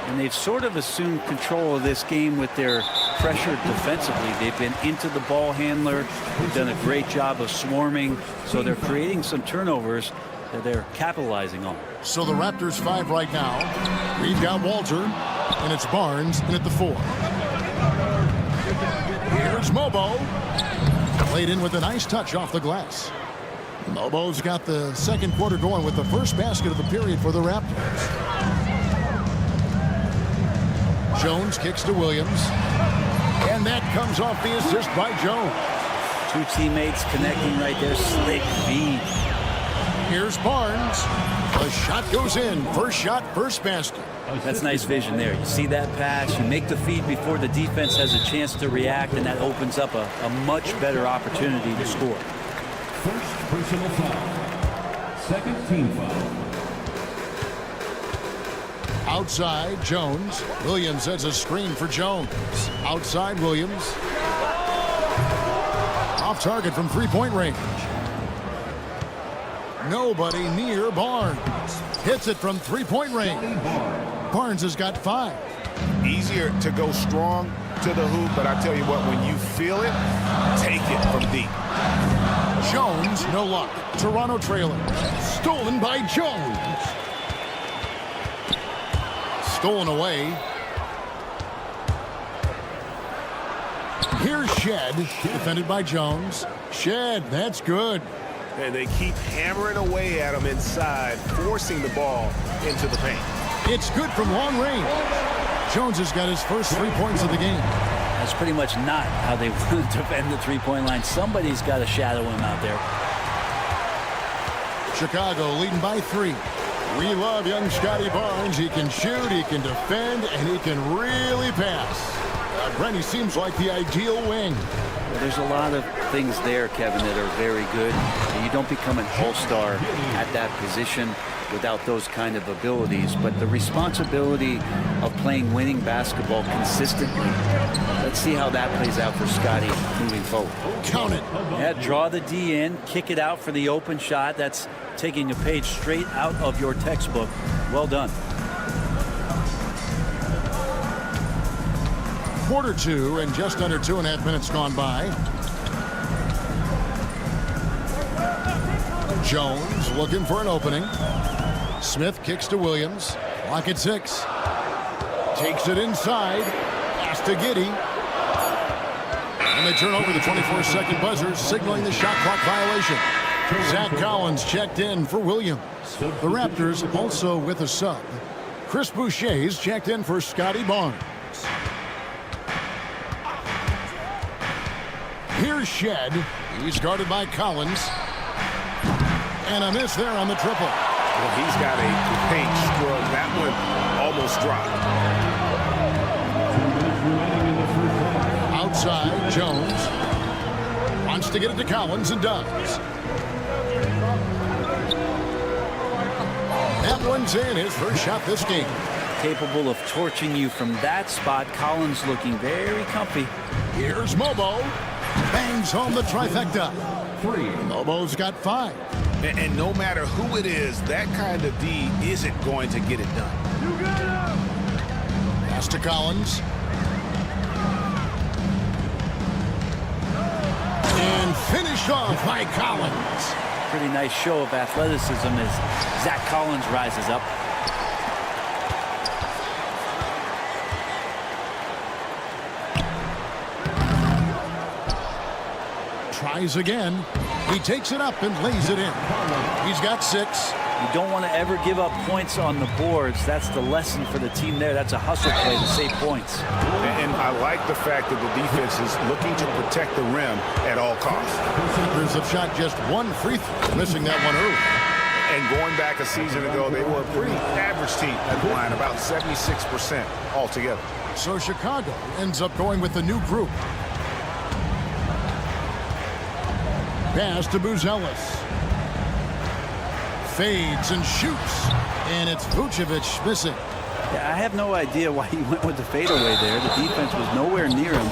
And they've sort of assumed control of this game with their pressured defensively. They've been into the ball handler. They've done a great job of swarming. So they're creating some turnovers that they're capitalizing on. So the Raptors 5 right now. We've got Walter, and it's Barnes in at the 4. Here's Mobo. Played in with a nice touch off the glass. Mobo's got the second quarter going with the first basket of the period for the Raptors. Jones kicks to Williams. And that comes off the assist by Jones. Two teammates connecting right there. Slick feed. Here's Barnes. The shot goes in. First shot, first basket. That's nice vision there. You see that pass, you make the feed before the defense has a chance to react, and that opens up a much better opportunity to score. First personal foul. Second team foul. Outside, Jones. Williams has a screen for Jones. Outside, Williams. Off target from three-point range. Nobody near Barnes. Hits it from three-point range. Barnes has got 5. Easier to go strong to the hoop, but I tell you what, when you feel it, take it from deep. Jones, no luck. Toronto trailing. Stolen by Jones. Stolen away. Here's Shed, defended by Jones. Shed, that's good. And they keep hammering away at him inside, forcing the ball into the paint. It's good from long range. Jones has got his first 3 points of the game. That's pretty much not how they want to defend the three-point line. Somebody's got to shadow him out there. Chicago leading by 3. We love young Scotty Barnes. He can shoot, he can defend, and he can really pass. Brent, he seems like the ideal wing. Well, there's a lot of things there, Kevin, that are very good. And you don't become an all-star at that position without those kind of abilities. But the responsibility of playing winning basketball consistently, let's see how that plays out for Scotty moving forward. Count it. Yeah, draw the D in, kick it out for the open shot. That's taking a page straight out of your textbook. Well done. Quarter 2 and just under 2.5 minutes gone by. Jones looking for an opening. Smith kicks to Williams. Clock at 6. Takes it inside. Pass to Giddey. And they turn over the 24-second buzzer, signaling the shot clock violation. Zach Collins checked in for Williams. The Raptors also with a sub. Chris Boucher's checked in for Scotty Barnes. Here's Shed. He's guarded by Collins. And a miss there on the triple. Well, he's got a paint stroke. That one almost dropped. Outside, Jones wants to get it to Collins and does. That one's in, his first shot this game. Capable of torching you from that spot. Collins looking very comfy. Here's Mobo. Bangs home the trifecta. 3. Mobo's got 5. And no matter who it is, that kind of D isn't going to get it done. Pass to Collins. And finished off by Collins. Pretty nice show of athleticism as Zach Collins rises up. Tries again. He takes it up and lays it in. He's got 6. You don't want to ever give up points on the boards. That's the lesson for the team there. That's a hustle play to save points. And I like the fact that the defense is looking to protect the rim at all costs. Raptors have shot just 1 free throw, missing that one early. And going back a season ago, they were a pretty average team at the line, about 76% altogether. So Chicago ends up going with the new group. Pass to Buzelis. Fades and shoots. And it's Vucevic missing. Yeah, I have no idea why he went with the fadeaway there. The defense was nowhere near him,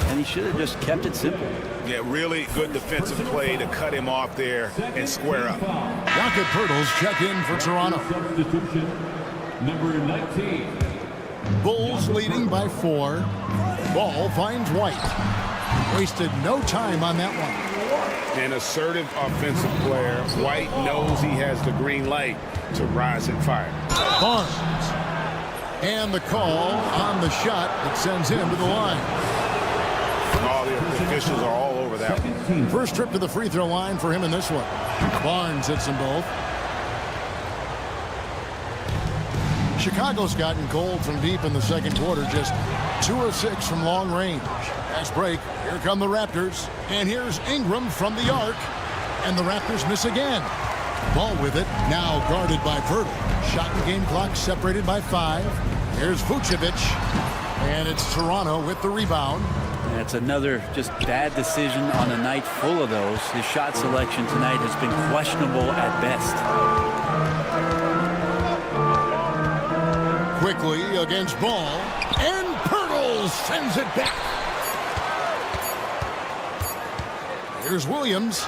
and he should have just kept it simple. Yeah, really good defensive play to cut him off there and square up. Rocket Pirtles check in for Toronto. Substitution, number 19. Bulls leading by 4. Ball finds White. Wasted no time on that one. An assertive offensive player. White knows he has the green light to rise and fire. Barnes. And the call on the shot that sends him to the line. All the officials are all over that one. First trip to the free throw line for him in this one. Barnes hits them both. Chicago's gotten cold from deep in the second quarter, just 2 of 6 from long range. Fast break. Here come the Raptors. And here's Ingram from the arc. And the Raptors miss again. Ball with it. Now guarded by Pirtle. Shot and game clock separated by 5. Here's Vucevic. And it's Toronto with the rebound. That's another just bad decision on a night full of those. His shot selection tonight has been questionable at best. Quickly against Ball. And Pirtle sends it back. Here's Williams.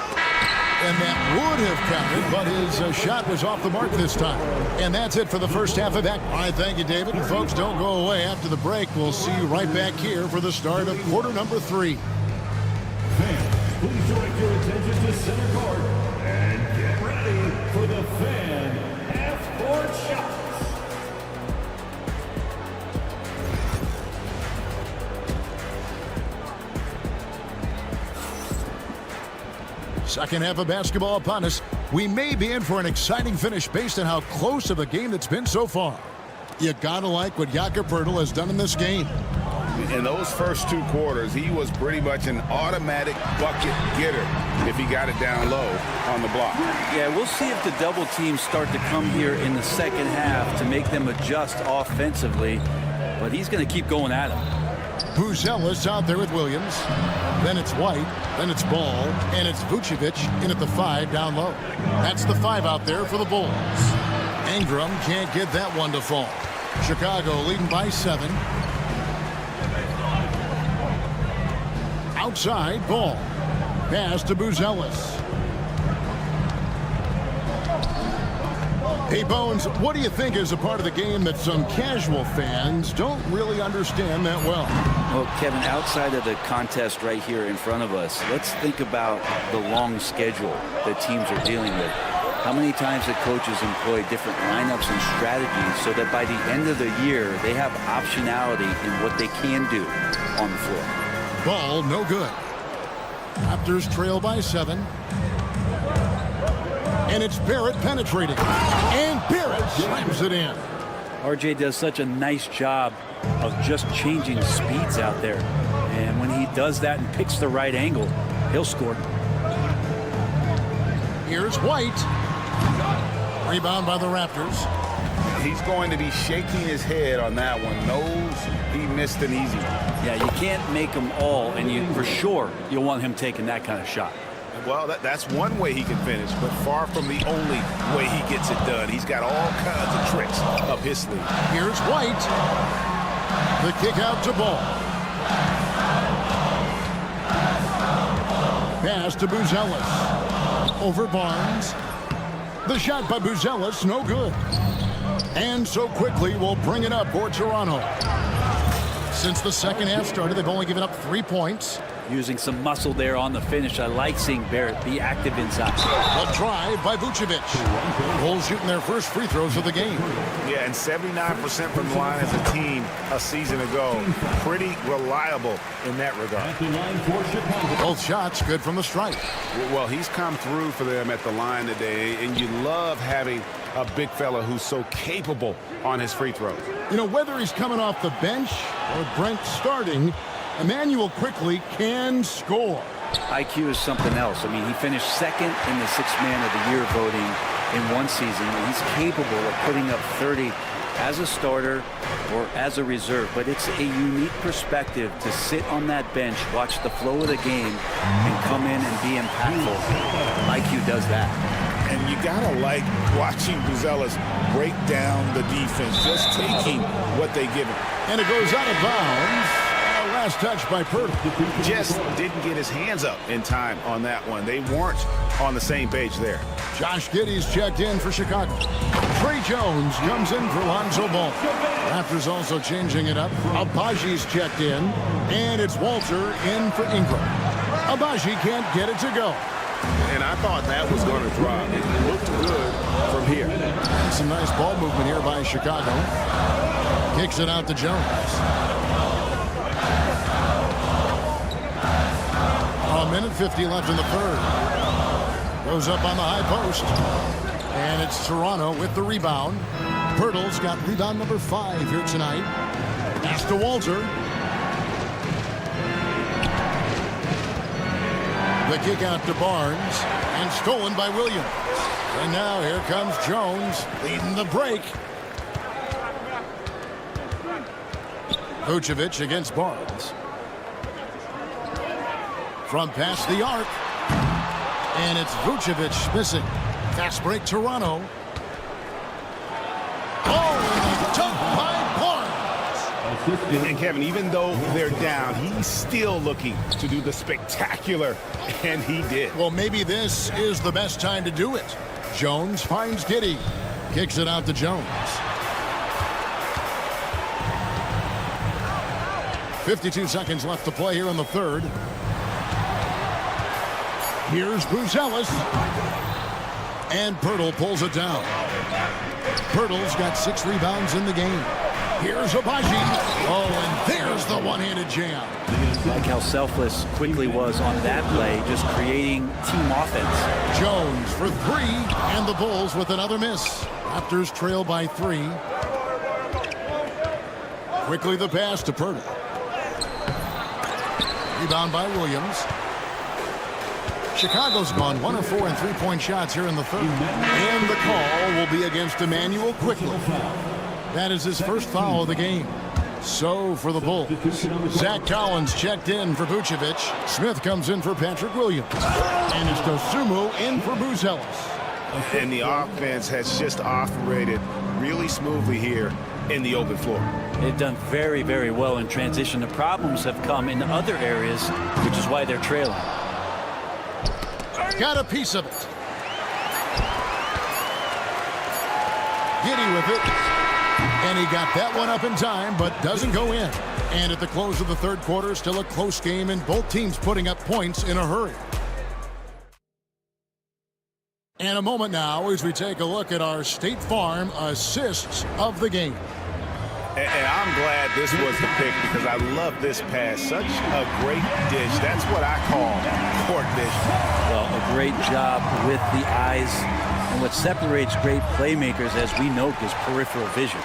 And that would have counted, but his shot was off the mark this time. And that's it for the first half of that. All right, thank you, David. And folks, don't go away. After the break, we'll see you right back here for the start of quarter number 3. Fans, please direct your attention to center court and get ready for the fan half-court shots. Second half of basketball upon us. We may be in for an exciting finish based on how close of a game that's been so far. You gotta like what Jakob Poeltl has done in this game. In those first 2 quarters, he was pretty much an automatic bucket getter if he got it down low on the block. Yeah, we'll see if the double teams start to come here in the second half to make them adjust offensively, but he's going to keep going at him. Buzelis out there with Williams. Then it's White. Then it's Ball. And it's Vucevic in at the 5 down low. That's the 5 out there for the Bulls. Ingram can't get that one to fall. Chicago leading by 7. Outside, Ball. Pass to Buzelis. Hey, Bones, what do you think is a part of the game that some casual fans don't really understand that well? Well, Kevin, outside of the contest right here in front of us, let's think about the long schedule that teams are dealing with. How many times the coaches employ different lineups and strategies so that by the end of the year, they have optionality in what they can do on the floor. Ball, no good. Raptors trail by 7. And it's Barrett penetrating. And Barrett slams it in. RJ does such a nice job of just changing speeds out there. And when he does that and picks the right angle, he'll score. Here's White. Rebound by the Raptors. He's going to be shaking his head on that one. Knows he missed an easy one. Yeah, you can't make them all, and you for sure you'll want him taking that kind of shot. Well, that's one way he can finish, but far from the only way he gets it done. He's got all kinds of tricks up his sleeve. Here's White. The kick out to Ball. Pass to Buzelis. Over Barnes. The shot by Buzelis, no good. And so quickly we'll bring it up for Toronto. Since the second half started, they've only given up 3 points. Using some muscle there on the finish. I like seeing Barrett be active inside. A drive by Vucevic. Bulls shooting their first free throws of the game. Yeah, and 79% from the line as a team a season ago. Pretty reliable in that regard. Both shots good from the stripe. Well, he's come through for them at the line today, and you love having a big fella who's so capable on his free throws. You know, whether he's coming off the bench or Brent starting, Emmanuel quickly can score. IQ is something else. I mean, he finished second in the Sixth Man of the Year voting in one season. He's capable of putting up 30 as a starter or as a reserve, but it's a unique perspective to sit on that bench, watch the flow of the game, and come in and be impactful. IQ does that. And you gotta like watching Buzelis break down the defense, just taking what they give him. And it goes out of bounds. last touch by Purtle. Just didn't get his hands up in time on that one. They weren't on the same page there. Josh Giddey's checked in for Chicago. Trey Jones comes in for Lonzo Ball. Raptors also changing it up. Abaji's checked in, and it's Walter in for Ingram. Abaji can't get it to go. And I thought that was going to drop. It looked good from here. Some nice ball movement here by Chicago. Kicks it out to Jones. A minute 50 left in the third. Goes up on the high post. And it's Toronto with the rebound. Pirtle's got rebound number 5 here tonight. Pass to Walter. The kick out to Barnes. And stolen by Williams. And now here comes Jones leading the break. Vucevic against Barnes. From past the arc. And it's Vucevic missing. Fast break Toronto. Oh, and a dunk by Barnes. And Kevin, even though they're down, he's still looking to do the spectacular, and he did. Well, maybe this is the best time to do it. Jones finds Giddey. Kicks it out to Jones. 52 seconds left to play here in the third. Here's Buzelis. And Pirtle pulls it down. Pirtle's got 6 rebounds in the game. Here's Abaji. Oh, and there's the one-handed jam. Like how selfless Quickly was on that play, just creating team offense. Jones for 3, and the Bulls with another miss. Raptors trail by 3. Quickly the pass to Pirtle. Rebound by Williams. Chicago's gone 1 of 4 in three-point shots here in the third. And the call will be against Emmanuel Quickly. That is his first foul of the game. So for the Bulls, Zach Collins checked in for Vucevic. Smith comes in for Patrick Williams. And it's Dosunmu in for Buzelis. And the offense has just operated really smoothly here in the open floor. They've done very, very well in transition. The problems have come in other areas, which is why they're trailing. Got a piece of it. Giddey with it. And he got that one up in time, but doesn't go in. And at the close of the third quarter, still a close game, and both teams putting up points in a hurry. And a moment now as we take a look at our State Farm assists of the game. And I'm glad this was the pick because I love this pass. Such a great dish. That's what I call court vision. Well, a great job with the eyes. And what separates great playmakers, as we note, is peripheral vision.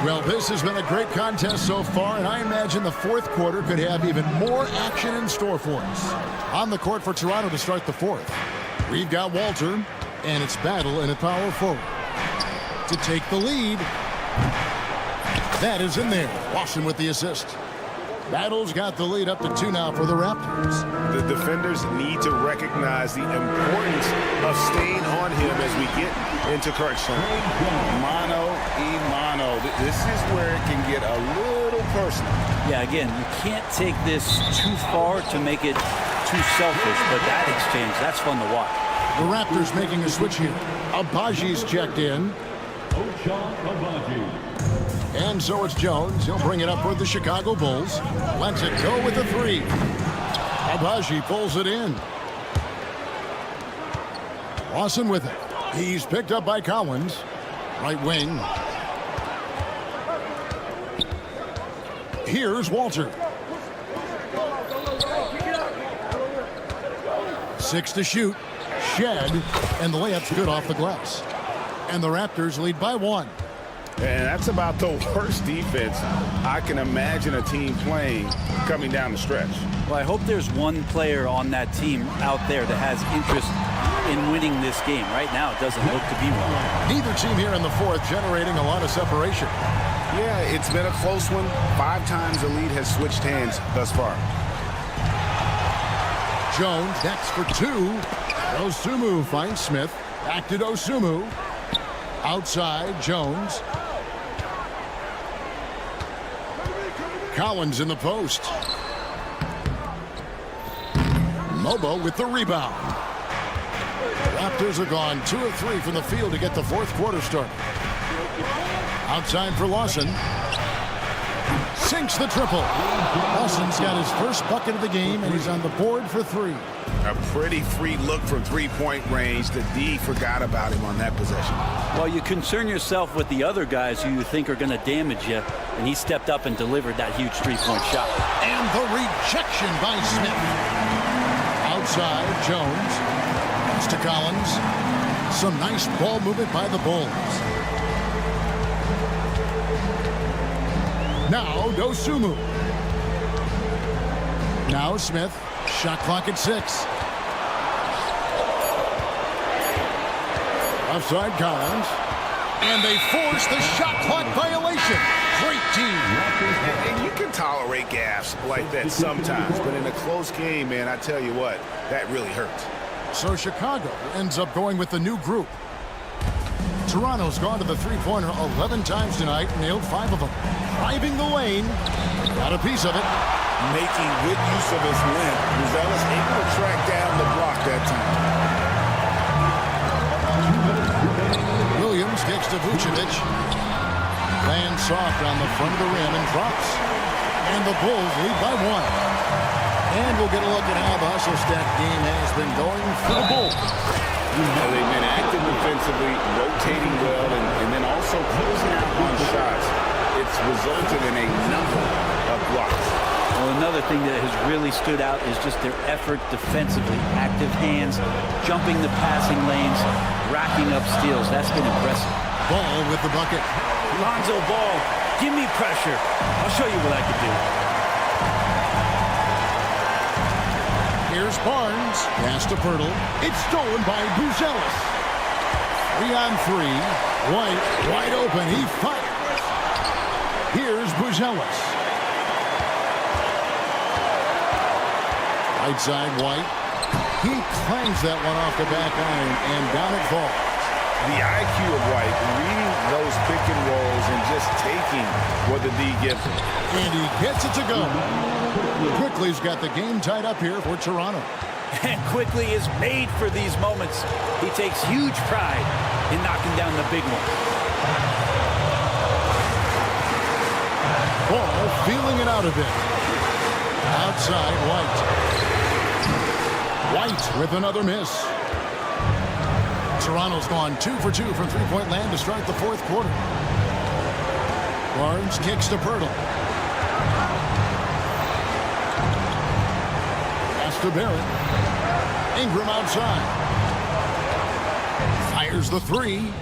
Well, this has been a great contest so far, and I imagine the fourth quarter could have even more action in store for us. On the court for Toronto to start the fourth, we've got Walter, and it's Battle in a power forward to take the lead. That is in there. Watson with the assist. Battle's got the lead up to 2 now for the Raptors. The defenders need to recognize the importance of staying on him as we get into correction. Mano y mano. This is where it can get a little personal. Yeah, again, you can't take this too far to make it too selfish, but that exchange, that's fun to watch. The Raptors making a switch here. Abaji's checked in. And so it's Jones. He'll bring it up for the Chicago Bulls. Lets it go with the 3. Abaji pulls it in. Lawson with it. He's picked up by Collins. Right wing. Here's Walter. 6 to shoot. Shed. And the layup's good off the glass. And the Raptors lead by 1. And that's about the worst defense I can imagine a team playing coming down the stretch. Well, I hope there's one player on that team out there that has interest in winning this game. Right now, it doesn't look to be one. Neither team here in the fourth generating a lot of separation. Yeah, it's been a close one. 5 times the lead has switched hands thus far. Jones, that's for 2. Dosunmu finds Smith. Back to Dosunmu. Outside, Jones. Collins in the post. Mobo with the rebound. Raptors are gone 2 of 3 from the field to get the fourth quarter started. Outside for Lawson. Sinks the triple. Lawson's got his first bucket of the game, and he's on the board for 3. A pretty free look from three-point range. The D forgot about him on that possession. Well, you concern yourself with the other guys who you think are going to damage you, and he stepped up and delivered that huge three-point shot. And the rejection by Smith. Outside, Jones. Pass to Collins. Some nice ball movement by the Bulls. Now, Dosunmu. Now Smith. Shot clock at 6. Offside Collins. And they force the shot clock violation. Great team. And you can tolerate gaffes like that sometimes, but in a close game, man, I tell you what, that really hurts. So Chicago ends up going with the new group. Toronto's gone to the three-pointer 11 times tonight, nailed 5 of them. Driving the lane, got a piece of it. Making good use of his length. Buzelis able to track down the block that time. Williams kicks to Vucevic. Lands soft on the front of the rim and drops. And the Bulls lead by 1. And we'll get a look at how the hustle stack game has been going for the Bulls. They've been active defensively, rotating well, and then also closing out on shots. It's resulted in a number of blocks. Well, another thing that has really stood out is just their effort defensively. Active hands, jumping the passing lanes, racking up steals. That's been impressive. Ball with the bucket. Lonzo Ball, give me pressure. I'll show you what I can do. Here's Barnes. Pass to Pirtle. It's stolen by Buzelis. 3 on 3. White wide open. He fires. Here's Buzelis. Right side, White. He clangs that one off the back iron, and down it falls. The IQ of White, reading those pick and rolls and just taking what the D gives him. And he gets it to go. Quickly's got the game tied up here for Toronto. And Quickly is made for these moments. He takes huge pride in knocking down the big one. Ball feeling it out a bit. Outside, White. White with another miss. Toronto's gone 2 for 2 from three-point land to start the fourth quarter. Barnes kicks to Pirtle. Pass to Barrett. Ingram outside. Fires the 3.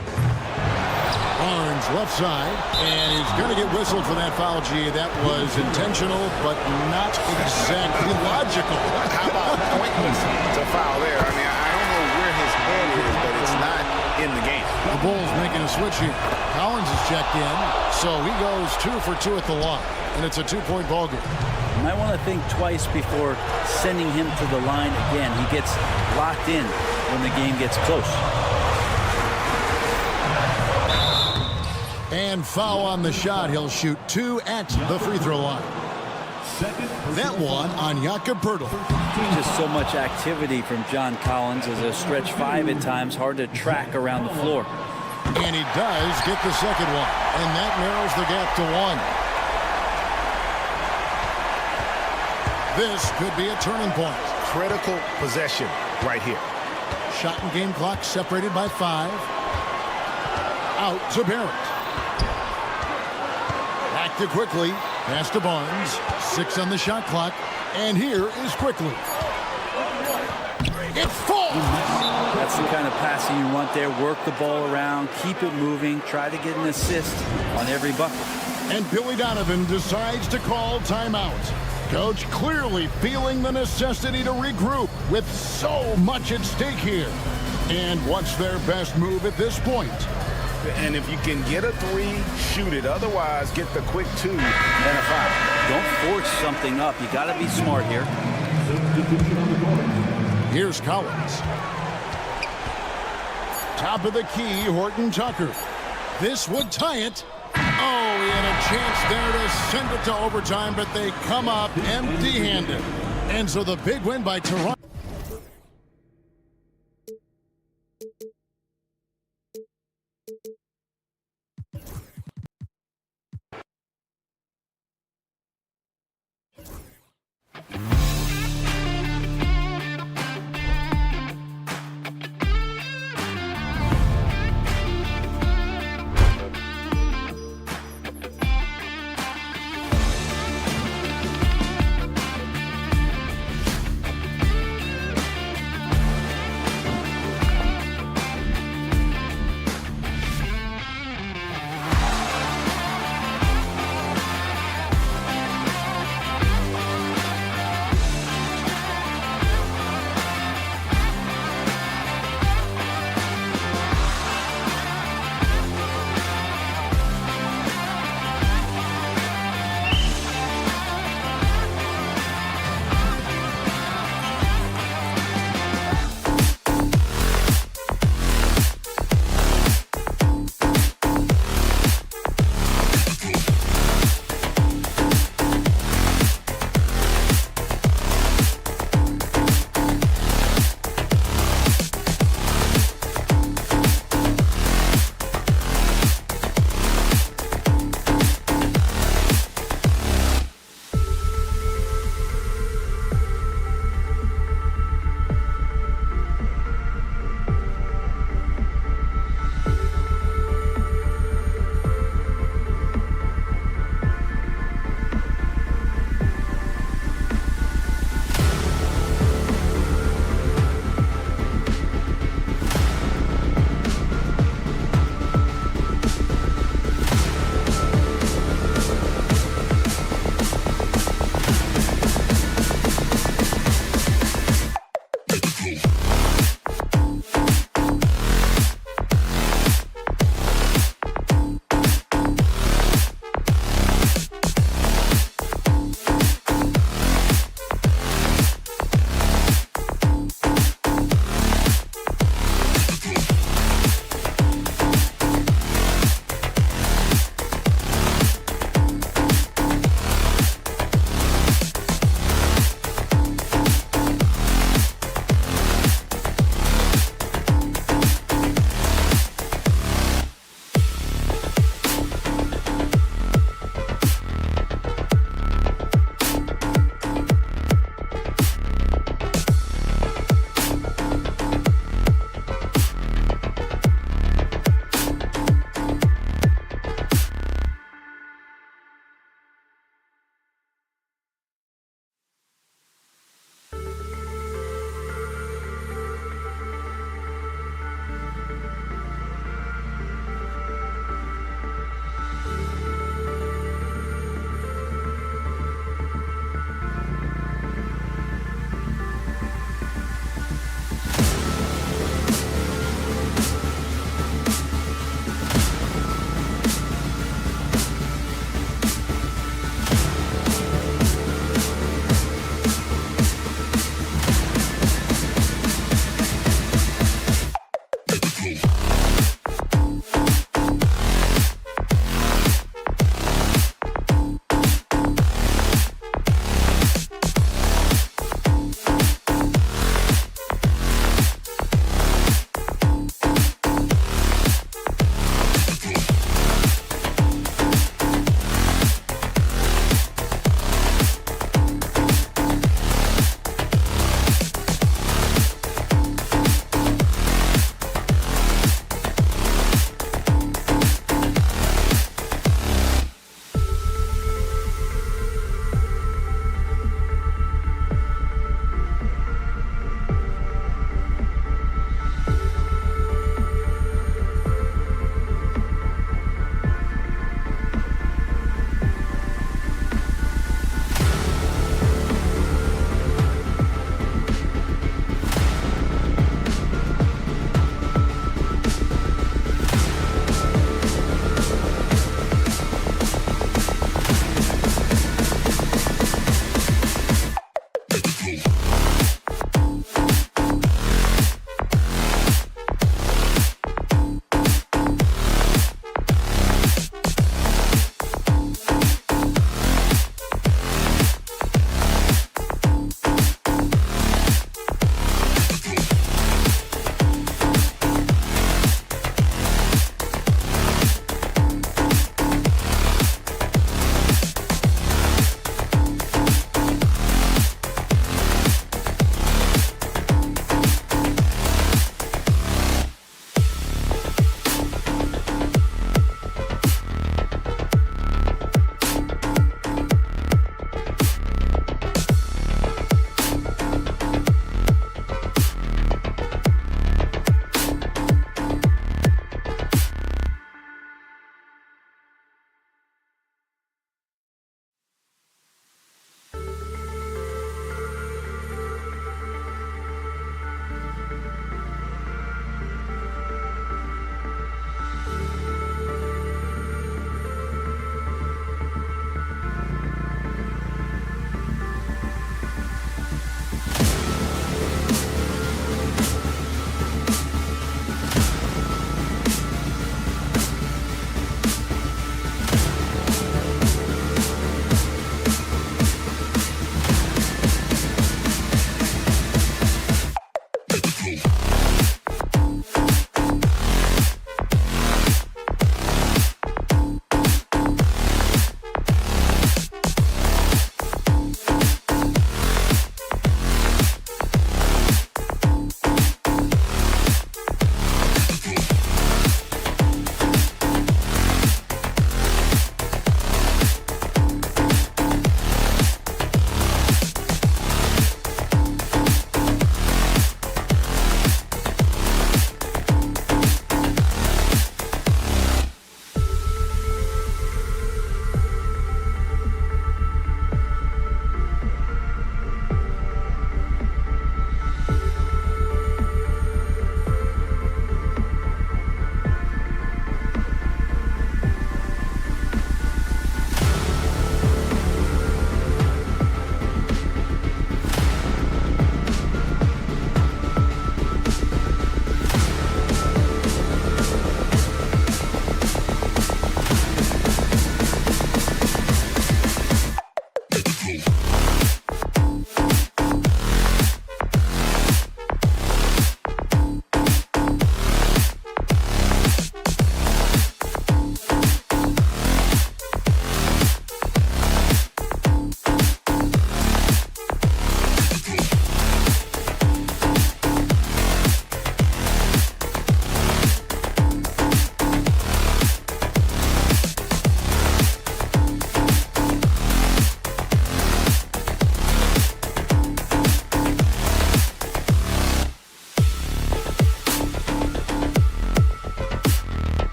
Barnes left side, and he's going to get whistled for that foul. G. That was intentional, but not exactly logical. How about pointless to foul there? I mean, I don't know where his head is, but it's not in the game. The Bulls making a switch here. Collins is checked in, so he goes 2 for 2 at the line, and it's a 2-point ball game. You might want to think twice before sending him to the line again. He gets locked in when the game gets close. And foul on the shot. He'll shoot 2 at the free throw line. That one on Jakob Pirtle. Just so much activity from John Collins as a stretch 5 at times. Hard to track around the floor. And he does get the second one. And that narrows the gap to 1. This could be a turning point. Critical possession right here. Shot and game clock separated by 5. Out to Barrett. Back to Quickly. Pass to Barnes. 6 on the shot clock. And here is Quickly. It falls! That's the kind of passing you want there. Work the ball around. Keep it moving. Try to get an assist on every bucket. And Billy Donovan decides to call timeout. Coach clearly feeling the necessity to regroup with so much at stake here. And what's their best move at this point? And if you can get a 3, shoot it. Otherwise, get the quick 2 and a 5. Don't force something up. You got to be smart here. Here's Collins. Top of the key, Horton Tucker. This would tie it. Oh, he had a chance there to send it to overtime, but they come up empty-handed. And so the big win by Toronto.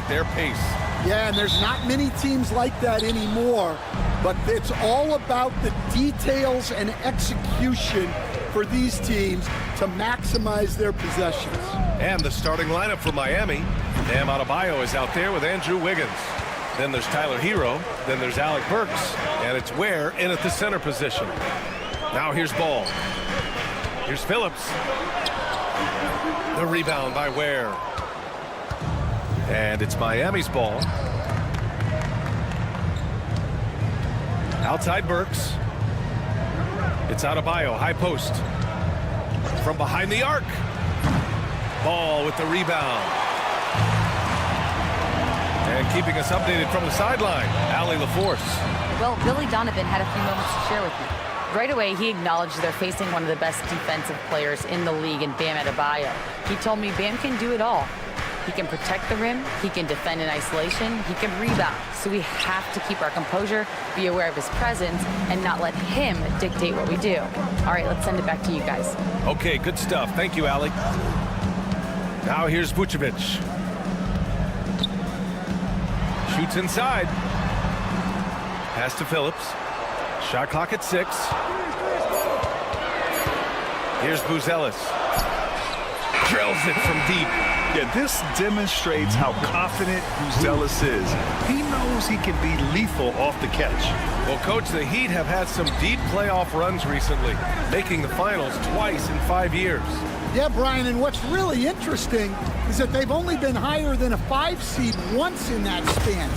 Their pace. Yeah, and there's not many teams like that anymore, but it's all about the details and execution for these teams to maximize their possessions. And the starting lineup for Miami. Bam Adebayo is out there with Andrew Wiggins. Then there's Tyler Hero. Then there's Alec Burks. And it's Ware in at the center position. Now here's Ball. Here's Phillips. The rebound by Ware. And it's Miami's ball. Outside Burks. It's Adebayo, high post. From behind the arc. Ball with the rebound. And keeping us updated from the sideline, Allie LaForce. Well, Billy Donovan had a few moments to share with me. Right away, he acknowledged they're facing one of the best defensive players in the league in Bam Adebayo. He told me Bam can do it all. He can protect the rim, he can defend in isolation, he can rebound. So we have to keep our composure, be aware of his presence, and not let him dictate what we do. All right, let's send it back to you guys. Okay, good stuff. Thank you, Allie. Now here's Vucevic. Shoots inside. Pass to Phillips. Shot clock at 6. Here's Buzelis. Drills it from deep. Yeah, this demonstrates how confident Buzelis is. He knows he can be lethal off the catch. Well, Coach, the Heat have had some deep playoff runs recently, making the finals twice in 5 years. Yeah, Brian, and what's really interesting is that they've only been higher than a 5 seed once in that span.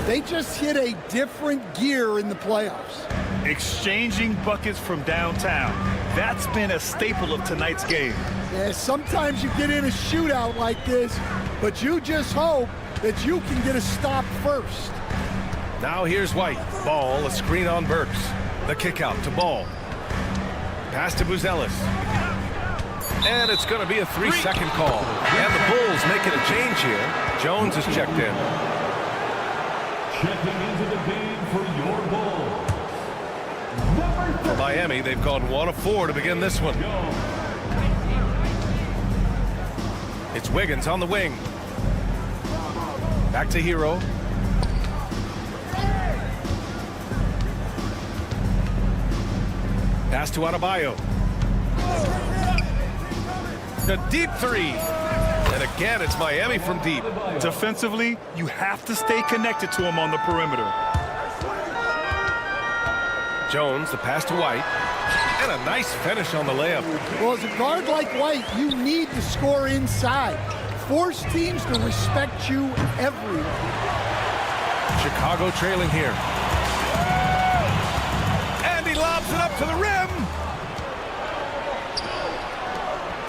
They just hit a different gear in the playoffs. Exchanging buckets from downtown. That's been a staple of tonight's game. Yeah, sometimes you get in a shootout like this, but you just hope that you can get a stop first. Now here's White. Ball, a screen on Burks. The kick out to Ball. Pass to Buzelis. And it's going to be a 3-second call. And the Bulls making a change here. Jones is checked in. Checking into the game for your Bulls. For Miami, they've gone 1 of 4 to begin this one. It's Wiggins on the wing. Back to Hero. Pass to Adebayo. The deep 3. And again, it's Miami from deep. Defensively, you have to stay connected to him on the perimeter. Jones, the pass to White. And a nice finish on the layup. Well, as a guard like White, you need to score inside. Force teams to respect you everywhere. Chicago trailing here. And he lobs it up to the rim.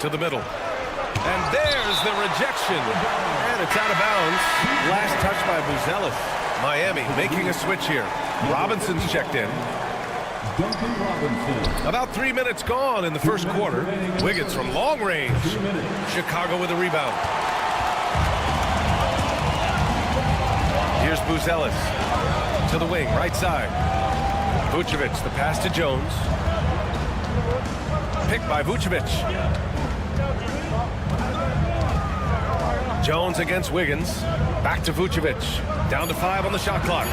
To the middle. And there's the rejection. And it's out of bounds. Last touch by Buzelis. Miami making a switch here. Robinson's checked in. About 3 minutes gone in the first quarter. Wiggins from long range. Chicago with a rebound. Here's Buzelis to the wing, right side. Vucevic, the pass to Jones. Picked by Vucevic. Jones against Wiggins. Back to Vucevic. Down to 5 on the shot clock.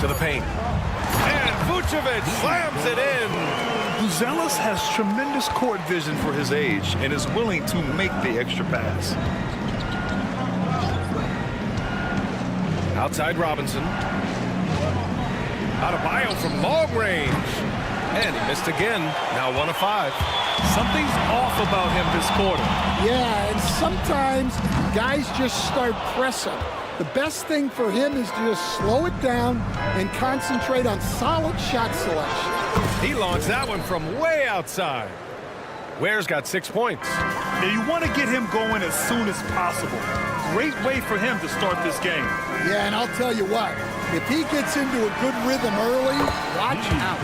To the paint. And Vucevic slams it in. Buzelis has tremendous court vision for his age and is willing to make the extra pass. Outside Robinson. Adebayo from long range. And he missed again. Now 1 of 5. Something's off about him this quarter. Yeah, and sometimes guys just start pressing. The best thing for him is to just slow it down and concentrate on solid shot selection. He launched that one from way outside. Ware's got 6 points. And you want to get him going as soon as possible. Great way for him to start this game. Yeah, and I'll tell you what, if he gets into a good rhythm early, watch out.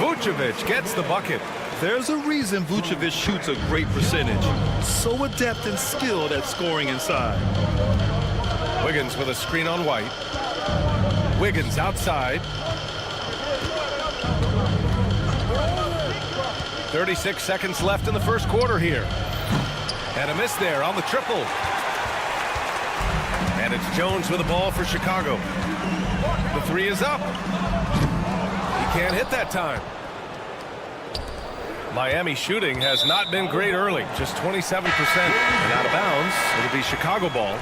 Vucevic gets the bucket. There's a reason Vucevic shoots a great percentage. So adept and skilled at scoring inside. Wiggins with a screen on White. Wiggins outside. 36 seconds left in the first quarter here. And a miss there on the triple. And it's Jones with the ball for Chicago. The three is up. He can't hit that time. Miami shooting has not been great early, just 27%. And out of bounds, it'll be Chicago ball.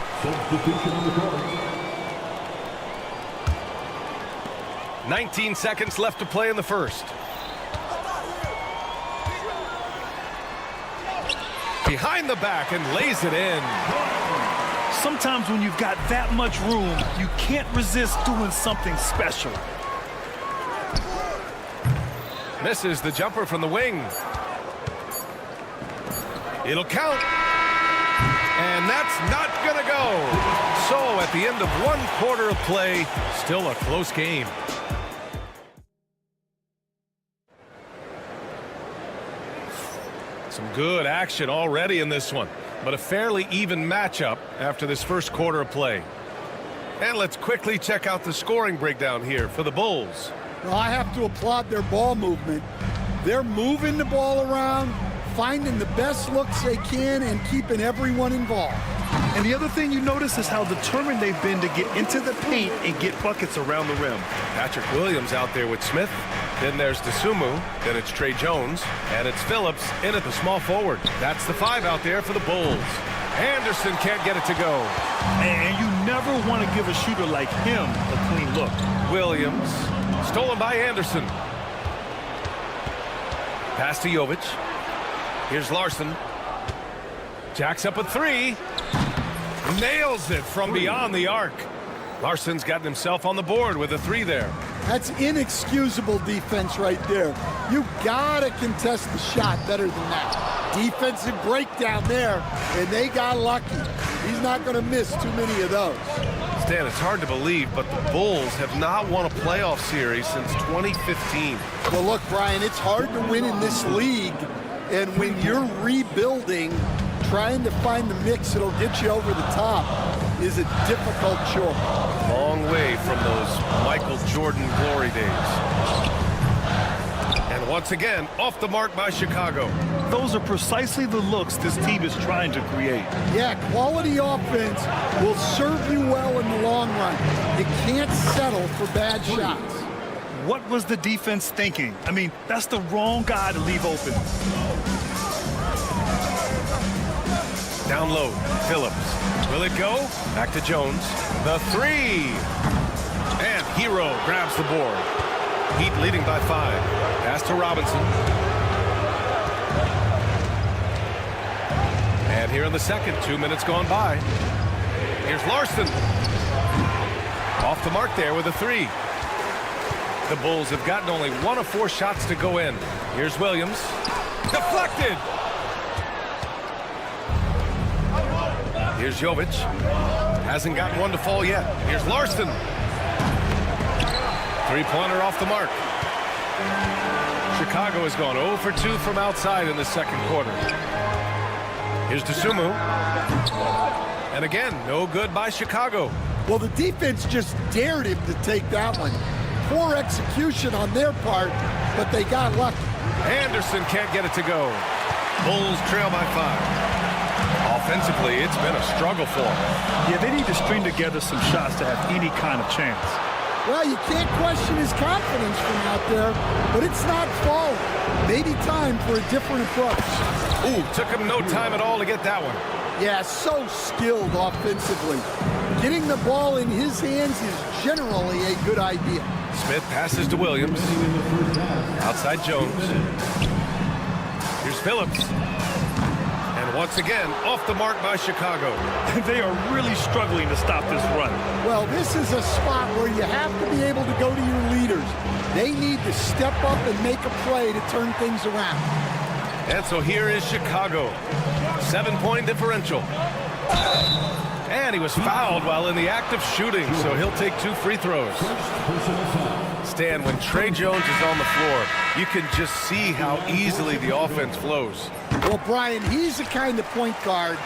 19 seconds left to play in the first. Behind the back and lays it in. Sometimes when you've got that much room, you can't resist doing something special. Misses the jumper from the wing. It'll count. And that's not going to go. So at the end of one quarter of play, still a close game. Some good action already in this one, but a fairly even matchup after this first quarter of play. And let's quickly check out the scoring breakdown here for the Bulls. Well, I have to applaud their ball movement. They're moving the ball around, finding the best looks they can, and keeping everyone involved. And the other thing you notice is how determined they've been to get into the paint and get buckets around the rim. Patrick Williams out there with Smith. Then there's Dosunmu. Then it's Trey Jones. And it's Phillips in at the small forward. That's the 5 out there for the Bulls. Anderson can't get it to go. And you never want to give a shooter like him a clean look. Williams. Stolen by Anderson. Pass to Jovic. Here's Larson. Jacks up a 3. Nails it from beyond the arc. Larson's gotten himself on the board with a 3 there. That's inexcusable defense right there. You gotta contest the shot better than that. Defensive breakdown there, and they got lucky. He's not gonna miss too many of those. Stan, it's hard to believe, but the Bulls have not won a playoff series since 2015. Well, look, Brian, it's hard to win in this league, and when you're rebuilding, trying to find the mix that'll get you over the top is a difficult chore. Long way from those Michael Jordan glory days. And once again, off the mark by Chicago. Those are precisely the looks this team is trying to create. Yeah, quality offense will serve you well in the long run. You can't settle for bad shots. What was the defense thinking? I mean, that's the wrong guy to leave open. Down low, Phillips. Will it go? Back to Jones. The 3. And Hero grabs the board. Heat leading by 5. Pass to Robinson. And here in the second, 2 minutes gone by. Here's Larson. Off the mark there with a 3. The Bulls have gotten only 1 of 4 shots to go in. Here's Williams. Deflected. Here's Jovic. Hasn't gotten one to fall yet. Here's Larson. 3-pointer off the mark. Chicago has gone 0 for 2 from outside in the second quarter. Here's Dosunmu. And again, no good by Chicago. Well, the defense just dared him to take that one. Poor execution on their part, but they got lucky. Anderson can't get it to go. Bulls trail by 5. Offensively, it's been a struggle for them. Yeah, they need to string together some shots to have any kind of chance. Well, you can't question his confidence from out there, but it's not falling. Maybe time for a different approach. Ooh, took him no time at all to get that one. Yeah, so skilled offensively. Getting the ball in his hands is generally a good idea. Smith passes to Williams. Outside Jones. Here's Phillips. And once again, off the mark by Chicago. They are really struggling to stop this run. Well, this is a spot where you have to be able to go to your leaders. They need to step up and make a play to turn things around. And so here is Chicago. 7-point differential. And he was fouled while in the act of shooting, so he'll take 2 free throws. Stan, when Trey Jones is on the floor, you can just see how easily the offense flows. Well, Brian, he's the kind of point guard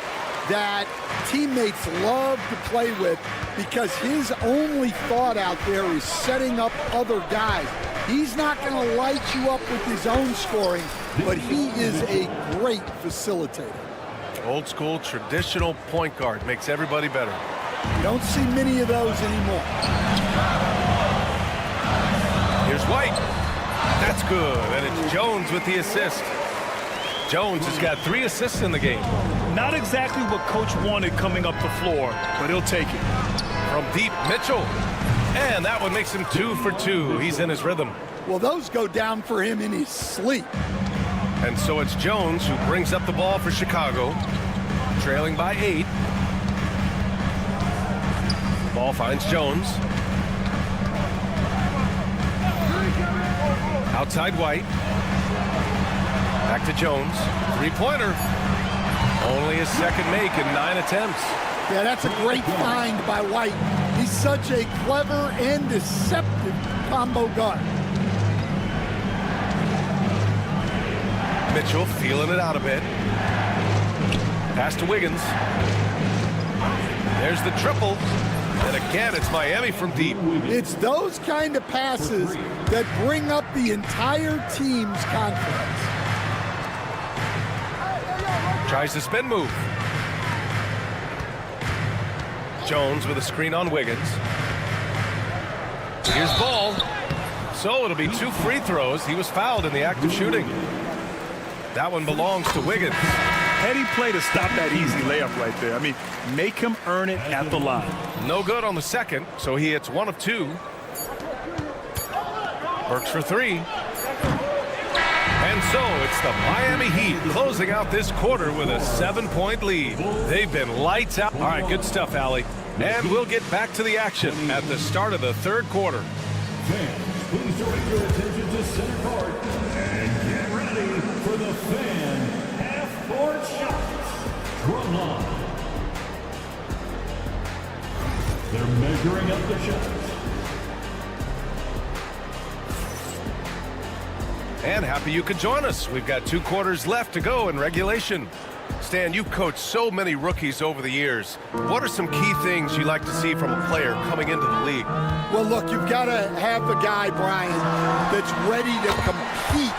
that teammates love to play with because his only thought out there is setting up other guys. He's not going to light you up with his own scoring, but he is a great facilitator. Old school, traditional point guard makes everybody better. You don't see many of those anymore. Here's White. That's good, and it's Jones with the assist. Jones has got 3 assists in the game. Not exactly what Coach wanted coming up the floor, but he'll take it. From deep, Mitchell. And that one makes him 2 for 2. He's in his rhythm. Well, those go down for him in his sleep. And so it's Jones who brings up the ball for Chicago, trailing by 8. Ball finds Jones. Outside White. Back to Jones. 3-pointer. Only his second make in 9 attempts. Yeah, that's a great find by White. He's such a clever and deceptive combo guard. Mitchell feeling it out a bit. Pass to Wiggins. There's the triple. And again, it's Miami from deep. It's those kind of passes that bring up the entire team's confidence. Tries the spin move. Jones with a screen on Wiggins. Here's Ball. So it'll be 2 free throws. He was fouled in the act of shooting. That one belongs to Wiggins. Heady play to stop that easy layup right there. I mean, make him earn it at the line. No good on the second, so he hits 1 of 2. Works for 3. And so it's the Miami Heat closing out this quarter with a 7-point lead. They've been lights out. All right, good stuff, Allie. And we'll get back to the action at the start of the 3rd quarter. Fans, please direct your attention to center court and get ready for the Fan half-court shots. Drum line. They're measuring up the shots. And happy you could join us. We've got 2 quarters left to go in regulation. Stan, you've coached so many rookies over the years. What are some key things you like to see from a player coming into the league? Well, look, you've got to have the guy, Brian, that's ready to compete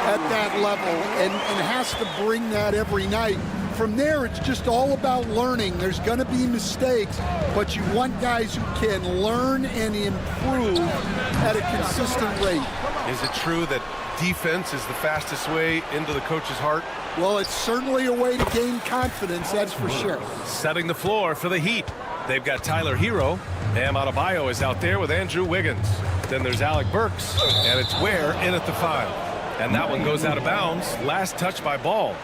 at that level and has to bring that every night. From there, it's just all about learning. There's going to be mistakes, but you want guys who can learn and improve at a consistent rate. Is it true that defense is the fastest way into the coach's heart? Well, it's certainly a way to gain confidence, that's for sure. Setting the floor for the Heat. They've got Tyler Hero. Bam Adebayo is out there with Andrew Wiggins. Then there's Alec Burks, and it's Ware in at the 5. And that one goes out of bounds. Last touch by Ball.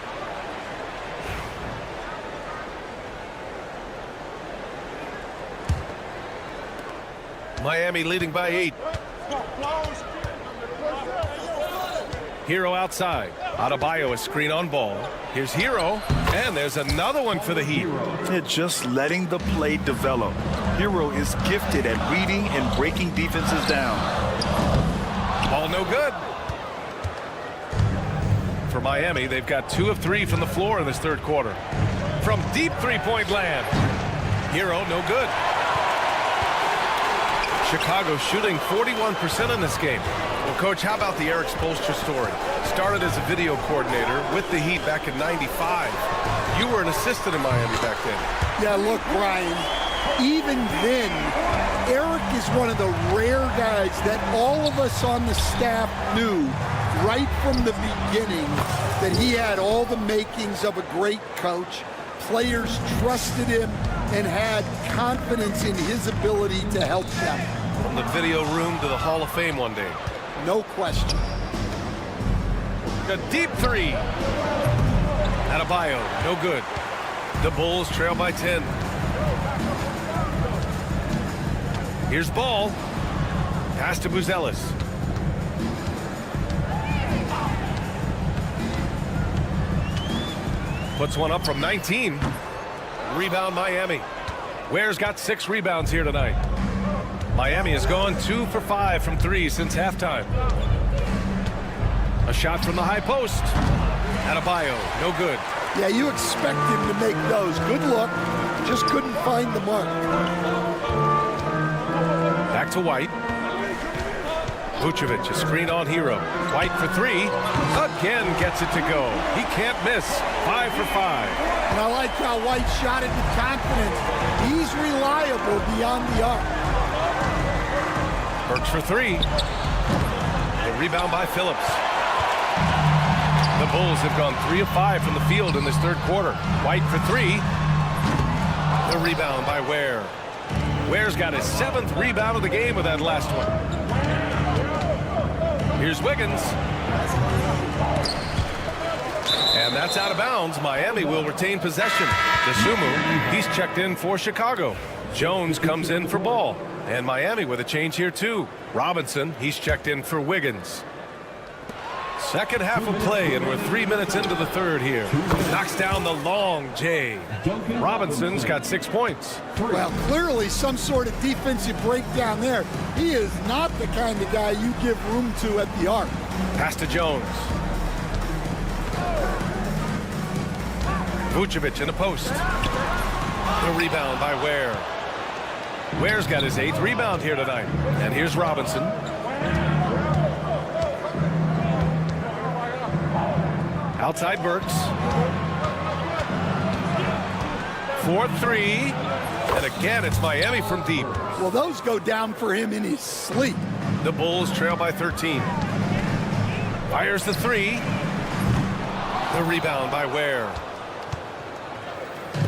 Miami leading by 8. Hero outside. Adebayo, a screen on Ball. Here's Hero, and there's another one for the Heat. They're just letting the play develop. Hero is gifted at reading and breaking defenses down. Ball no good. For Miami, they've got 2 of 3 from the floor in this 3rd quarter. From deep 3-point land. Hero, no good. Chicago shooting 41% in this game. Well, Coach, how about the Eric Spoelstra story? Started as a video coordinator with the Heat back in '95. You were an assistant in Miami back then. Yeah, look, Brian, even then, Eric is one of the rare guys that all of us on the staff knew right from the beginning that he had all the makings of a great coach. Players trusted him and had confidence in his ability to help them. From the video room to the Hall of Fame one day. No question. A deep three. Adebayo, no good. The Bulls trail by 10. Here's Ball. Pass to Buzelis. Puts one up from 19. Rebound Miami. Ware's got 6 rebounds here tonight. Miami has gone 2 for 5 from 3 since halftime. A shot from the high post. Adebayo, no good. Yeah, you expect him to make those. Good look. Just couldn't find the mark. Back to White. Vucevic, a screen on Hero. White for 3. Again gets it to go. He can't miss. 5 for 5. And I like how White shot it with confidence. He's reliable beyond the arc. Burks for 3. The rebound by Phillips. The Bulls have gone 3 of 5 from the field in this third quarter. White for 3. The rebound by Ware. Ware's got his 7th rebound of the game with that last one. Here's Wiggins. And that's out of bounds. Miami will retain possession. DeSumo, he's checked in for Chicago. Jones comes in for Ball. And Miami with a change here too. Robinson, he's checked in for Wiggins. Second half of play, and we're 3 minutes into the third here. Knocks down the long J. Robinson's got 6 points. Well, clearly some sort of defensive breakdown there. He is not the kind of guy you give room to at the arc. Pass to Jones. Vucevic in the post. The rebound by Ware. Ware's got his 8th rebound here tonight. And here's Robinson. Outside Burks. 4-3. And again, it's Miami from deep. Well, those go down for him in his sleep. The Bulls trail by 13. Fires the 3. The rebound by Ware.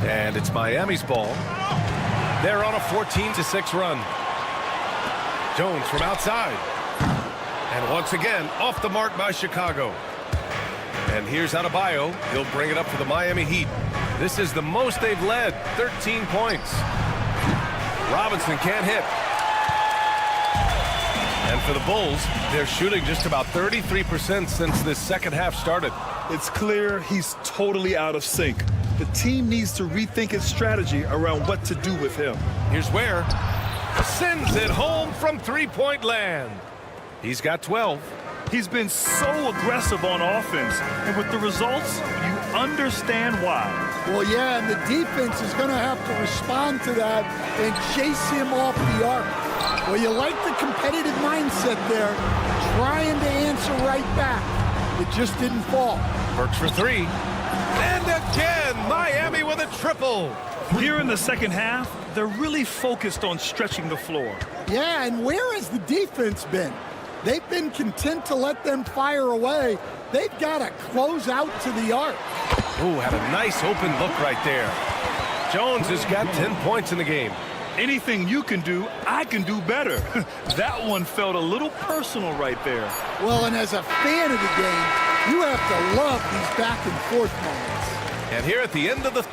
And it's Miami's ball. They're on a 14-6 run. Jones from outside. And once again, off the mark by Chicago. And here's Adebayo. He'll bring it up for the Miami Heat. This is the most they've led, 13 points. Robinson can't hit. And for the Bulls, they're shooting just about 33% since this second half started. It's clear he's totally out of sync. The team needs to rethink its strategy around what to do with him. Here's Ware. Sends it home from three-point land. He's got 12. He's been so aggressive on offense, and with the results, you understand why. Well, yeah, and the defense is going to have to respond to that and chase him off the arc. Well, you like the competitive mindset there, trying to answer right back. It just didn't fall. Burks for 3. And again, Miami with a triple. Here in the second half, they're really focused on stretching the floor. Yeah, and where has the defense been? They've been content to let them fire away. They've got to close out to the arc. Oh, had a nice open look right there. Jones has got 10 points in the game. Anything you can do, I can do better. That one felt a little personal right there. Well, and as a fan of the game, you have to love these back and forth moments. And here at the end of the...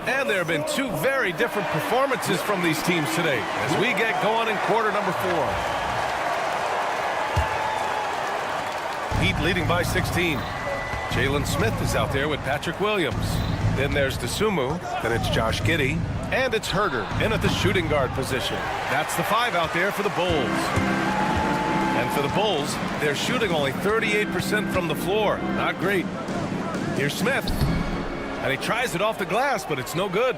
And there have been 2 very different performances from these teams today as we get going in quarter number 4. Heat leading by 16. Jalen Smith is out there with Patrick Williams. Then there's DeSumo. Then it's Josh Giddey. And it's Herter in at the shooting guard position. That's the 5 out there for the Bulls. And for the Bulls, they're shooting only 38% from the floor. Not great. Here's Smith. And he tries it off the glass, but it's no good.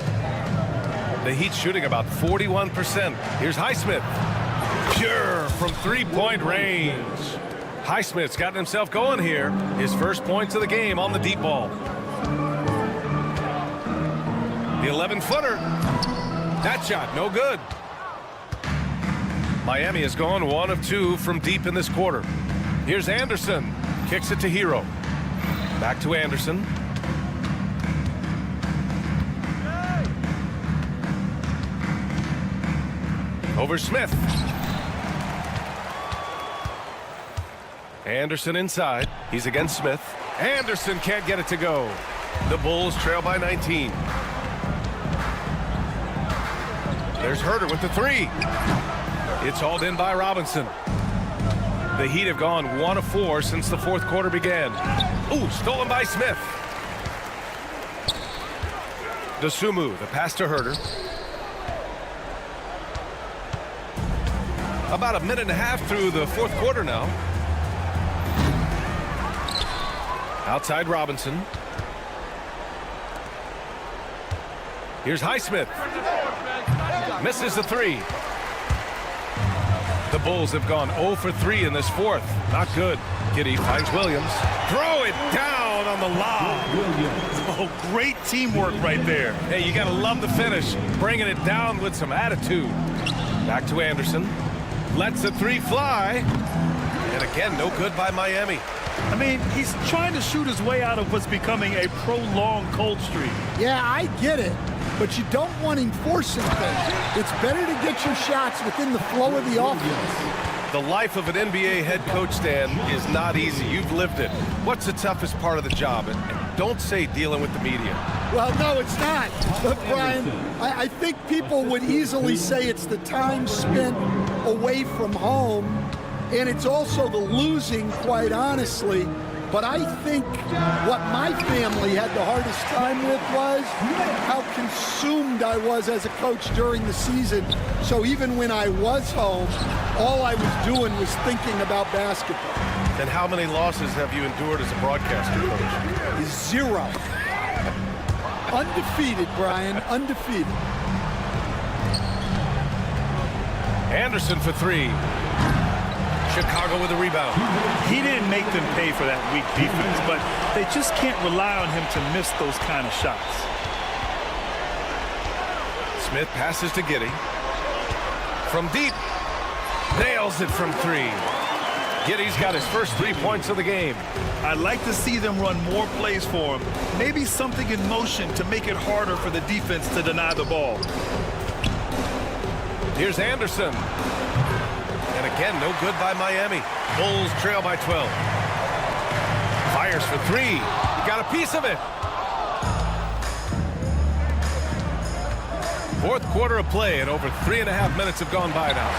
The Heat shooting about 41%. Here's Highsmith. Pure from three-point range. Highsmith's gotten himself going here. His first points of the game on the deep ball. The 11-footer. That shot, no good. Miami has gone 1 of 2 from deep in this quarter. Here's Anderson. Kicks it to Hero. Back to Anderson. Over Smith. Anderson inside. He's against Smith. Anderson can't get it to go. The Bulls trail by 19. There's Herter with the three. It's hauled in by Robinson. The Heat have gone 1 of 4 since the fourth quarter began. Ooh, stolen by Smith. Dosunmu, the pass to Herter. About a minute and a half through the fourth quarter now. Outside Robinson. Here's Highsmith. Misses the three. The Bulls have gone 0 for 3 in this fourth. Not good. Giddey finds Williams. Throw it down on the lob. Oh, great teamwork right there. Hey, you got to love the finish. Bringing it down with some attitude. Back to Anderson. Lets the three fly. And again, no good by Miami. I mean, he's trying to shoot his way out of what's becoming a prolonged cold streak. Yeah, I get it. But you don't want him forcing things. It's better to get your shots within the flow of the offense. The life of an NBA head coach, Stan, is not easy. You've lived it. What's the toughest part of the job? And don't say dealing with the media. Well, no, it's not. But, Brian, I think people would easily say it's the time spent away from home, and it's also the losing, quite honestly. But I think what my family had the hardest time with was how consumed I was as a coach during the season. So even when I was home, all I was doing was thinking about basketball. And how many losses have you endured as a broadcaster, coach? 0. Undefeated, Brian, undefeated. Anderson for three. Chicago with a rebound. He didn't make them pay for that weak defense, but they just can't rely on him to miss those kind of shots. Smith passes to Giddey. From deep. Nails it from three. Giddey's got his first 3 points of the game. I'd like to see them run more plays for him. Maybe something in motion to make it harder for the defense to deny the ball. Here's Anderson. And again, no good by Miami. Bulls trail by 12. Fires for three. He got a piece of it. Fourth quarter of play, and over 3.5 minutes have gone by now.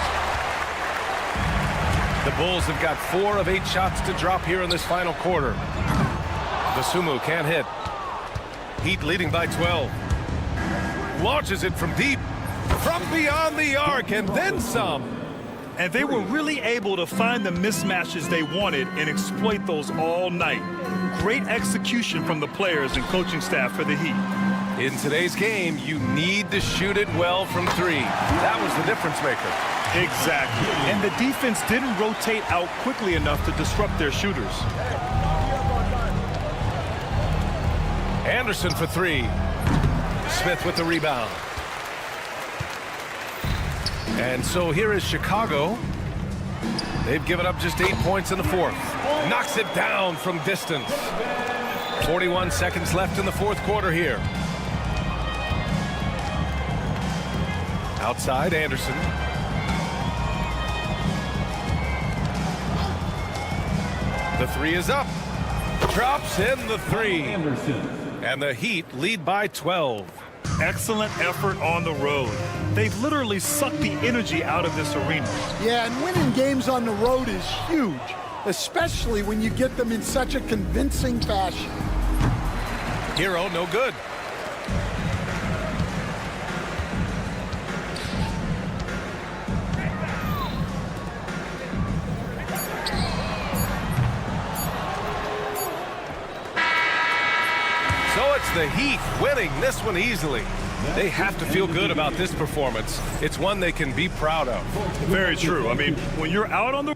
The Bulls have got 4 of 8 shots to drop here in this final quarter. Dosunmu can't hit. Heat leading by 12. Launches it from deep. From beyond the arc, and then some. And they were really able to find the mismatches they wanted and exploit those all night. Great execution from the players and coaching staff for the Heat. In today's game, you need to shoot it well from three. That was the difference maker. Exactly. And the defense didn't rotate out quickly enough to disrupt their shooters. Anderson for three. Smith with the rebound. And so here is Chicago. They've given up just 8 points in the fourth. Knocks it down from distance. 41 seconds left in the fourth quarter here. Outside, Anderson. The three is up. Drops in the three. And the Heat lead by 12. Excellent effort on the road. They've literally sucked the energy out of this arena. Yeah, and winning games on the road is huge, especially when you get them in such a convincing fashion. Hero, no good. The Heat winning this one easily. They have to feel good about this performance. It's one they can be proud of. Very true. I mean, when you're out on the